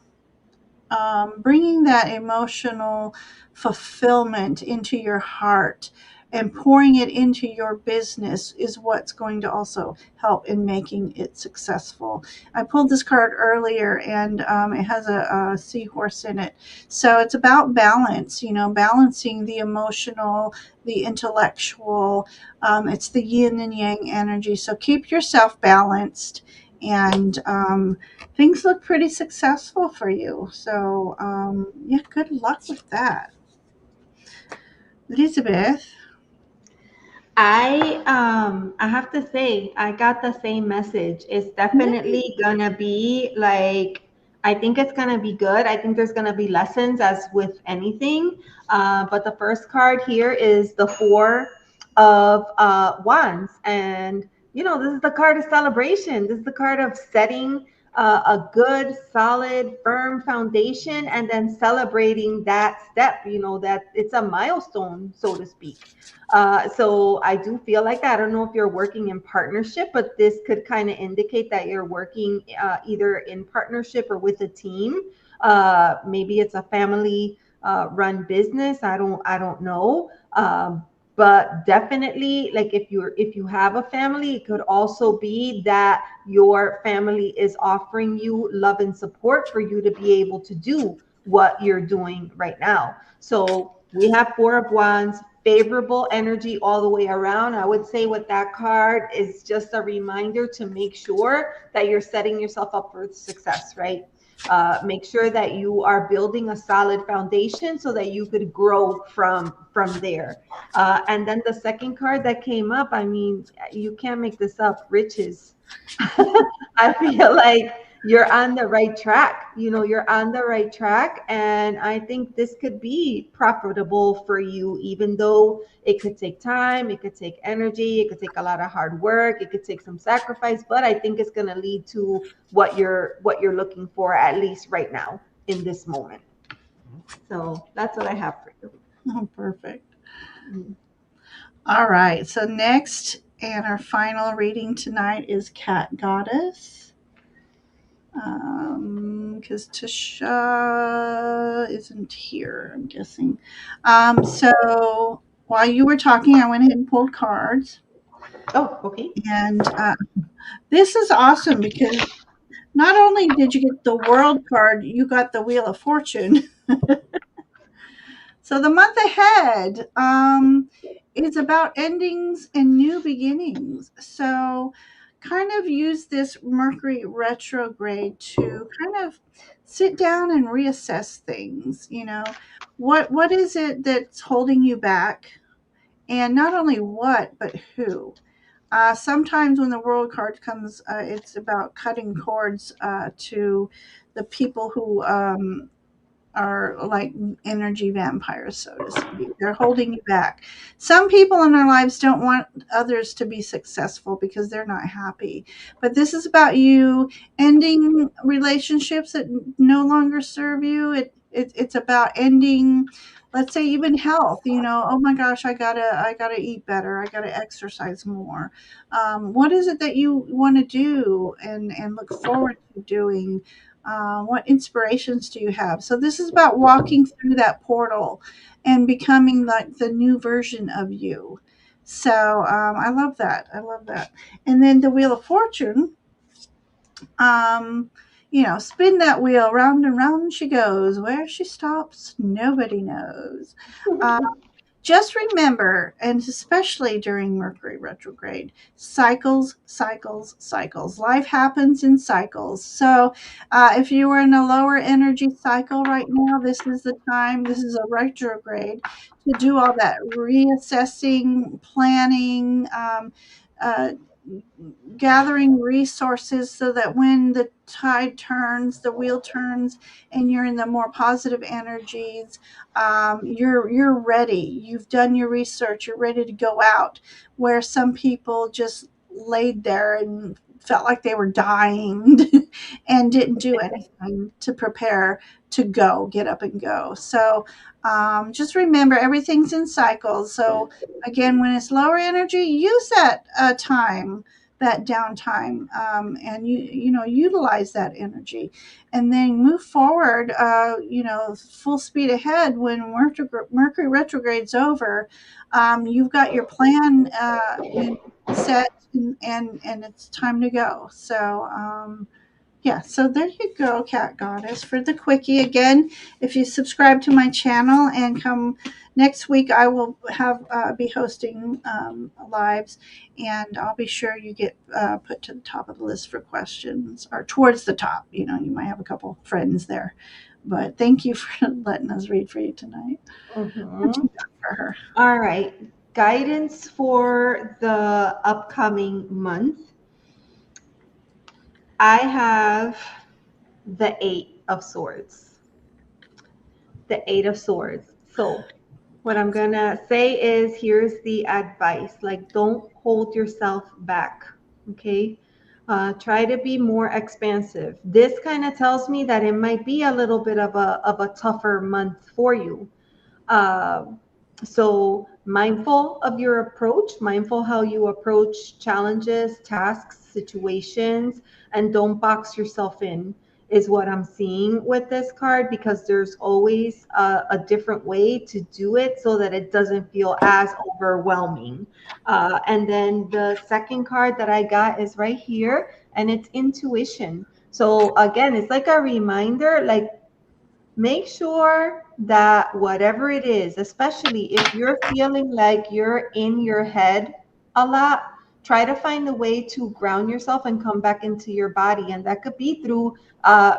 bringing that emotional fulfillment into your heart and pouring it into your business is what's going to also help in making it successful. I pulled this card earlier, and it has a seahorse in it. So it's about balance, balancing the emotional, the intellectual. It's the yin and yang energy. So keep yourself balanced, and things look pretty successful for you. So, yeah, good luck with that. Elizabeth. I have to say I got the same message. It's definitely gonna be like, I think it's gonna be good. I think there's gonna be lessons as with anything. But the first card here is the Four of Wands, and this is the card of celebration. This is the card of setting a good, solid, firm foundation, and then celebrating that step. That it's a milestone, so to speak. So I do feel like that. I don't know if you're working in partnership, but this could kind of indicate that you're working either in partnership or with a team. Maybe it's a family run business. I don't know. But definitely, like, if you have a family, it could also be that your family is offering you love and support for you to be able to do what you're doing right now. So we have Four of Wands, favorable energy all the way around. I would say with that card is just a reminder to make sure that you're setting yourself up for success, right? Make sure that you are building a solid foundation so that you could grow from there. And then the second card that came up, I mean, you can't make this up, riches. I feel like you're on the right track. You're on the right track. And I think this could be profitable for you, even though it could take time, it could take energy, it could take a lot of hard work, it could take some sacrifice, but I think it's going to lead to what you're looking for, at least right now in this moment. So that's what I have for you. Oh, perfect. All right. So next, and our final reading tonight is Cat Goddess. Because Tasha isn't here, I'm guessing. So while you were talking, I went ahead and pulled cards. Oh, okay. And this is awesome because not only did you get the World card, you got the Wheel of Fortune. So the month ahead is about endings and new beginnings. So kind of use this Mercury retrograde to kind of sit down and reassess things. What is it that's holding you back? And not only what, but who? Sometimes when the World card comes, it's about cutting cords to the people who are like energy vampires, so to speak. They're holding you back. Some people in our lives don't want others to be successful because they're not happy. But this is about you ending relationships that no longer serve you. It's about ending, let's say, even health. Oh my gosh, I gotta eat better. I gotta exercise more. What is it that you want to do and look forward to doing? What inspirations do you have? So this is about walking through that portal and becoming like the new version of you. So I love that. I love that. And then the Wheel of Fortune, um, spin that wheel round and round she goes. Where she stops, nobody knows. Uh, just remember, and especially during Mercury retrograde, cycles, cycles, cycles. Life happens in cycles. So if you are in a lower energy cycle right now, this is the time, this is a retrograde, to do all that reassessing, planning, uh, gathering resources so that when the tide turns, the wheel turns, and you're in the more positive energies, you're ready. You've done your research. You're ready to go out. Where some people just laid there and felt like they were dying and didn't do anything to prepare to go, get up and go. So just remember, everything's in cycles. So again, when it's lower energy, use that time, that downtime, and utilize that energy, and then move forward, full speed ahead. When Mercury retrograde's over, you've got your plan set, and it's time to go. So yeah, so there you go, Cat Goddess, for the quickie. Again, if you subscribe to my channel and come next week, I will have be hosting lives, and I'll be sure you get put to the top of the list for questions, or towards the top. You might have a couple friends there. But thank you for letting us read for you tonight. What you got for her? All right. Guidance for the upcoming month. I have the Eight of Swords. The Eight of Swords. So what I'm going to say is, here's the advice. Like, don't hold yourself back. Okay. Try to be more expansive. This kind of tells me that it might be a little bit of a tougher month for you. So mindful of your approach, mindful how you approach challenges, tasks, situations, and don't box yourself in, is what I'm seeing with this card, because there's always a different way to do it so that it doesn't feel as overwhelming. And then the second card that I got is right here, and it's intuition. So again, it's like a reminder, like, make sure that whatever it is, especially if you're feeling like you're in your head a lot, try to find a way to ground yourself and come back into your body. And that could be through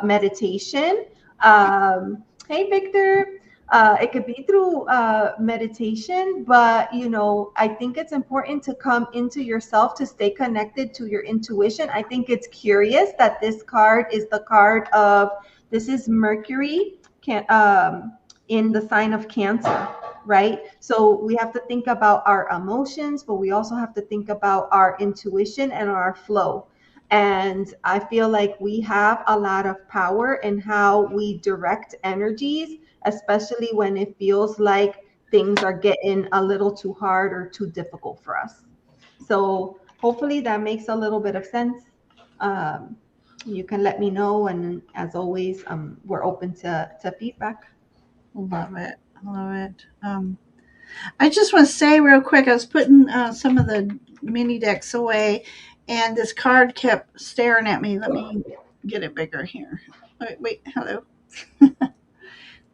meditation. Hey, Victor. It could be through meditation, but I think it's important to come into yourself, to stay connected to your intuition. I think it's curious that this card is the card of, this is Mercury in the sign of Cancer, right? So we have to think about our emotions, but we also have to think about our intuition and our flow. And I feel like we have a lot of power in how we direct energies, especially when it feels like things are getting a little too hard or too difficult for us. So hopefully that makes a little bit of sense. You can let me know, and as always, we're open to feedback. Love it. Love it. I just want to say real quick, I was putting some of the mini decks away, and this card kept staring at me. Let me get it bigger here. Wait, hello.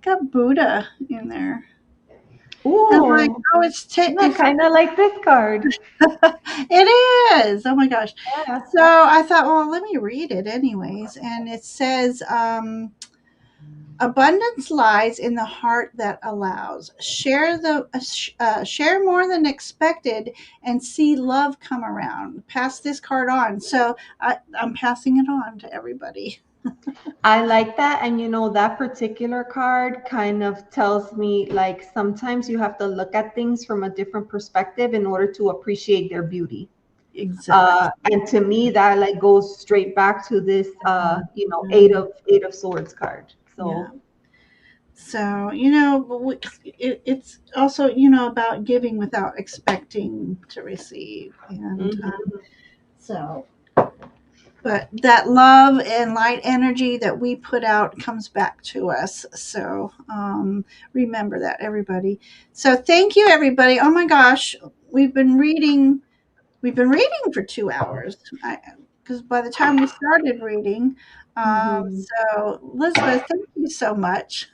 Got Buddha in there. Ooh, I'm like, oh, it's I technically. kind of like this card. It is. Oh my gosh. Yeah. So I thought, well, let me read it anyways. And it says, abundance lies in the heart that allows. Share more than expected, and see love come around. Pass this card on. So I'm passing it on to everybody. I like that. And that particular card kind of tells me, like, sometimes you have to look at things from a different perspective in order to appreciate their beauty. Exactly. And to me, that like goes straight back to this, Eight of Swords card. So. Yeah. So, it's also, about giving without expecting to receive. And Mhm. so but that love and light energy that we put out comes back to us. So remember that, everybody. So thank you, everybody. Oh my gosh, we've been reading. We've been reading for 2 hours because by the time we started reading. Mhm. So Elizabeth, thank you so much.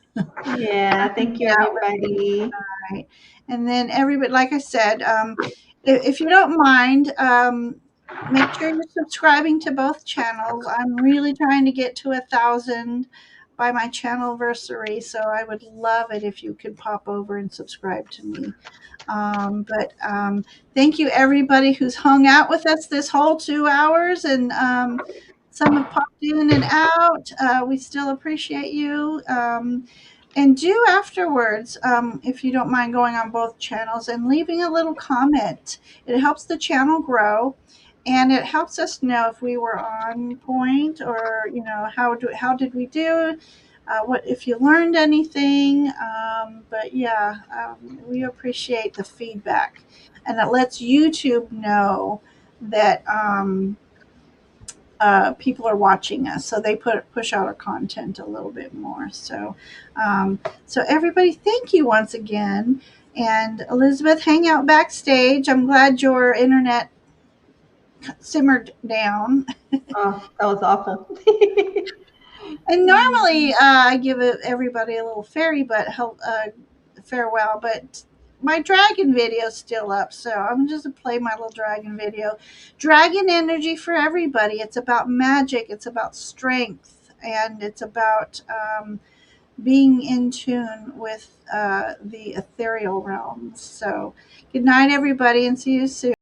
Yeah, thank you, Yeah, everybody. right. And then everybody, like I said, if you don't mind, make sure you're subscribing to both channels. I'm really trying to get to 1,000 by my channelversary, so I would love it if you could pop over and subscribe to me. But thank you, everybody who's hung out with us this whole 2 hours, and some have popped in and out. We still appreciate you. And do afterwards, if you don't mind going on both channels and leaving a little comment. It helps the channel grow, and it helps us know if we were on point, or how did we do, what if you learned anything. But yeah, we appreciate the feedback, and it lets YouTube know that people are watching us, so they push out our content a little bit more. So everybody, thank you once again. And Elizabeth, hang out backstage. I'm glad your internet simmered down. Oh, that was awful. And normally I give everybody a little farewell, but my dragon video is still up, so I'm just gonna play my little dragon video. Dragon energy for everybody. It's about magic. It's about strength, and it's about being in tune with the ethereal realms. So, good night, everybody, and see you soon.